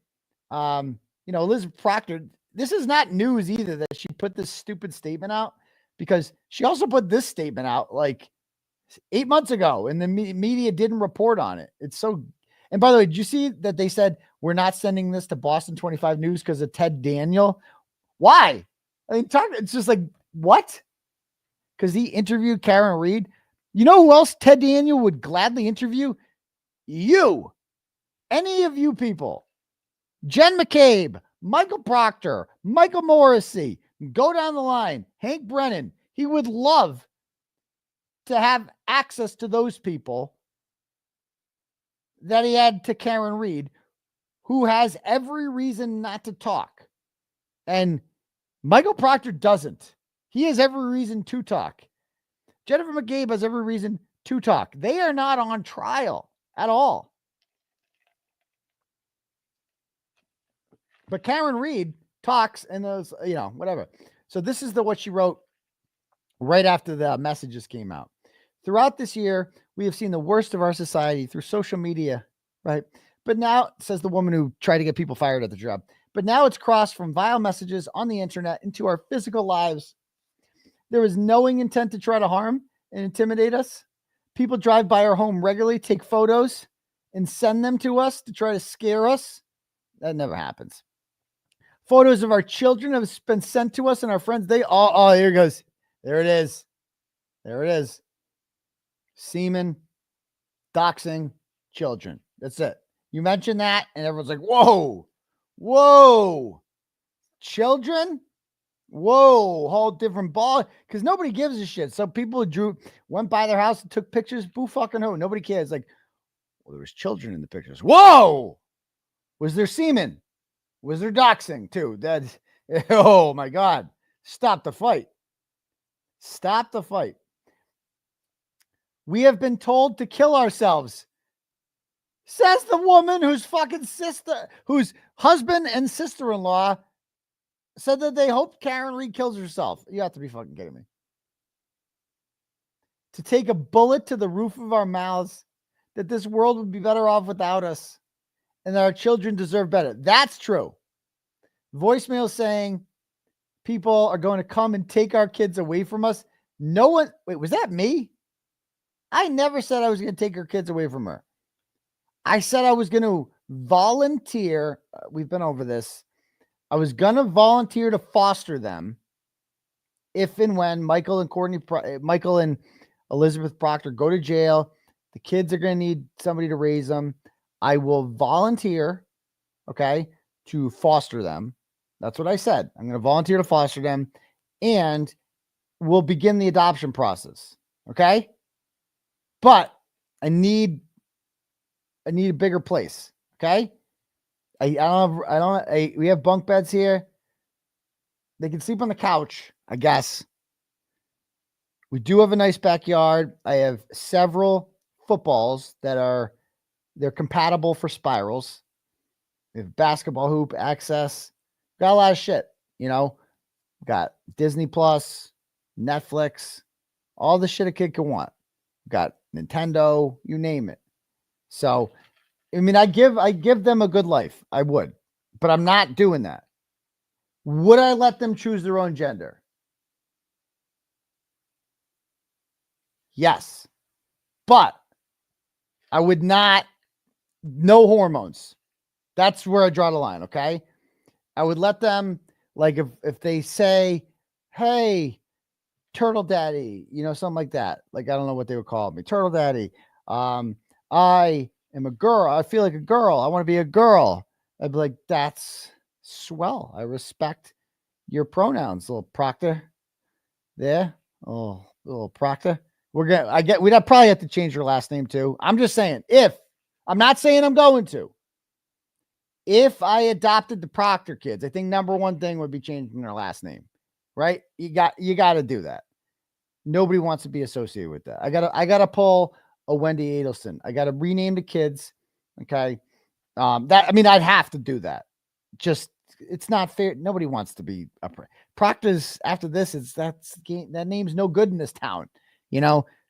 Speaker 7: Elizabeth Proctor, this is not news either that she put this stupid statement out, because she also put this statement out like 8 months ago and the media didn't report on it. It's so, and by the way, did you see that they said we're not sending this to Boston 25 News because of Ted Daniel? Why? I mean, it's just like, what? Because he interviewed Karen Reed. You know who else Ted Daniel would gladly interview? You. Any of you people. Jen McCabe, Michael Proctor, Michael Morrissey, go down the line, Hank Brennan. He would love to have access to those people that he had to Karen Reed, who has every reason not to talk. And Michael Proctor doesn't. He has every reason to talk. Jennifer McCabe has every reason to talk. They are not on trial at all. But Karen Reed talks and those, whatever. So this is what she wrote right after the messages came out. Throughout this year, we have seen the worst of our society through social media, right? But now, says the woman who tried to get people fired at the job, but now it's crossed from vile messages on the internet into our physical lives. There is knowing intent to try to harm and intimidate us. People drive by our home regularly, take photos, and send them to us to try to scare us. That never happens. Photos of our children have been sent to us and our friends. Here it goes. There it is. There it is. Semen, doxing, children. That's it. You mention that and everyone's like, whoa, children? Whoa, whole different ball. Because nobody gives a shit. So people went by their house and took pictures. Boo fucking who? Nobody cares. Like, well, there was children in the pictures. Whoa! Was there semen? Was there doxing too? Oh my God. Stop the fight. Stop the fight. We have been told to kill ourselves. Says the woman whose whose husband and sister-in-law said that they hope Karen Reed kills herself. You have to be fucking kidding me. To take a bullet to the roof of our mouths, that this world would be better off without us, and that our children deserve better. That's true. Voicemail saying people are going to come and take our kids away from us. No one, wait, was that me? I never said I was going to take her kids away from her. I said I was going to volunteer. We've been over this. I was going to volunteer to foster them if and when Michael and Elizabeth Proctor go to jail. The kids are going to need somebody to raise them. I will volunteer, okay, to foster them. That's what I said. I'm going to volunteer to foster them, and we'll begin the adoption process, okay? But I need a bigger place, okay? We have bunk beds here. They can sleep on the couch, I guess. We do have a nice backyard. I have several footballs they're compatible for spirals. We have basketball hoop access. Got a lot of shit, Got Disney Plus, Netflix, all the shit a kid can want. Got Nintendo, you name it. So, I mean, I give them a good life. I would, but I'm not doing that. Would I let them choose their own gender? Yes, but I would not. No hormones. That's where I draw the line. Okay. I would let them, like, if they say, hey, Turtle Daddy, something like that. Like, I don't know what they would call me. Turtle Daddy. I am a girl. I feel like a girl. I want to be a girl. I'd be like, that's swell. I respect your pronouns, little Proctor. There. Oh, little Proctor. We'd probably have to change her last name too. I'm just saying, I'm not saying I'm going to. if I adopted the Proctor kids, I think number one thing would be changing their last name, right? You got to do that. Nobody wants to be associated with that. I gotta pull a Wendy Adelson. I gotta rename the kids. Okay. I'd have to do that. Just, it's not fair. Nobody wants to be a Proctor's after this. That name's no good in this town,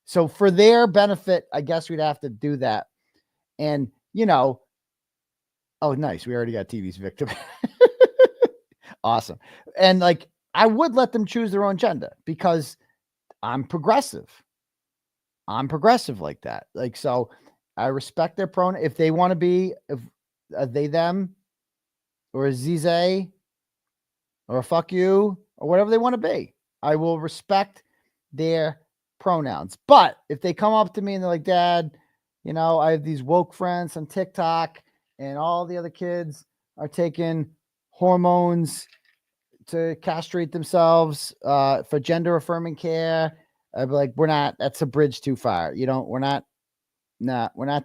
Speaker 7: So for their benefit, I guess we'd have to do that. And, oh, nice. We already got TV's victim. Awesome. And like, I would let them choose their own gender because I'm progressive. I'm progressive like that. Like, so I respect their pronoun. If they want to be, they, them, or a zize, or a fuck you, or whatever they want to be, I will respect their pronouns. But if they come up to me and they're like, Dad, I have these woke friends on TikTok and all the other kids are taking hormones to castrate themselves for gender affirming care. I'd be like, that's a bridge too far. We're not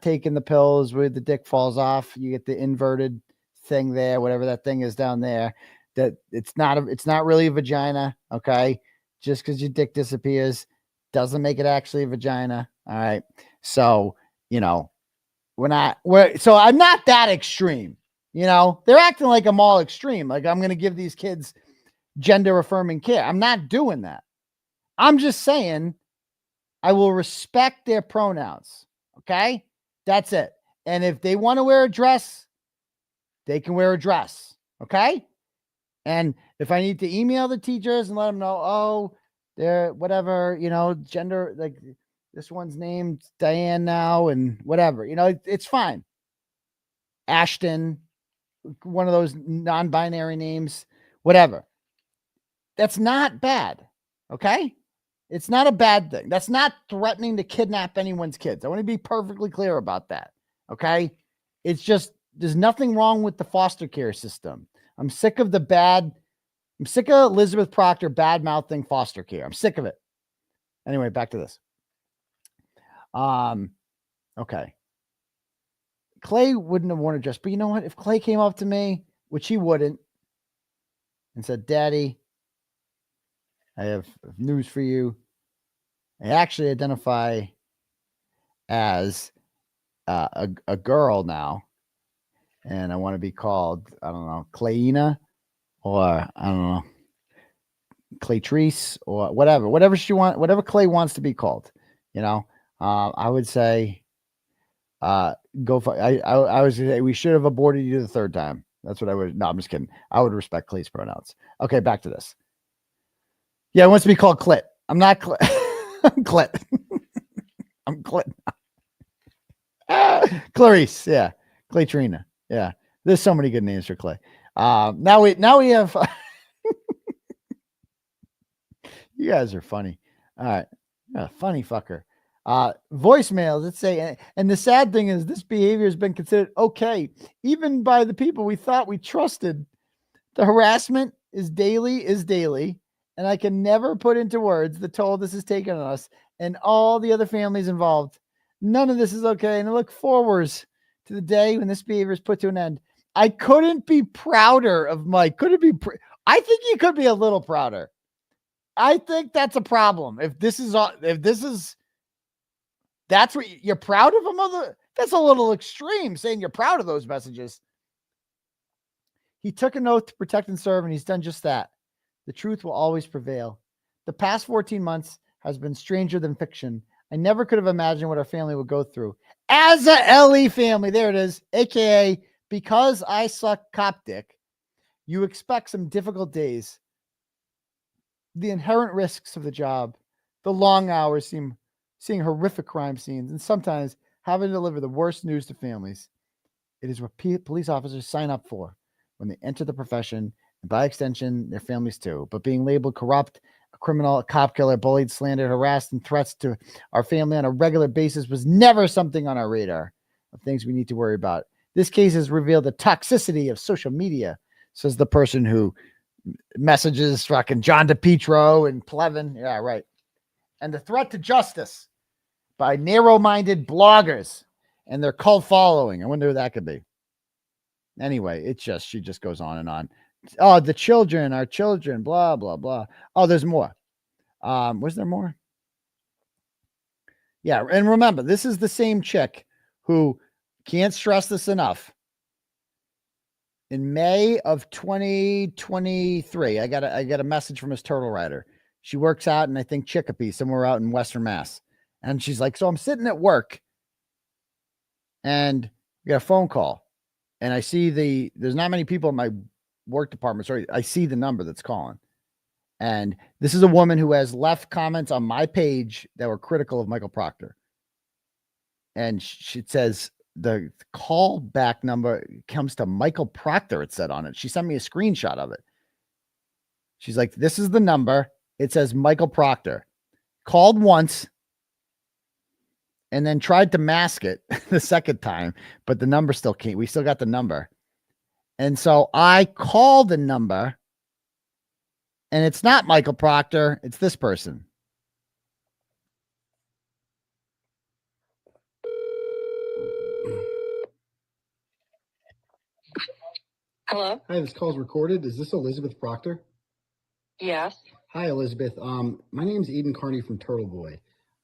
Speaker 7: taking the pills where the dick falls off. You get the inverted thing there, whatever that thing is down there, that it's not really a vagina. Okay. Just because your dick disappears doesn't make it actually a vagina. All right. So, so I'm not that extreme, they're acting like I'm all extreme. Like I'm going to give these kids gender affirming care. I'm not doing that. I'm just saying I will respect their pronouns. Okay. That's it. And if they want to wear a dress, they can wear a dress. Okay. And if I need to email the teachers and let them know, they're whatever, gender, like this one's named Diane now and whatever, it's fine. Ashton, one of those non-binary names, whatever. That's not bad. Okay. It's not a bad thing. That's not threatening to kidnap anyone's kids. I want to be perfectly clear about that. Okay. It's just, there's nothing wrong with the foster care system. I'm sick of Elizabeth Proctor bad mouthing foster care. I'm sick of it. Anyway, back to this. Okay. Clay wouldn't have worn a dress, but you know what? If Clay came up to me, which he wouldn't, and said, Daddy, I have news for you. I actually identify as a girl now, and I want to be called, I don't know, Clayina, or I don't know, Claytrice, or whatever she wants, whatever Clay wants to be called. I would say, go for. I was gonna say we should have aborted you the third time. That's what I would. No, I'm just kidding. I would respect Clay's pronouns. Okay, back to this. Yeah, it wants to be called Clit. I'm not Clit. I'm Clit. I'm Clit. Clarice. Yeah. Claytrina. Yeah. There's so many good names for Clay. Now we have. You guys are funny. All right. Funny fucker. Voicemails. Let's say, and the sad thing is this behavior has been considered okay, even by the people we thought we trusted. The harassment is daily. And I can never put into words the toll this has taken on us and all the other families involved. None of this is okay. And I look forwards to the day when this behavior is put to an end. I couldn't be prouder of Mike. I think he could be a little prouder. I think that's a problem. That's what you're proud of him. That's a little extreme saying you're proud of those messages. He took an oath to protect and serve, and he's done just that. The truth will always prevail. The past 14 months has been stranger than fiction. I never could have imagined what our family would go through. As a LE family, there it is, AKA because I suck cop dick, you expect some difficult days. The inherent risks of the job, the long hours, seeing horrific crime scenes, and sometimes having to deliver the worst news to families. It is what police officers sign up for when they enter the profession, and by extension, their families too. But being labeled corrupt, a criminal, a cop killer, bullied, slandered, harassed, and threats to our family on a regular basis was never something on our radar of things we need to worry about. This case has revealed the toxicity of social media, says the person who messages fucking John DePietro and Plevin. Yeah, right. And the threat to justice by narrow-minded bloggers and their cult following. I wonder who that could be. Anyway, she just goes on and on. Oh, the children, our children, blah, blah, blah. Oh, there's more. Was there more? Yeah. And remember, this is the same chick who can't stress this enough. In May of 2023, I got a message from his turtle rider. She works out in, I think, Chicopee, somewhere out in Western Mass. And she's like, so I'm sitting at work and we got a phone call. And I see there's not many people in my work department. Sorry, I see the number that's calling. And this is a woman who has left comments on my page that were critical of Michael Proctor. And she says the call back number comes to Michael Proctor, it said on it. She sent me a screenshot of it. She's like, this is the number. It says Michael Proctor. Called once and then tried to mask it the second time, but the number still came. We still got the number. And so I called the number, and it's not Michael Proctor. It's this person.
Speaker 16: Hello?
Speaker 7: Hi, this call is recorded. Is this Elizabeth Proctor?
Speaker 16: Yes.
Speaker 7: Hi, Elizabeth. My name's Aidan Kearney from Turtleboy.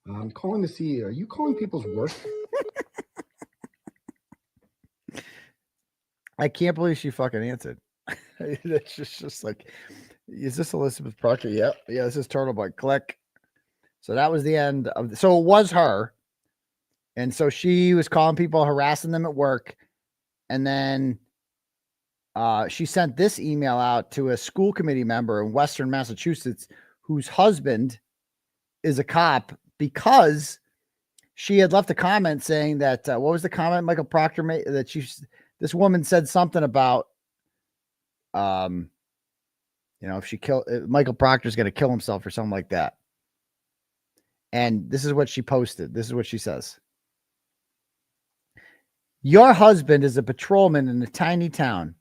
Speaker 7: I'm calling to see, are you calling people's work? I can't believe she fucking answered. That's just like, is this Elizabeth Proctor? Yep. Yeah, this is Turtleboy. Click. So that was the end of, so it was her. And so she was calling people, harassing them at work. And then she sent this email out to a school committee member in Western Massachusetts whose husband is a cop, because she had left a comment saying that, what was the comment Michael Proctor made? That this woman said something about, if Michael Proctor's going to kill himself or something like that. And this is what she posted. This is what she says. Your husband is a patrolman in a tiny town.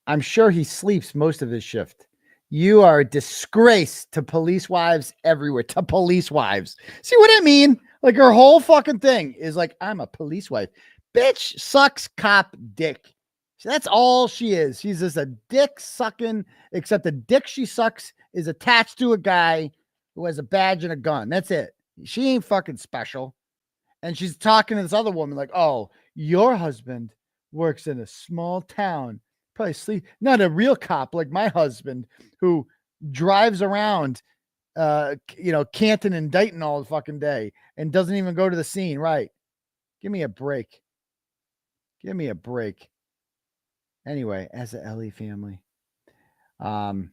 Speaker 7: I'm sure he sleeps most of his shift. You are a disgrace to police wives everywhere. To police wives. See what I mean? Like, her whole fucking thing is like, I'm a police wife. Bitch sucks cop dick. So that's all she is. She's just a dick sucking, except the dick she sucks is attached to a guy who has a badge and a gun. That's it. She ain't fucking special. And she's talking to this other woman like, oh, your husband works in a small town. Probably sleep. Not a real cop like my husband who drives around, Canton and Dayton all the fucking day and doesn't even go to the scene. Right. Give me a break. Give me a break. Anyway, as a LE family. And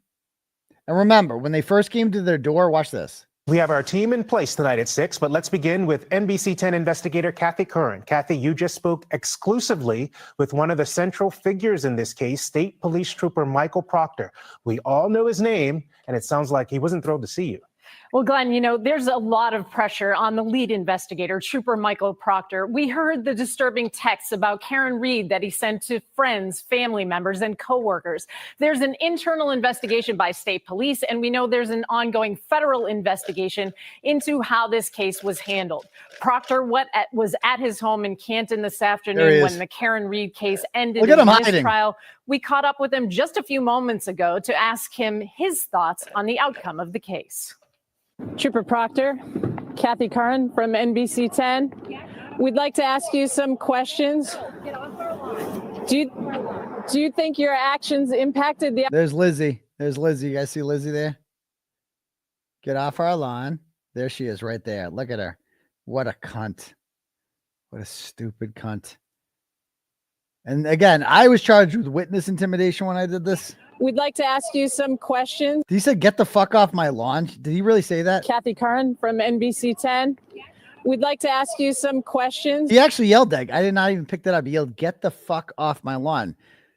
Speaker 7: remember, when they first came to their door, watch this.
Speaker 17: We have our team in place tonight at 6, but let's begin with NBC 10 investigator Kathy Curran. Kathy, you just spoke exclusively with one of the central figures in this case, State Police Trooper Michael Proctor. We all know his name, and it sounds like he wasn't thrilled to see you.
Speaker 18: Well, Glenn, there's a lot of pressure on the lead investigator, Trooper Michael Proctor. We heard the disturbing texts about Karen Reed that he sent to friends, family members, and coworkers. There's an internal investigation by state police, and we know there's an ongoing federal investigation into how this case was handled. Proctor was at his home in Canton this afternoon when the Karen Reed case ended in this trial. We caught up with him just a few moments ago to ask him his thoughts on the outcome of the case. Trooper Proctor, Kathy Curran from NBC 10. We'd like to ask you some questions. Do you think your actions impacted the...
Speaker 7: There's Lizzie. There's Lizzie. You guys see Lizzie there? Get off our lawn. There she is right there. Look at her. What a cunt. What a stupid cunt. And again, I was charged with witness intimidation when I did this.
Speaker 18: We'd like to ask you some questions.
Speaker 7: He said, get the fuck off my lawn. Did he really say that?
Speaker 18: Kathy Curran from NBC 10. We'd like to ask you some questions.
Speaker 7: He actually yelled that. I did not even pick that up. He yelled, get the fuck off my lawn.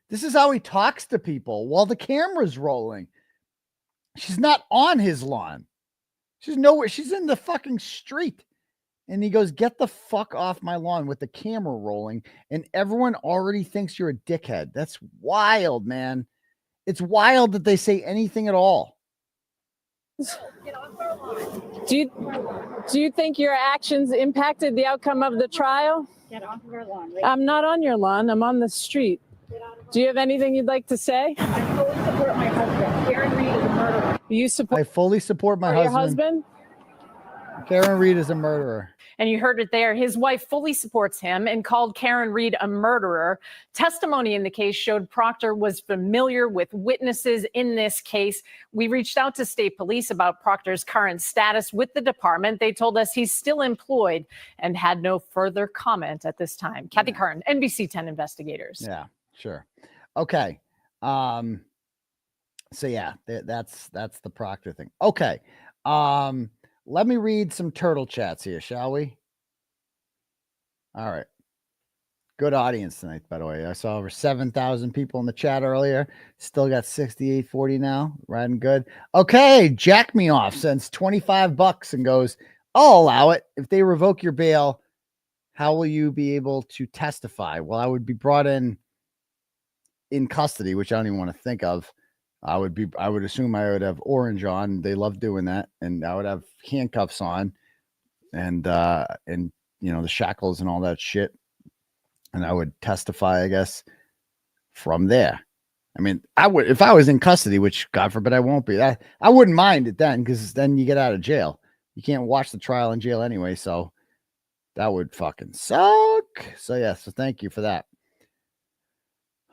Speaker 7: This is how he talks to people while the camera's rolling. She's not on his lawn. She's nowhere. She's in the fucking street. And he goes, get the fuck off my lawn with the camera rolling. And everyone already thinks you're a dickhead. That's wild, man. It's wild that they say anything at all.
Speaker 18: Do you think your actions impacted the outcome of the trial?
Speaker 16: Get off your lawn.
Speaker 18: I'm not on your lawn. I'm on the street. Do you have anything you'd like to say? I fully support my husband. Karen Reed is a murderer. You support
Speaker 7: I fully support my
Speaker 18: your
Speaker 7: husband.
Speaker 18: husband?
Speaker 7: Karen Reed is a murderer.
Speaker 18: And you heard it there. His wife fully supports him and called Karen Reed a murderer. Testimony in the case showed Proctor was familiar with witnesses in this case. We reached out to state police about Proctor's current status with the department. They told us he's still employed and had no further comment at this time. Kathy Curran, NBC 10 Investigators.
Speaker 7: Yeah, sure. Okay. So yeah, that's the Proctor thing. Okay. Let me read some turtle chats here, shall we? All right. Good audience tonight, by the way. I saw over 7,000 people in the chat earlier. Still got 6840 now. Riding good. Okay. Jack Me Off sends $25 and goes, I'll allow it. If they revoke your bail, how will you be able to testify? Well, I would be brought in custody, which I don't even want to think of. I would assume I would have orange on. They love doing that. And I would have handcuffs on and you know, the shackles and all that shit. And I would testify, I guess, from there. I mean, I would, if I was in custody, which God forbid I won't be, I wouldn't mind it then, because then you get out of jail. You can't watch the trial in jail anyway. So that would fucking suck. So yeah, so thank you for that.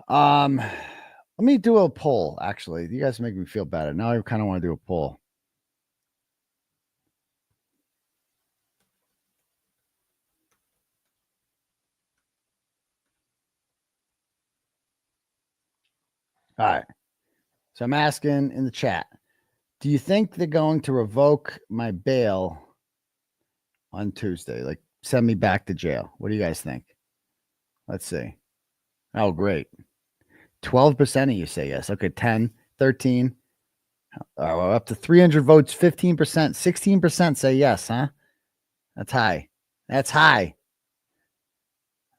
Speaker 7: Let me do a poll, actually. You guys make me feel better. Now I kind of want to do a poll. All right. So I'm asking in the chat, do you think they're going to revoke my bail on Tuesday? Like, send me back to jail. What do you guys think? Let's see. Oh, great. 12% of you say yes. Okay, 10, 13. Up to 300 votes, 15%. 16% say yes, huh? That's high. That's high.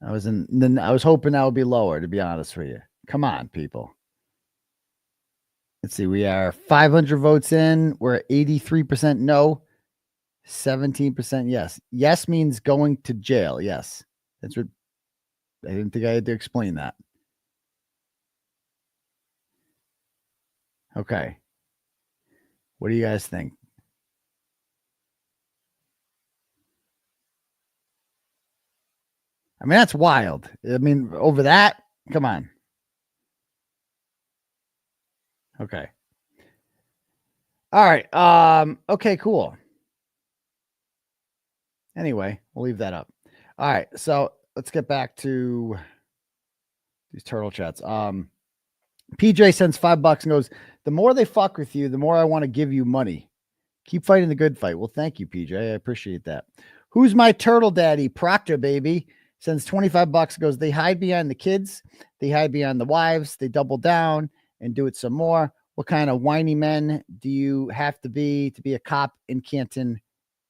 Speaker 7: I was hoping that would be lower, to be honest with you. Come on, people. Let's see. We are 500 votes in. We're at 83% no, 17% yes. Yes means going to jail. Yes. That's what I didn't think I had to explain that. Okay. What do you guys think? I mean, that's wild. I mean, over that, come on. Okay. All right. Okay, cool. Anyway, we'll leave that up. All right. So let's get back to these turtle chats. PJ sends $5 and goes, the more they fuck with you, the more I want to give you money. Keep fighting the good fight. Well, thank you, PJ. I appreciate that. Who's my turtle daddy? Proctor, baby. Sends $25 and goes, they hide behind the kids. They hide behind the wives. They double down and do it some more. What kind of whiny men do you have to be a cop in Canton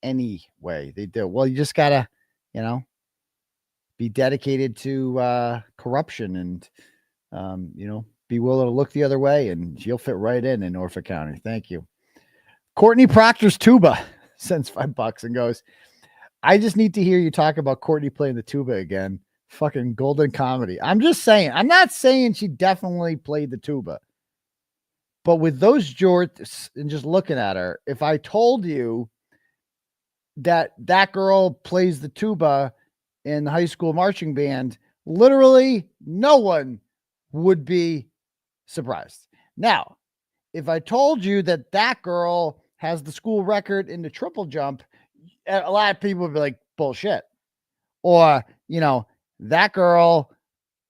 Speaker 7: anyway? They do. Well, you just got to, you know, be dedicated to corruption and, you know, be willing to look the other way, and you'll fit right in Norfolk County. Thank you. Courtney Proctor's tuba sends $5 and goes, I just need to hear you talk about Courtney playing the tuba again. Fucking golden comedy. I'm just saying. I'm not saying she definitely played the tuba. But with those jorts and just looking at her, if I told you that that girl plays the tuba in the high school marching band, literally no one would be surprised. Now, if I told you that that girl has the school record in the triple jump, a lot of people would be like, bullshit. Or, you know, that girl,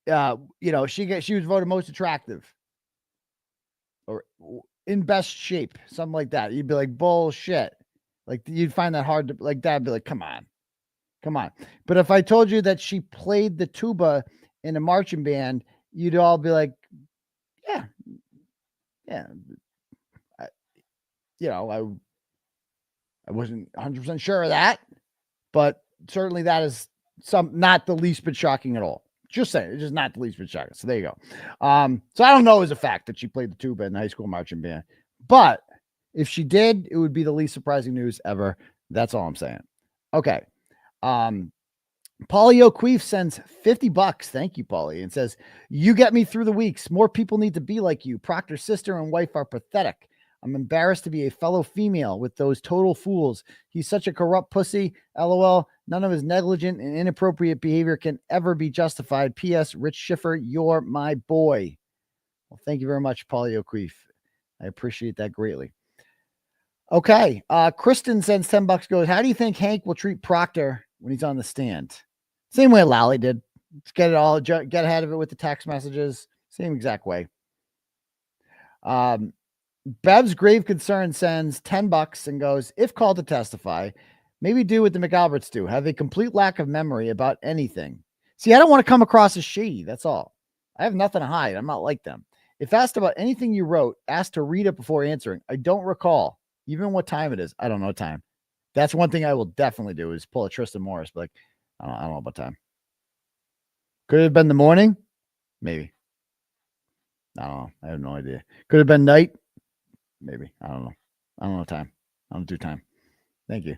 Speaker 7: you know, she was voted most attractive or in best shape, something like that. You'd be like, bullshit. Like, you'd find that hard to, like, that. I'd be like, come on. But if I told you that she played the tuba in a marching band, you'd all be like, yeah. I wasn't 100% sure of that, but certainly that is not the least bit shocking at all. Just saying, it's just not the least bit shocking. So there you go. So I don't know as a fact that she played the tuba in the high school marching band, but if she did, it would be the least surprising news ever. That's all I'm saying. Okay. Paulie O'Queef sends $50. Thank you, Paulie, and says, "You get me through the weeks. More people need to be like you. Proctor's sister and wife are pathetic. I'm embarrassed to be a fellow female with those total fools. He's such a corrupt pussy. LOL. None of his negligent and inappropriate behavior can ever be justified. P.S. Rich Schiffer, you're my boy." Well, thank you very much, Paulie O'Queef. I appreciate that greatly. Okay. Kristen sends $10, goes, "How do you think Hank will treat Proctor when he's on the stand?" Same way Lally did. Let's get ahead of it with the text messages. Same exact way. Bev's Grave Concern sends $10 and goes, "If called to testify, maybe do what the McAlberts do. Have a complete lack of memory about anything. See, I don't want to come across as shady. That's all. I have nothing to hide. I'm not like them. If asked about anything you wrote, asked to read it before answering. I don't recall even what time it is. I don't know time. That's one thing I will definitely do is pull a Tristan Morris. But like, I don't know about time. Could it have been the morning? Maybe. I don't know. I have no idea. Could have been night? Maybe. I don't know. I don't know time. I don't do time. Thank you.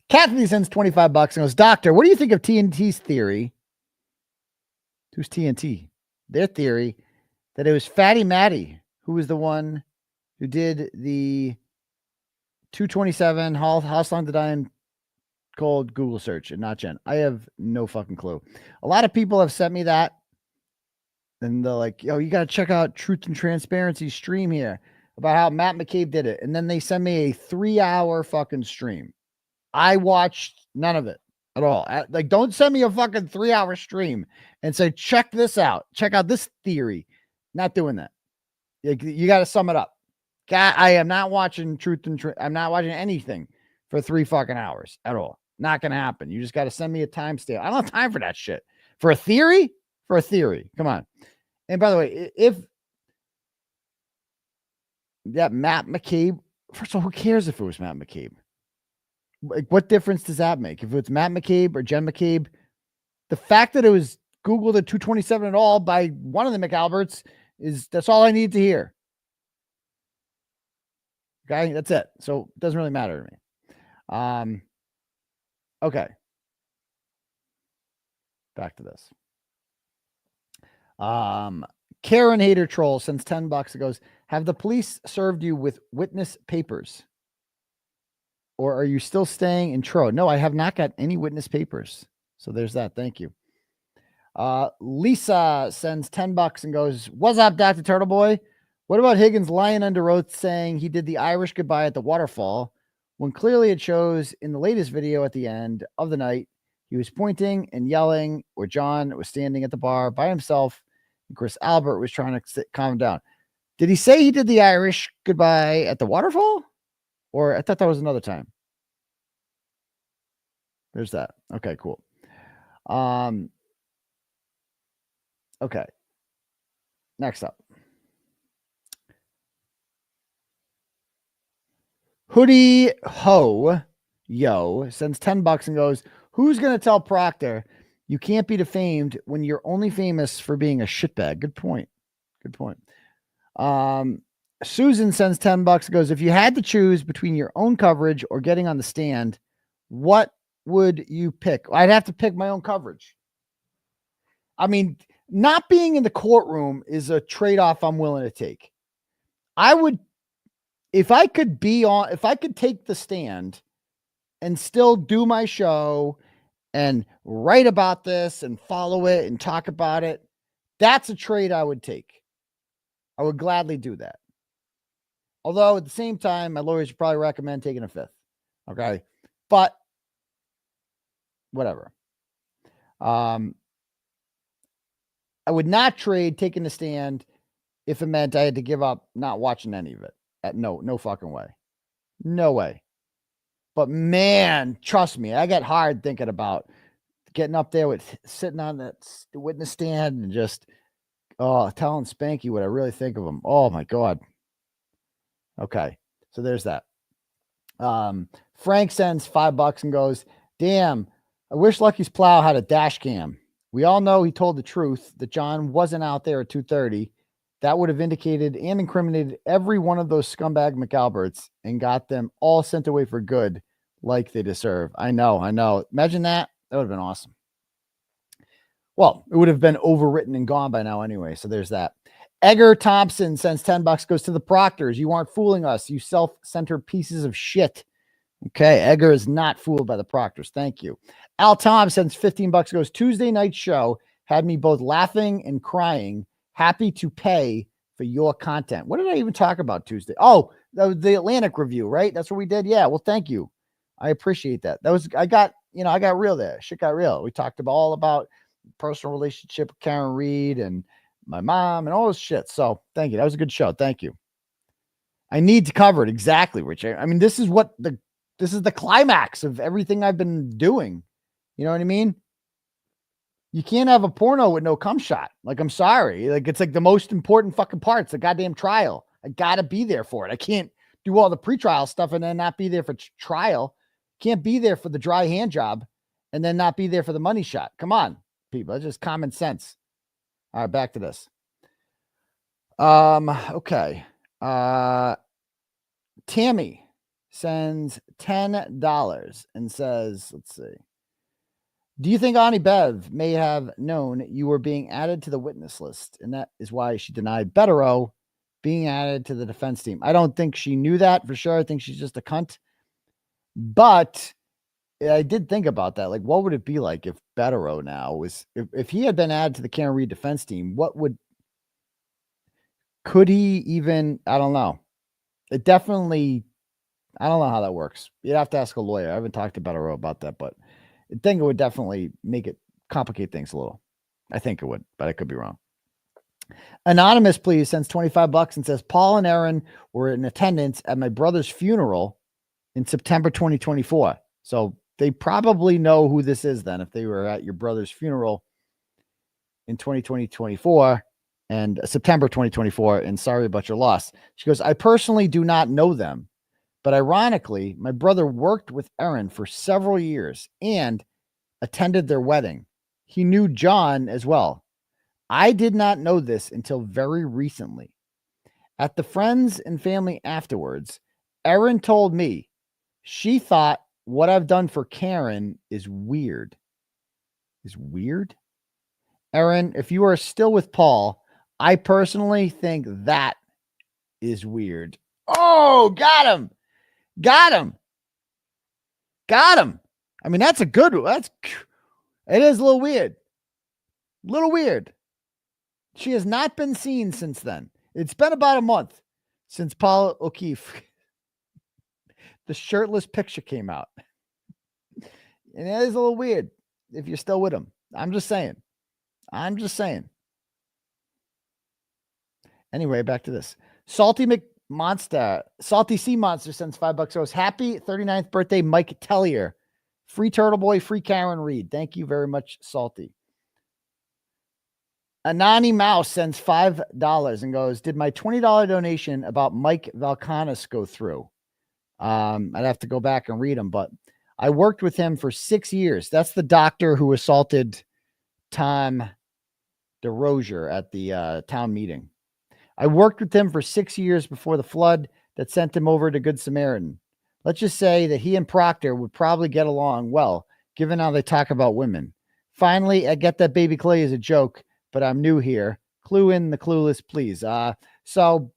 Speaker 7: Kathy sends $25 and goes, "Doctor, what do you think of TNT's theory?" Who's TNT? Their theory that it was Fatty Matty who was the one who did the 227 How Long to Die in Cold Google search and not Jen. I have no fucking clue. A lot of people have sent me that. And they're like, "Yo, you got to check out Truth and Transparency stream here about how Matt McCabe did it." And then they send me a 3-hour fucking stream. I watched none of it at all. Like, don't send me a fucking 3-hour stream and say, "Check this out. Check out this theory." Not doing that. You got to sum it up. I am not watching Truth and I'm not watching anything for 3 fucking hours at all. Not going to happen. You just got to send me a timestamp. I don't have time for that shit. For a theory? For a theory. Come on. And by the way, if that Matt McCabe, first of all, who cares if it was Matt McCabe? Like, what difference does that make? If it's Matt McCabe or Jen McCabe, the fact that it was Googled at 227 at all by one of the McAlberts that's all I need to hear. Okay, that's it. So it doesn't really matter to me. Okay. Back to this. Karen Hater Troll sends $10 and goes, "Have the police served you with witness papers? Or are you still staying in Tro?" No, I have not got any witness papers. So there's that. Thank you. Lisa sends $10 and goes, "What's up, Dr. Turtleboy? What about Higgins lying under oath saying he did the Irish goodbye at the waterfall when clearly it shows in the latest video at the end of the night he was pointing and yelling where John was standing at the bar by himself and Chris Albert was trying to calm him down? Did he say he did the Irish goodbye at the waterfall? Or I thought that was another time. There's that. Okay, cool. Okay. Next up. Hoodie Ho Yo sends $10 and goes, "Who's going to tell Proctor you can't be defamed when you're only famous for being a shitbag?" Good point. Good point. Susan sends $10 and goes, "If you had to choose between your own coverage or getting on the stand, what would you pick?" I'd have to pick my own coverage. I mean, not being in the courtroom is a trade-off I'm willing to take. I would, if I could take the stand and still do my show and write about this and follow it and talk about it, that's a trade I would take. I would gladly do that. Although at the same time, my lawyers would probably recommend taking a fifth. Okay. But whatever. I would not trade taking the stand if it meant I had to give up not watching any of it. No fucking way. No way. But man, trust me, I get hard thinking about getting up there with sitting on that witness stand and just telling Spanky what I really think of him. Oh my God. Okay. So there's that. Frank sends $5 and goes, "Damn, I wish Lucky's plow had a dash cam. We all know he told the truth that John wasn't out there at 2:30. That would have indicated and incriminated every one of those scumbag McAlberts and got them all sent away for good like they deserve. I know. Imagine that. That would have been awesome. Well, it would have been overwritten and gone by now anyway. So there's that. Edgar Thompson sends $10, goes to the Proctors. You aren't fooling us, you self-centered pieces of shit. Okay, Edgar is not fooled by the Proctors. Thank you. Al Tom sends $15, goes Tuesday night show had me both laughing and crying. Happy to pay for your content. What did I even talk about Tuesday? Oh, the Atlantic review, right? That's what we did. Yeah. Well, thank you. I appreciate that. I got real there. Shit got real. We talked all about personal relationship with Karen Reed and my mom and all this shit. So thank you. That was a good show. Thank you. I need to cover it. Exactly, Rich. I mean, this is the climax of everything I've been doing. You know what I mean? You can't have a porno with no cum shot. Like, I'm sorry. Like, it's like the most important fucking part. It's a goddamn trial. I gotta be there for it. I can't do all the pretrial stuff and then not be there for trial. Can't be there for the dry hand job and then not be there for the money shot. Come on, people. It's just common sense. All right, back to this. Okay. Tammy sends $10 and says, let's see. Do you think Ani Bev may have known you were being added to the witness list, and that is why she denied Bettero being added to the defense team? I don't think she knew that for sure. I think she's just a cunt. But I did think about that. Like, what would it be like if Bettero now was, if he had been added to the Karen Reed defense team, could he even, I don't know. It definitely, I don't know how that works. You'd have to ask a lawyer. I haven't talked to Bettero about that, but I think it would definitely complicate things a little. I think it would, but I could be wrong. Anonymous, please, sends $25 and says, Paul and Aaron were in attendance at my brother's funeral in September 2024. So they probably know who this is then if they were at your brother's funeral in 2024 and September 2024. And sorry about your loss. She goes, I personally do not know them. But ironically, my brother worked with Aaron for several years and attended their wedding. He knew John as well. I did not know this until very recently. At the friends and family afterwards, Aaron told me she thought what I've done for Karen is weird. Is weird? Aaron, if you are still with Paul, I personally think that is weird. Oh, got him. Got him. I mean, that's a good one. It is a little weird. She has not been seen since then. It's been about a month since Paul O'Keefe, the shirtless picture came out. And it is a little weird if you're still with him. I'm just saying. Anyway, back to this. Salty Sea Monster sends $5. Goes, happy 39th birthday, Mike Tellier. Free Turtleboy, free Karen Reed. Thank you very much, Salty. Anani Mouse sends $5 and goes, did my $20 donation about Mike Valkanis go through? I'd have to go back and read them, but I worked with him for 6 years. That's the doctor who assaulted Tom DeRozier at the town meeting. I worked with him for 6 years before the flood that sent him over to Good Samaritan. Let's just say that he and Proctor would probably get along well, given how they talk about women. Finally, I get that Baby Clay is a joke, but I'm new here. Clue in the clueless, please. So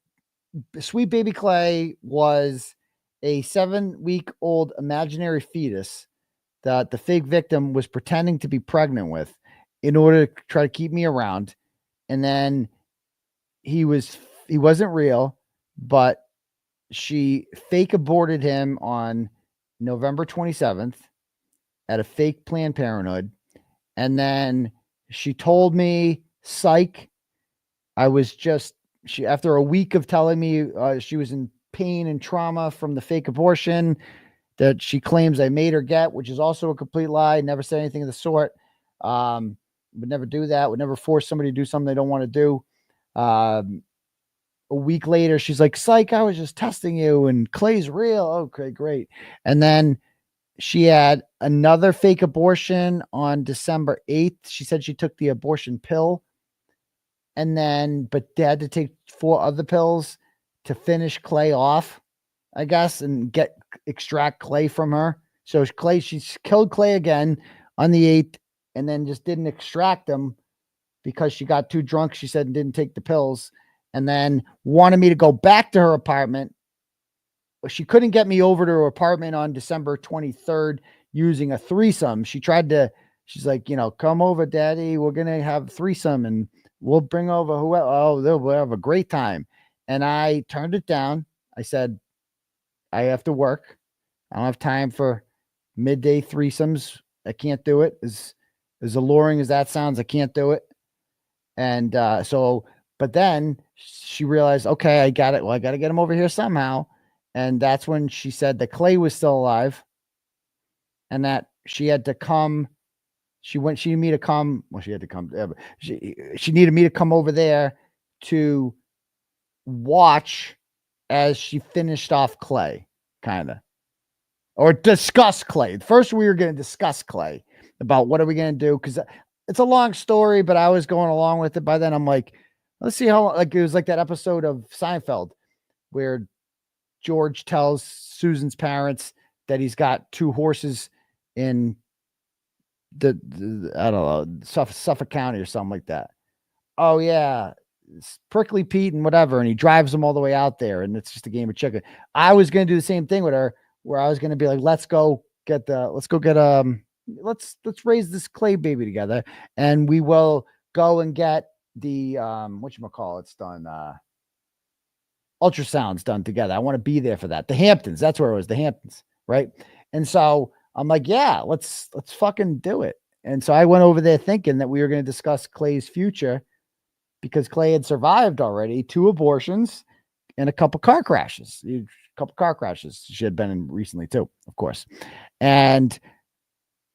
Speaker 7: Sweet Baby Clay was a 7-week-old imaginary fetus that the fake victim was pretending to be pregnant with in order to try to keep me around. And then he wasn't real, but she fake aborted him on November 27th at a fake Planned Parenthood. And then she told me, psych, after a week of telling me she was in pain and trauma from the fake abortion that she claims I made her get, which is also a complete lie. Never said anything of the sort. Would never do that. Would never force somebody to do something they don't want to do. A week later, she's like, psych, I was just testing you and Clay's real. Okay, great. And then she had another fake abortion on December 8th. She said she took the abortion pill but they had to take 4 other pills to finish Clay off, I guess, and extract Clay from her. So she killed Clay again on the 8th and then just didn't extract him because she got too drunk, she said, and didn't take the pills, and then wanted me to go back to her apartment. She couldn't get me over to her apartment on December 23rd using a threesome. She's like, come over, daddy. We're going to have a threesome and we'll bring over whoever. Oh, we'll have a great time. And I turned it down. I said, I have to work. I don't have time for midday threesomes. I can't do it. As alluring as that sounds, I can't do it. And but then she realized, okay, I got it. Well, I got to get him over here somehow. And that's when she said that Clay was still alive and that she had to come. She needed me to come. Well, she had to come. She needed me to come over there to watch as she finished off Clay, kind of, or discuss Clay. First, we were going to discuss Clay about what are we going to do? Because it's a long story, but I was going along with it. By then, I'm like, let's see how, like, it was like that episode of Seinfeld where George tells Susan's parents that he's got 2 horses in the I don't know, Suffolk County or something like that. Oh yeah, it's Prickly Pete and whatever, and he drives them all the way out there, and it's just a game of chicken. I was going to do the same thing with her, where I was going to be like, let's raise this Clay baby together, and we will go and get the whatchamacallit's done, ultrasounds done together. I want to be there for that. The Hamptons, that's where it was, the Hamptons, right? And so I'm like, yeah, let's fucking do it. And so I went over there thinking that we were going to discuss Clay's future because Clay had survived already 2 abortions and a couple car crashes. She had been in recently too, of course. And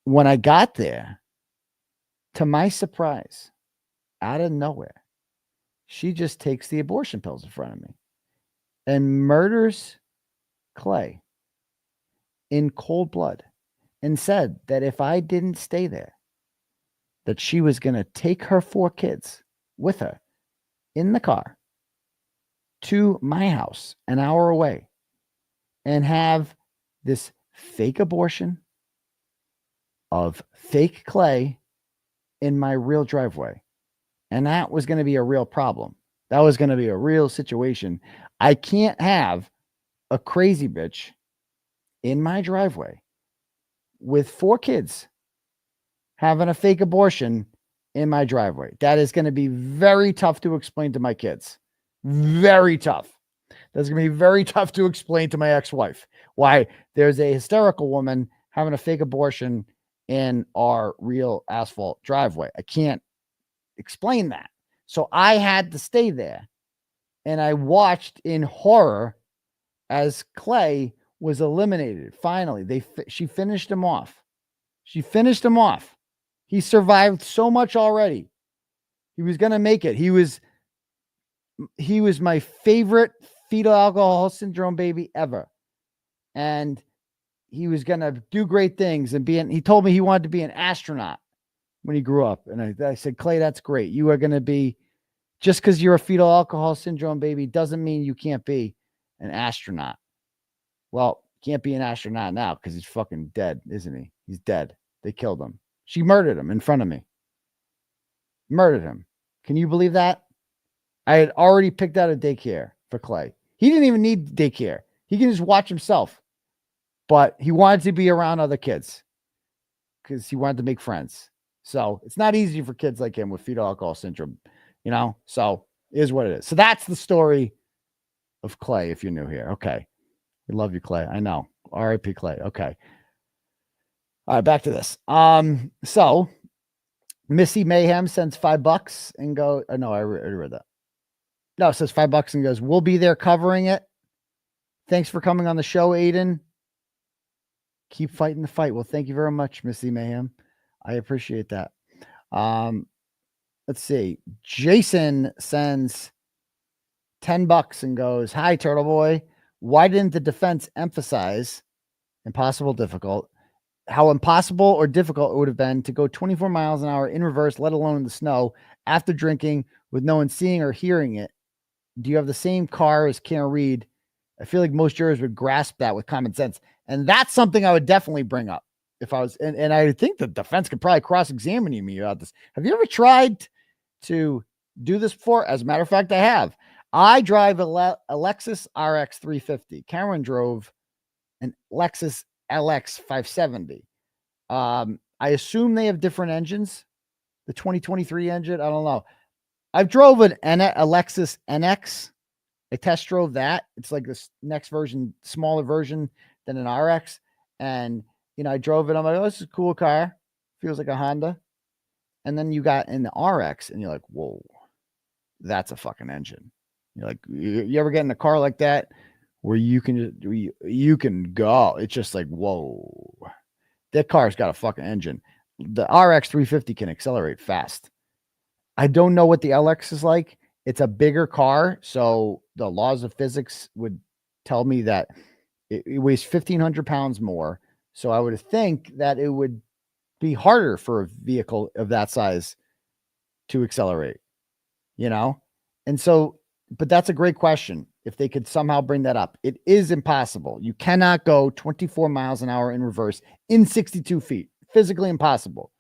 Speaker 7: when I got there, to my surprise, out of nowhere, she just takes the abortion pills in front of me and murders Clay in cold blood and said that if I didn't stay there, that she was going to take her 4 kids with her in the car to my house an hour away and have this fake abortion of fake Clay in my real driveway. And that was going to be a real problem. That was going to be a real situation. I can't have a crazy bitch in my driveway with 4 kids having a fake abortion in my driveway. That is going to be very tough to explain to my kids. Very tough. That's going to be very tough to explain to my ex-wife why there's a hysterical woman having a fake abortion in our real asphalt driveway. I can't explain that. So I had to stay there, and I watched in horror as Clay was eliminated. Finally, she finished him off. She finished him off. He survived so much already. He was going to make it. He was my favorite fetal alcohol syndrome baby ever. And he was going to do great things and he told me he wanted to be an astronaut when he grew up. And I said, Clay, that's great. You are going to be, just because you're a fetal alcohol syndrome baby doesn't mean you can't be an astronaut. Well, can't be an astronaut now because he's fucking dead, isn't he? He's dead. They killed him. She murdered him in front of me. Murdered him. Can you believe that? I had already picked out a daycare for Clay. He didn't even need daycare. He can just watch himself. But he wanted to be around other kids because he wanted to make friends. So it's not easy for kids like him with fetal alcohol syndrome, So it is what it is. So that's the story of Clay, if you're new here. Okay. We love you, Clay. I know. R.I.P. Clay. Okay. All right, back to this. So Missy Mayhem sends $5 and go. Oh, no, I already read that. No, it says $5 and goes, we'll be there covering it. Thanks for coming on the show, Aidan. Keep fighting the fight. Well, thank you very much, Missy Mayhem. I appreciate that. Let's see. Jason sends $10 and goes, hi, Turtleboy. Why didn't the defense emphasize how impossible or difficult it would have been to go 24 miles an hour in reverse, let alone in the snow, after drinking with no one seeing or hearing it? Do you have the same car as Canton Reed I feel like most jurors would grasp that with common sense. And that's something I would definitely bring up if I was, and I think the defense could probably cross-examine me about this. Have you ever tried to do this before? As a matter of fact, I have. I drive a Lexus RX 350. Karen drove an Lexus LX 570. I assume they have different engines. The 2023 engine, I don't know. I've drove a Lexus NX. I test drove that. It's like this next version, smaller version than an RX. And, I drove it. I'm like, oh, this is a cool car. Feels like a Honda. And then you got in the RX and you're like, whoa, that's a fucking engine. You're like, you ever get in a car like that where you can go? It's just like, whoa, that car's got a fucking engine. The RX 350 can accelerate fast. I don't know what the LX is like. It's a bigger car, so the laws of physics would tell me that it weighs 1,500 pounds more. So I would think that it would be harder for a vehicle of that size to accelerate, And so, but that's a great question. If they could somehow bring that up, it is impossible. You cannot go 24 miles an hour in reverse in 62 feet. Physically impossible.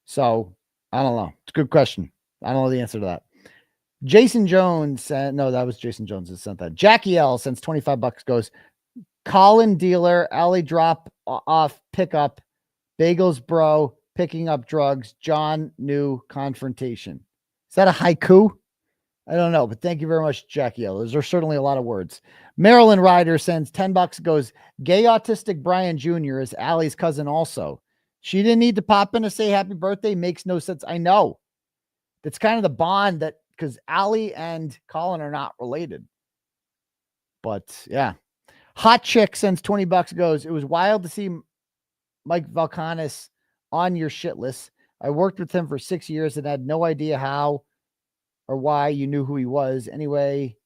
Speaker 7: So I don't know. It's a good question. I don't know the answer to that. Jason Jones, no, that was Jason Jones that sent that. Jackie L sends $25, goes, Colin dealer, alley drop off, pickup, bagels bro, picking up drugs, John new confrontation. Is that a haiku? I don't know, but thank you very much, Jackie L. Those are certainly a lot of words. Maryland Ryder sends $10, goes, gay autistic Brian Jr. is Allie's cousin also. She didn't need to pop in to say happy birthday. Makes no sense. I know. That's kind of the bond that, because Allie and Colin are not related. But yeah. Hot Chick sends $20, goes, it was wild to see Mike Valkanis on your shit list. I worked with him for 6 years and had no idea how or why you knew who he was. Anyway,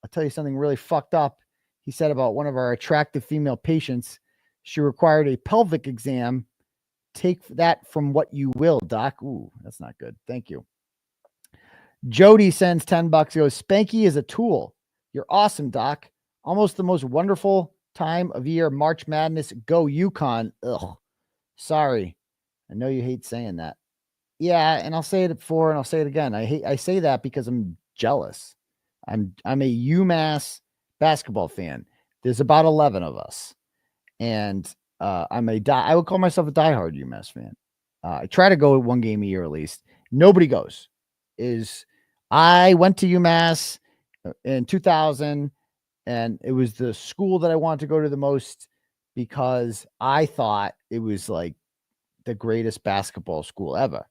Speaker 7: I'll tell you something really fucked up. He said about one of our attractive female patients. She required a pelvic exam. Take that from what you will, Doc. Ooh, that's not good. Thank you. Jody sends $10, goes, Spanky is a tool. You're awesome, Doc. Almost the most wonderful time of year. March Madness. Go UConn. Ugh. Sorry. I know you hate saying that. Yeah, and I'll say it before and I'll say it again. I say that because I'm jealous. I'm a UMass basketball fan. There's about 11 of us. And I would call myself a diehard UMass fan. I try to go one game a year at least. Nobody goes. I went to UMass in 2000, and it was the school that I wanted to go to the most because I thought it was like the greatest basketball school ever.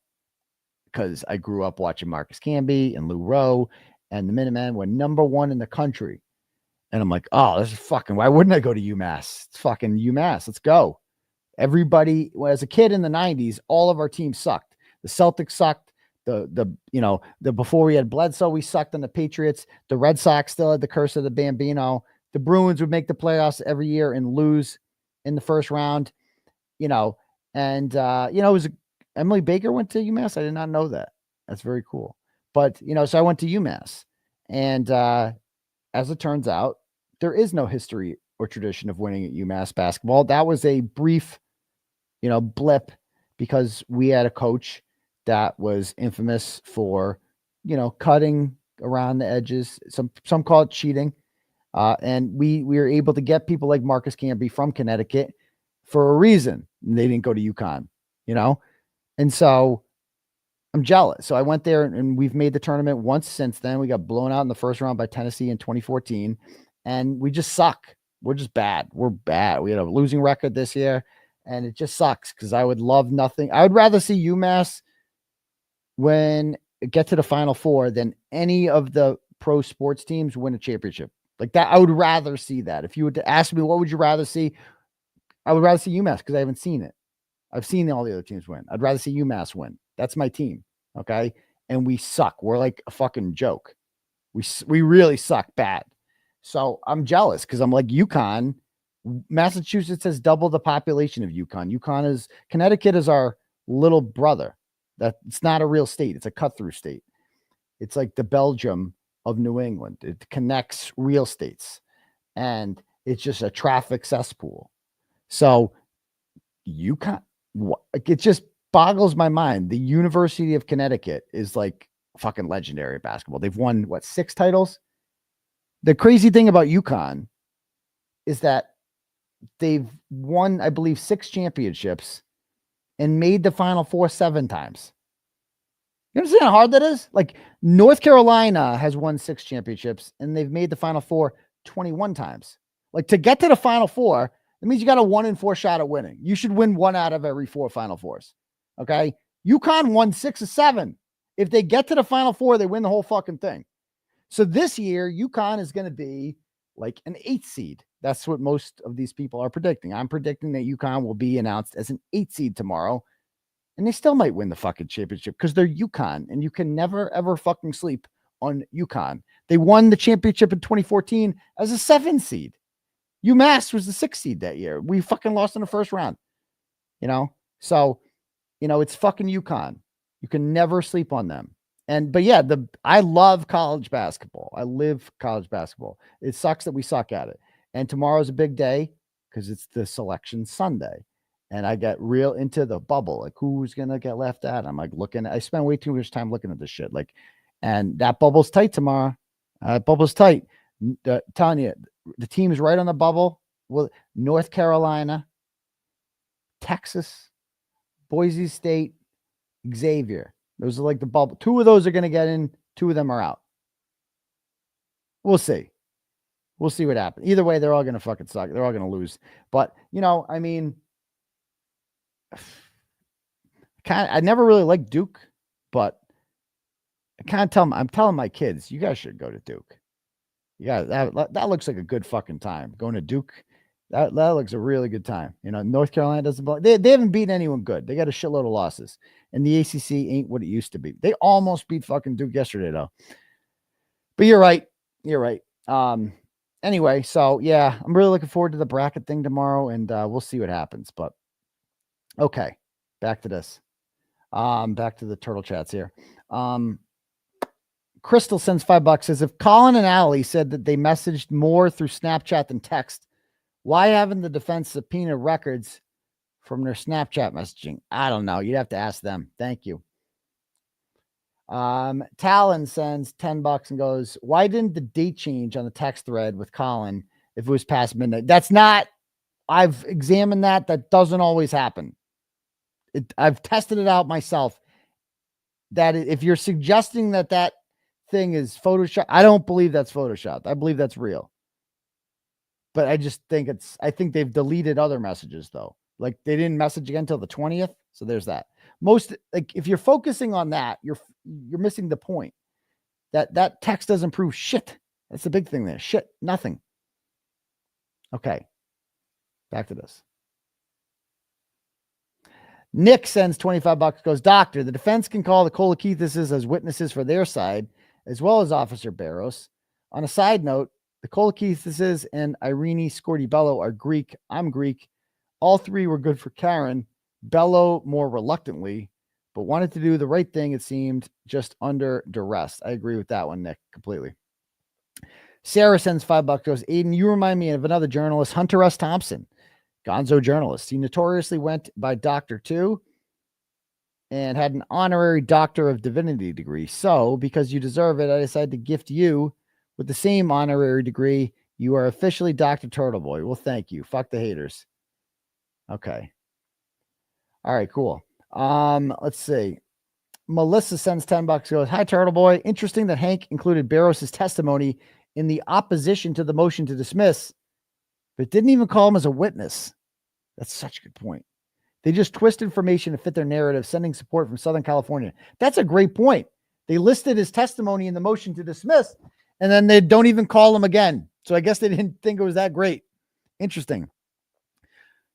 Speaker 7: Because I grew up watching Marcus Camby and Lou Rowe, and the Minutemen were number one in the country. And I'm like, oh, this is fucking, why wouldn't I go to UMass? It's fucking UMass. Let's go. Everybody, as a kid in the 90s, all of our teams sucked. The Celtics sucked. The before we had Bledsoe, we sucked on the Patriots. The Red Sox still had the curse of the Bambino. The Bruins would make the playoffs every year and lose in the first round, it was Emily Baker went to UMass. I did not know that. That's very cool. But, so I went to UMass. And as it turns out, there is no history or tradition of winning at UMass basketball. That was a brief, blip because we had a coach that was infamous for, cutting around the edges. Some call it cheating. And we were able to get people like Marcus Camby from Connecticut for a reason. They didn't go to UConn, And so I'm jealous. So I went there and we've made the tournament once since then. We got blown out in the first round by Tennessee in 2014. And we just suck. We're just bad. We're bad. We had a losing record this year. And it just sucks because I would love nothing. I would rather see UMass get to the Final Four than any of the pro sports teams win a championship. Like that, I would rather see that. If you were to ask me, what would you rather see? I would rather see UMass because I haven't seen it. I've seen all the other teams win. I'd rather see UMass win. That's my team. Okay. And we suck. We're like a fucking joke. We really suck bad. So I'm jealous because I'm like UConn. Massachusetts has double the population of UConn. Connecticut is our little brother. That it's not a real state. It's a cut through state. It's like the Belgium of New England. It connects real states. and it's just a traffic cesspool. So UConn, it just boggles my mind. The University of Connecticut is like fucking legendary at basketball. They've won 6 titles. The crazy thing about UConn is that they've won, I believe, 6 championships and made the Final Four 7 times. You understand how hard that is? Like North Carolina has won 6 championships and they've made the Final Four 21 times. Like to get to the Final Four, it means you got a 1 in 4 shot at winning. You should win 1 out of every 4 Final Fours. Okay. UConn won 6 of 7. If they get to the Final Four, they win the whole fucking thing. So this year, UConn is going to be like an 8th seed. That's what most of these people are predicting. I'm predicting that UConn will be announced as an 8th seed tomorrow. And they still might win the fucking championship because they're UConn. And you can never, ever fucking sleep on UConn. They won the championship in 2014 as a 7 seed. UMass was the 6th seed that year. We fucking lost in the first round. So, it's fucking UConn. You can never sleep on them. But yeah, I love college basketball. I live college basketball. It sucks that we suck at it. And tomorrow's a big day because it's the selection Sunday. And I get real into the bubble, like who's going to get left out. I'm like I spend way too much time looking at this shit. And that bubble's tight tomorrow. Bubble's tight. Telling you, the team's right on the bubble. Well, North Carolina, Texas, Boise State, Xavier. Those are like the bubble. 2 of those are going to get in. 2 of them are out. We'll see. We'll see what happens. Either way, they're all going to fucking suck. They're all going to lose. But, I never really liked Duke, but I'm telling my kids, you guys should go to Duke. Yeah, that looks like a good fucking time. Going to Duke, that looks a really good time. North Carolina doesn't belong. They haven't beaten anyone good. They got a shitload of losses. And the ACC ain't what it used to be. They almost beat fucking Duke yesterday, though. But you're right. Anyway, so yeah, I'm really looking forward to the bracket thing tomorrow, and we'll see what happens. But okay, back to this. Back to the turtle chats here. Crystal sends $5, says, if Colin and Allie said that they messaged more through Snapchat than text, why haven't the defense subpoena records from their Snapchat messaging? I don't know. You'd have to ask them. Thank you. Talon sends $10 and goes, why didn't the date change on the text thread with Colin if it was past midnight? I've examined that. That doesn't always happen. I've tested it out myself. That if you're suggesting that thing is Photoshop, I don't believe that's Photoshopped. I believe that's real. But I think they've deleted other messages though. Like they didn't message again until the 20th. So there's that. If you're focusing on that, you're missing the point. That text doesn't prove shit. That's the big thing there. Shit, nothing. Okay. Back to this. Nick sends $25, goes, Doctor, the defense can call the Kolakithises as witnesses for their side, as well as Officer Barros. On a side note, the Kolakithises and Irene Scordi-Bello are Greek. I'm Greek. All 3 were good for Karen. Bello more reluctantly, but wanted to do the right thing, it seemed, just under duress. I agree with that one, Nick, completely. Sarah sends $5, goes, Aidan, you remind me of another journalist, Hunter S. Thompson. Gonzo journalist. He notoriously went by Doctor too and had an honorary Doctor of Divinity degree. So, because you deserve it, I decided to gift you with the same honorary degree. You are officially Dr. Turtleboy. Well, thank you. Fuck the haters. Okay. All right, cool. Let's see. Melissa sends $10, goes, hi, Turtleboy. Interesting that Hank included Barros' testimony in the opposition to the motion to dismiss, but didn't even call him as a witness. That's such a good point. They just twist information to fit their narrative, sending support from Southern California. That's a great point. They listed his testimony in the motion to dismiss, and then they don't even call him again. So I guess they didn't think it was that great. Interesting.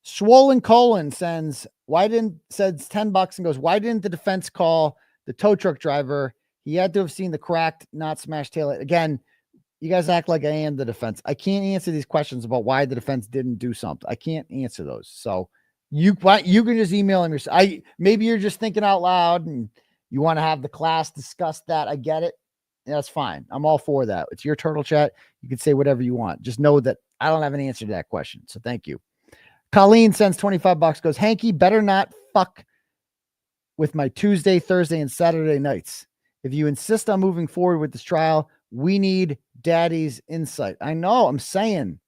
Speaker 7: Swollen Colon sends $10 and goes, why didn't the defense call the tow truck driver? He had to have seen the cracked, not smashed tail. Again, you guys act like I am the defense. I can't answer these questions about why the defense didn't do something. I can't answer those. So you can just email him yourself. Maybe you're just thinking out loud and you want to have the class discuss that. I get it. that's fine. I'm all for that. It's your turtle chat. You can say whatever you want. Just know that I don't have an answer to that question. So thank you. Colleen sends $25, goes, Hanky, better not fuck with my Tuesday, Thursday, and Saturday nights. If you insist on moving forward with this trial, we need daddy's insight. I know. I'm saying,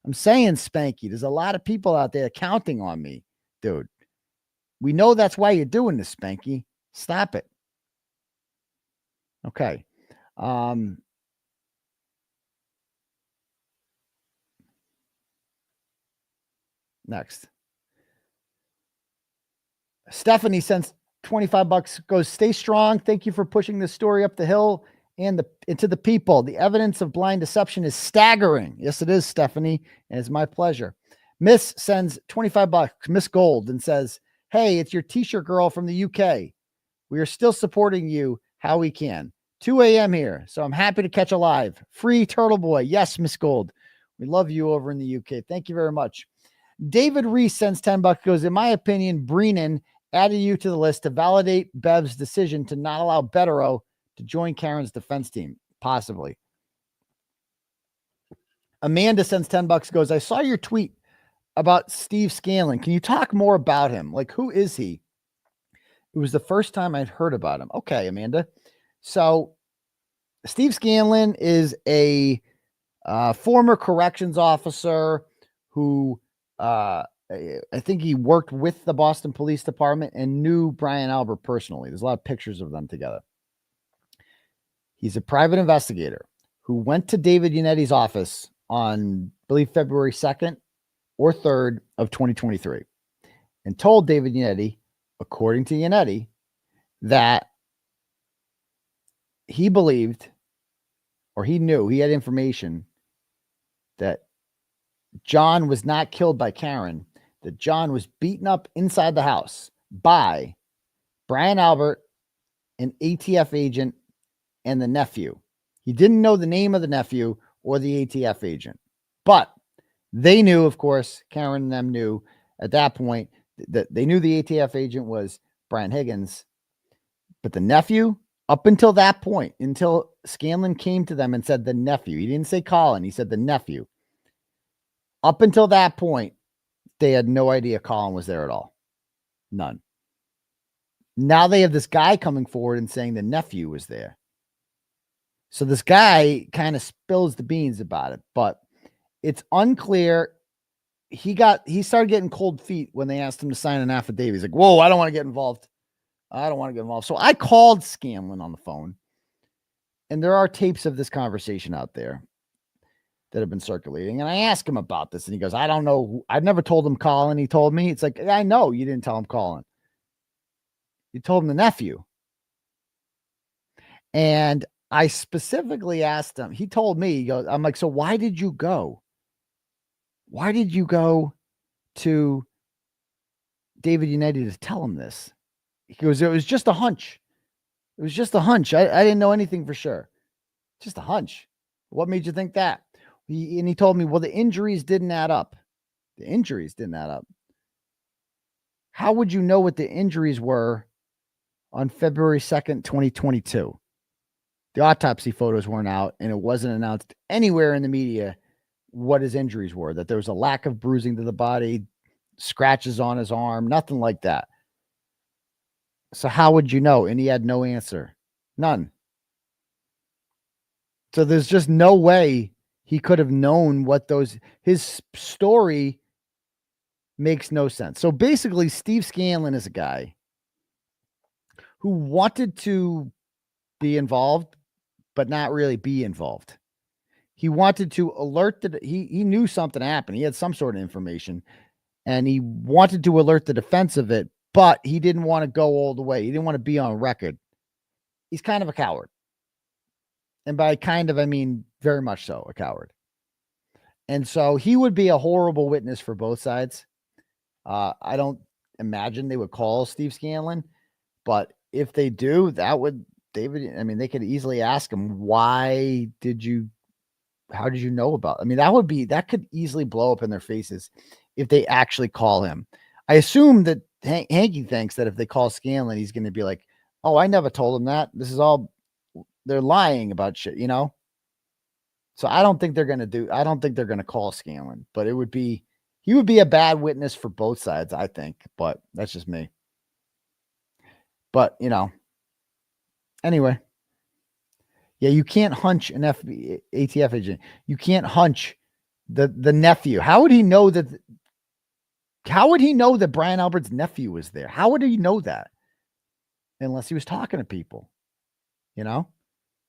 Speaker 7: Spanky, there's a lot of people out there counting on me, dude. We know that's why you're doing this, Spanky. Stop it. Okay. Next. Stephanie sends $25, goes, stay strong. Thank you for pushing this story up the hill and into the people. The evidence of blind deception is staggering. Yes, it is, Stephanie, and it's my pleasure. Miss sends $25, Miss Gold, and says, hey, it's your t-shirt girl from the UK. We are still supporting you how we can. 2 a.m. here, so I'm happy to catch a live. Free Turtleboy. Yes, Miss Gold. We love you over in the UK. Thank you very much. David Reese sends $10, goes, in my opinion, Brennan added you to the list to validate Bev's decision to not allow Betero to join Karen's defense team. Possibly. Amanda sends $10, goes, I saw your tweet about Steve Scanlon. Can you talk more about him? Like, who is he? It was the first time I'd heard about him. Okay, Amanda. So Steve Scanlon is a former corrections officer who I think he worked with the Boston Police Department and knew Brian Albert personally. There's a lot of pictures of them together. He's a private investigator who went to David Yanetti's office on, I believe, February 2nd or 3rd of 2023 and told David Yannetti, according to Yannetti, that he believed, or he knew, he had information that John was not killed by Karen, that John was beaten up inside the house by Brian Albert, an ATF agent, and the nephew. He didn't know the name of the nephew or the ATF agent, but they knew, of course, Karen and them knew at that point that they knew the ATF agent was Brian Higgins, but the nephew, up until that point, until Scanlon came to them and said the nephew, he didn't say Colin, he said the nephew. Up until that point, they had no idea Colin was there at all. None. Now they have this guy coming forward and saying the nephew was there. So this guy kind of spills the beans about it, but it's unclear. He started getting cold feet when they asked him to sign an affidavit. He's like, whoa, I don't want to get involved. I don't want to get involved. So I called Scanlon on the phone, and there are tapes of this conversation out there that have been circulating. And I asked him about this, and he goes, I don't know. I've never told him Colin. He told me. It's like, I know you didn't tell him Colin. You told him the nephew. And I specifically asked him. He told me, he goes, I'm like, so why did you go? Why did you go to David Yannetti to tell him this? He goes, it was just a hunch. It was just a hunch. I didn't know anything for sure. Just a hunch. What made you think that? He told me, well, the injuries didn't add up. The injuries didn't add up. How would you know what the injuries were on February 2nd, 2022? The autopsy photos weren't out, and it wasn't announced anywhere in the media what his injuries were, that there was a lack of bruising to the body, scratches on his arm, nothing like that. So how would you know? And he had no answer. None. So there's just no way he could have known what his story makes no sense. So basically, Steve Scanlon is a guy who wanted to be involved, but not really be involved. He wanted to alert that he knew something happened. He had some sort of information, and he wanted to alert the defense of it, but he didn't want to go all the way. He didn't want to be on record. He's kind of a coward. And by kind of, I mean very much so a coward. And so he would be a horrible witness for both sides. I don't imagine they would call Steve Scanlon, but if they do, that would, David, I mean, they could easily ask him, how did you know about? I mean, that could easily blow up in their faces if they actually call him. I assume that Hanky thinks that if they call Scanlon, he's going to be like, oh, I never told him that. This is all they're lying about shit, you know? So I don't think they're going to call Scanlon, but he would be a bad witness for both sides, I think, but that's just me. But, you know, anyway. Yeah, you can't hunch an ATF agent. You can't hunch the nephew. How would he know that Brian Albert's nephew was there? How would he know that? Unless he was talking to people, you know?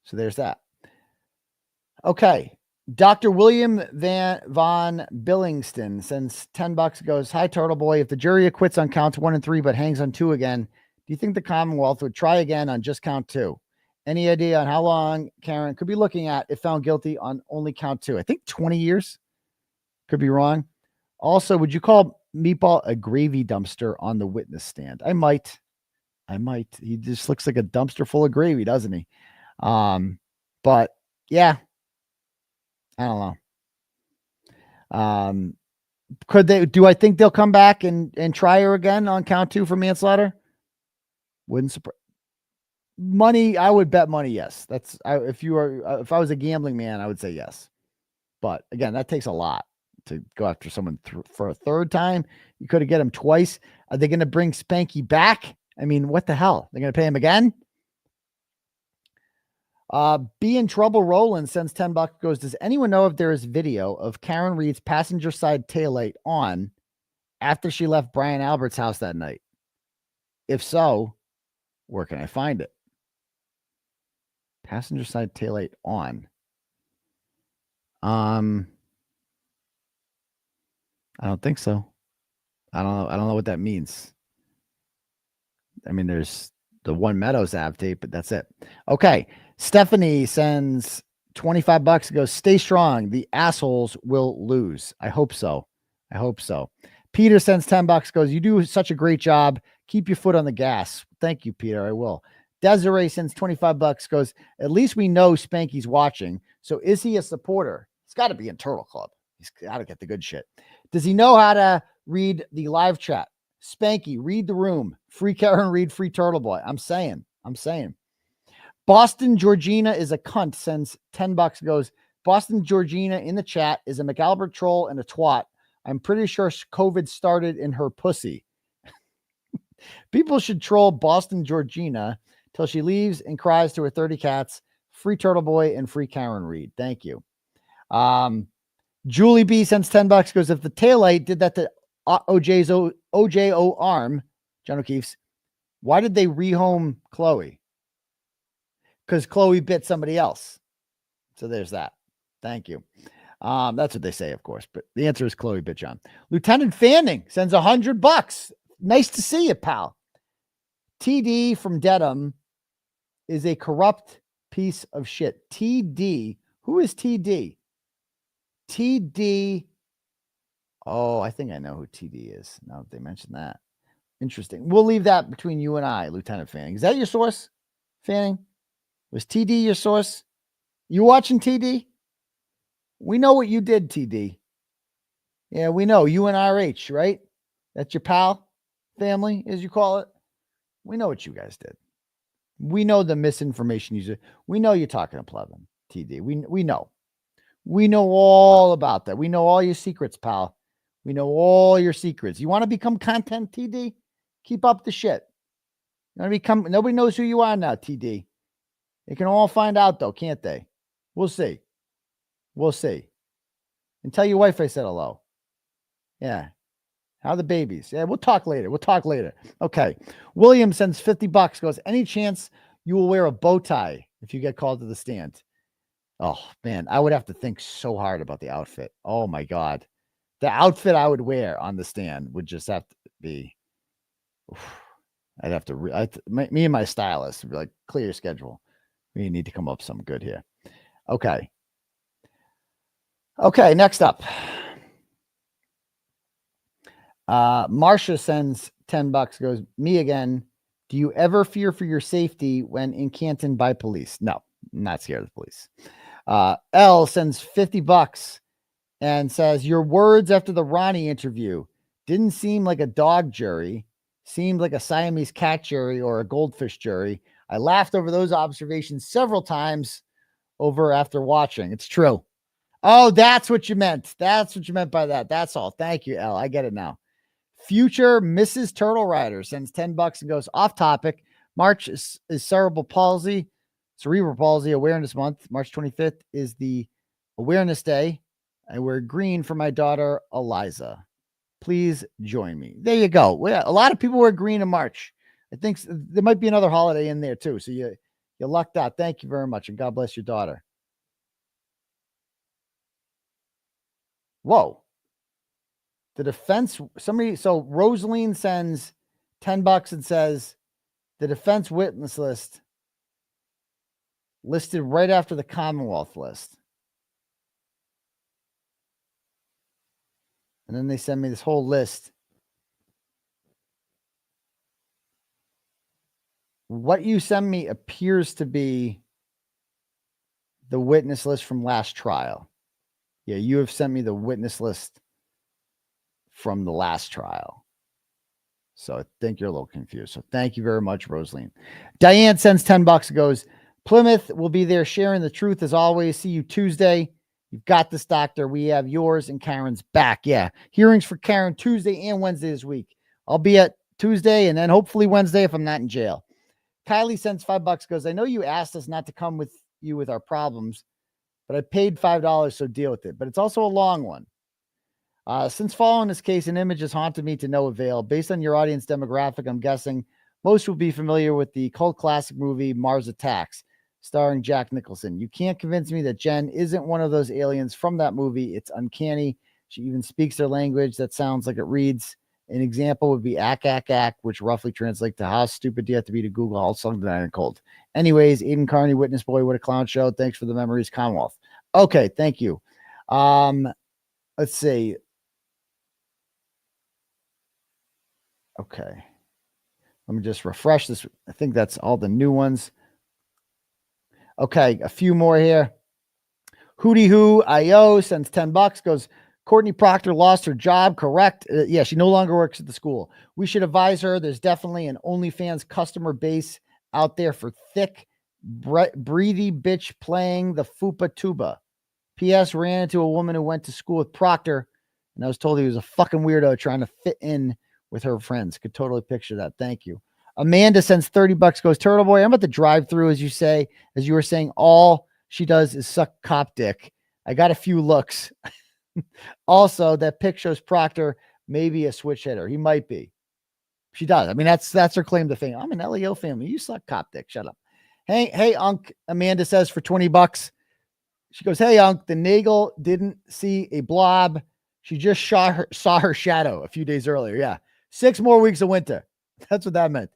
Speaker 7: So there's that. Okay. Dr. William Von Billingston sends $10, goes, "Hi, Turtleboy. If the jury acquits on counts 1 and 3 but hangs on 2 again, do you think the Commonwealth would try again on just count 2? Any idea on how long Karen could be looking at if found guilty on only count 2? I think 20 years. Could be wrong. Also, would you call Meatball a gravy dumpster on the witness stand? I might. He just looks like a dumpster full of gravy, doesn't he? But yeah, I don't know. Do I think they'll come back and try her again on count 2 for manslaughter? Wouldn't surprise. Money, I would bet money, yes. If I was a gambling man, I would say yes. But again, that takes a lot to go after someone for a third time. You could have get him twice. Are they going to bring Spanky back? I mean, what the hell? They're going to pay him again? Be in Trouble Roland sends $10, goes, does anyone know if there is video of Karen Reed's passenger side taillight on after she left Brian Albert's house that night? If so, where can I find it? Passenger side taillight on. I don't think so. I don't know what that means. I mean, there's the One Meadows Ave tape, but that's it. Okay. Stephanie sends $25, goes, stay strong. The assholes will lose. I hope so. Peter sends $10, goes, you do such a great job. Keep your foot on the gas. Thank you, Peter. I will. Desiree sends $25, goes, at least we know Spanky's watching. So is he a supporter? He's got to be in Turtle Club. He's got to get the good shit. Does he know how to read the live chat? Spanky, read the room. Free Karen Reed, free Turtleboy. I'm saying. Boston Georgina is a cunt, sends $10, goes, Boston Georgina in the chat is a McAlbert troll and a twat. I'm pretty sure COVID started in her pussy. People should troll Boston Georgina till she leaves and cries to her 30 cats. Free Turtleboy and free Karen Reed. Thank you. Julie B sends $10, goes, if the taillight did that to OJO arm, John O'Keefe's, why did they rehome Chloe? Because Chloe bit somebody else. So there's that. Thank you. That's what they say, of course, but the answer is Chloe bit John. Lieutenant Fanning sends $100. Nice to see you, pal. TD from Dedham is a corrupt piece of shit. TD. Who is TD? TD. Oh, I think I know who TD is. Now that they mentioned that. Interesting. We'll leave that between you and I, Lieutenant Fanning. Is that your source, Fanning? Was TD your source? You watching TD? We know what you did, TD. Yeah, we know. You and RH, right? That's your pal family, as you call it. We know what you guys did. We know the misinformation you did. We know you're talking to Plevin, TD. We know. We know all about that. We know all your secrets, pal. We know all your secrets. You want to become content, TD? Keep up the shit. You want to become, nobody knows who you are now, TD. They can all find out, though, can't they? We'll see. We'll see. And tell your wife I said hello. Yeah. How are the babies? Yeah, we'll talk later. Okay. William sends $50, goes, any chance you will wear a bow tie if you get called to the stand? Oh, man, I would have to think so hard about the outfit. Oh, my God. The outfit I would wear on the stand would just have to be, I'd have to, me and my stylist would be like, clear your schedule. We need to come up with something good here. Okay. Okay, next up. Marcia sends $10, goes, me again. Do you ever fear for your safety when in Canton by police? No, I'm not scared of the police. L sends $50 and says, your words after the Ronnie interview didn't seem like a dog jury, seemed like a Siamese cat jury or a goldfish jury. I laughed over those observations several times over after watching. It's true. Oh, that's what you meant. That's what you meant by that. That's all. Thank you, L. I get it now. Future Mrs. Turtle Rider sends $10 and goes off topic. March is cerebral palsy awareness month. March 25th is the awareness day. I wear green for my daughter, Eliza. Please join me. There you go. Well, a lot of people wear green in March. I think there might be another holiday in there too. So you lucked out. Thank you very much. And God bless your daughter. Whoa. The defense, so Rosaline sends $10 and says the defense witness list listed right after the Commonwealth list. And then they send me this whole list. What you send me appears to be the witness list from last trial. Yeah, you have sent me the witness list from the last trial. So I think you're a little confused. So thank you very much, Rosaline. Diane sends $10 and goes, Plymouth will be there sharing the truth as always. See you Tuesday. You've got this, doctor. We have yours and Karen's back. Yeah. Hearings for Karen Tuesday and Wednesday this week. I'll be at Tuesday and then hopefully Wednesday if I'm not in jail. Kylie sends $5, goes, I know you asked us not to come with you with our problems, but I paid $5, so deal with it. But it's also a long one. Since following this case, an image has haunted me to no avail. Based on your audience demographic, I'm guessing most will be familiar with the cult classic movie Mars Attacks, starring Jack Nicholson. You can't convince me that Jen isn't one of those aliens from that movie. It's uncanny. She even speaks their language that sounds like it reads. An example would be ack, ack, ack, which roughly translates to how stupid do you have to be to Google all something that ain't cold. Anyways, Aidan, Kearney, Witness Boy, what a clown show. Thanks for the memories, Commonwealth. Okay, thank you. Let's see. Okay. Let me just refresh this. I think that's all the new ones. Okay, a few more here. Hootie Hoo IO sends $10, goes, Courtney Proctor lost her job, correct? Yeah, she no longer works at the school. We should advise her. There's definitely an OnlyFans customer base out there for thick, breathy bitch playing the fupa tuba. P.S. ran into a woman who went to school with Proctor, and I was told he was a fucking weirdo trying to fit in with her friends. Could totally picture that. Thank you. Amanda sends $30, goes, Turtleboy, I'm at the drive-through, as you were saying, all she does is suck cop dick. I got a few looks. Also, that pic shows Proctor maybe a switch hitter. He might be. She does. I mean, that's her claim to fame. I'm an LEO family. You suck cop dick. Shut up. Hey, Unc, Amanda says for $20. She goes, hey, Unc, the Nagel didn't see a blob. She just saw her shadow a few days earlier. Yeah. 6 more weeks of winter. That's what that meant.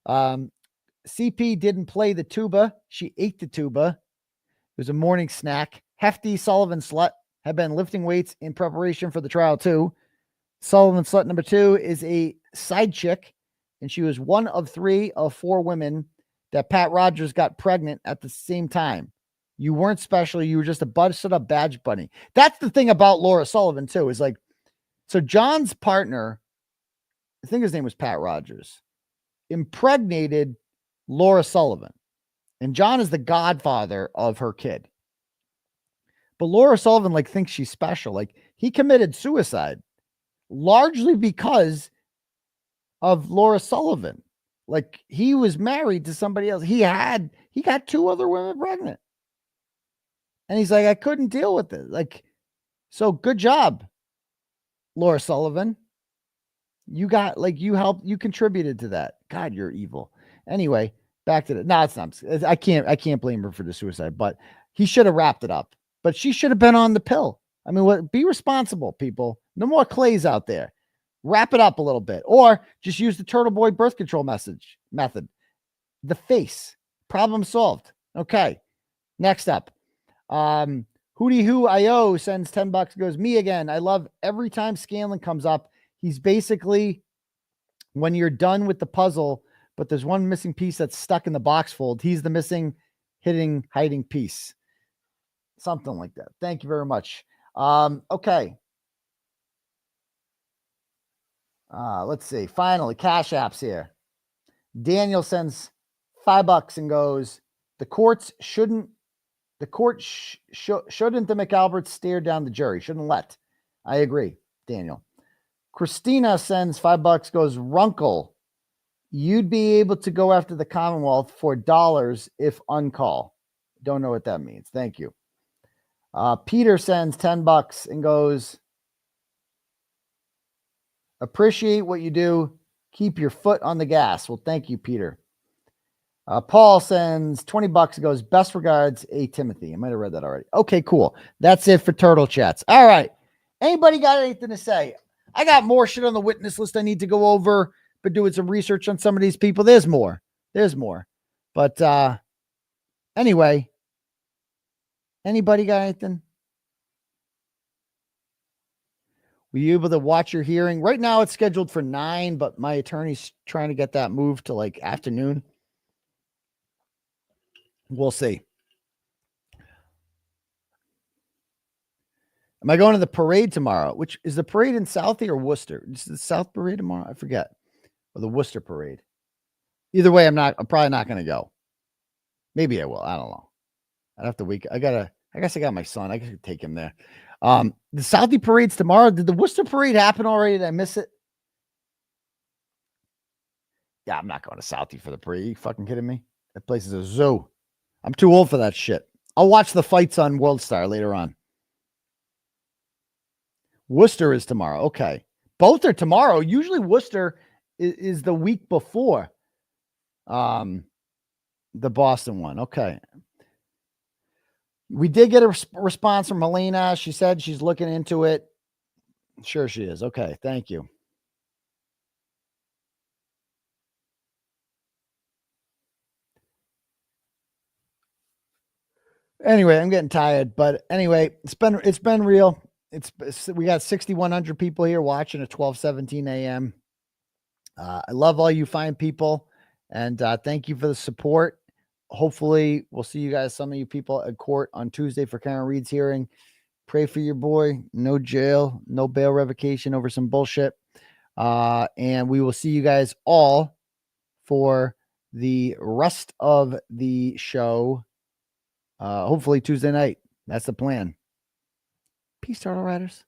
Speaker 7: CP didn't play the tuba. She ate the tuba. It was a morning snack. Hefty Sullivan slut had been lifting weights in preparation for the trial too. Sullivan slut number 2 is a side chick, and she was one of 3 of 4 women that Pat Rogers got pregnant at the same time. You weren't special. You were just a busted up badge bunny. That's the thing about Laura Sullivan too, is like, so John's partner, I think his name was Pat Rogers, impregnated Laura Sullivan. And John is the godfather of her kid. But Laura Sullivan thinks she's special. He committed suicide largely because of Laura Sullivan. He was married to somebody else. He got 2 other women pregnant. And he's like, I couldn't deal with it. So good job, Laura Sullivan. You got you contributed to that. God, you're evil. Anyway, back to the, no, it's not. I can't blame her for the suicide, but he should have wrapped it up. But she should have been on the pill. I mean, be responsible, people. No more clays out there. Wrap it up a little bit, or just use the Turtleboy birth control method. The face. Problem solved. Okay. Next up. Hootie Hoo IO sends $10, goes, me again. I love every time Scanlon comes up. He's basically, when you're done with the puzzle, but there's one missing piece that's stuck in the box fold, he's the missing, hiding piece. Something like that. Thank you very much. Okay. Let's see. Finally, Cash Apps here. Daniel sends $5 and goes, the court shouldn't the McAlberts stare down the jury. Shouldn't let. I agree, Daniel. Christina sends $5, goes, Runkle, you'd be able to go after the Commonwealth for dollars if uncall. Don't know what that means. Thank you. Peter sends $10 and goes, appreciate what you do. Keep your foot on the gas. Well, thank you, Peter. Paul sends $20 and goes, best regards, A. Timothy. I might have read that already. Okay, cool. That's it for Turtle Chats. All right. Anybody got anything to say? I got more shit on the witness list I need to go over, but doing some research on some of these people. There's more. But anyway, anybody got anything? Were you able to watch your hearing? Right now it's scheduled for 9, but my attorney's trying to get that moved to like afternoon. We'll see. Am I going to the parade tomorrow? Which is the parade in Southie or Worcester? Is the South parade tomorrow? I forget. Or the Worcester parade. Either way, I'm probably not going to go. Maybe I will. I don't know. I'd have to I guess I got my son. I could take him there. The Southie parade's tomorrow. Did the Worcester parade happen already? Did I miss it? Yeah, I'm not going to Southie for the parade. Are you fucking kidding me? That place is a zoo. I'm too old for that shit. I'll watch the fights on World Star later on. Worcester is tomorrow. Okay. Both are tomorrow. Usually Worcester is the week before the Boston one. Okay. We did get a response from Helena. She said she's looking into it. Sure she is. Okay. Thank you. Anyway, I'm getting tired, but anyway, it's been real. We got 6,100 people here watching at 12:17 a.m. I love all you fine people, and thank you for the support. Hopefully, we'll see you guys, some of you people at court on Tuesday for Karen Reed's hearing. Pray for your boy. No jail, no bail revocation over some bullshit. And we will see you guys all for the rest of the show. Hopefully Tuesday night. That's the plan. Peace, Turtle Riders.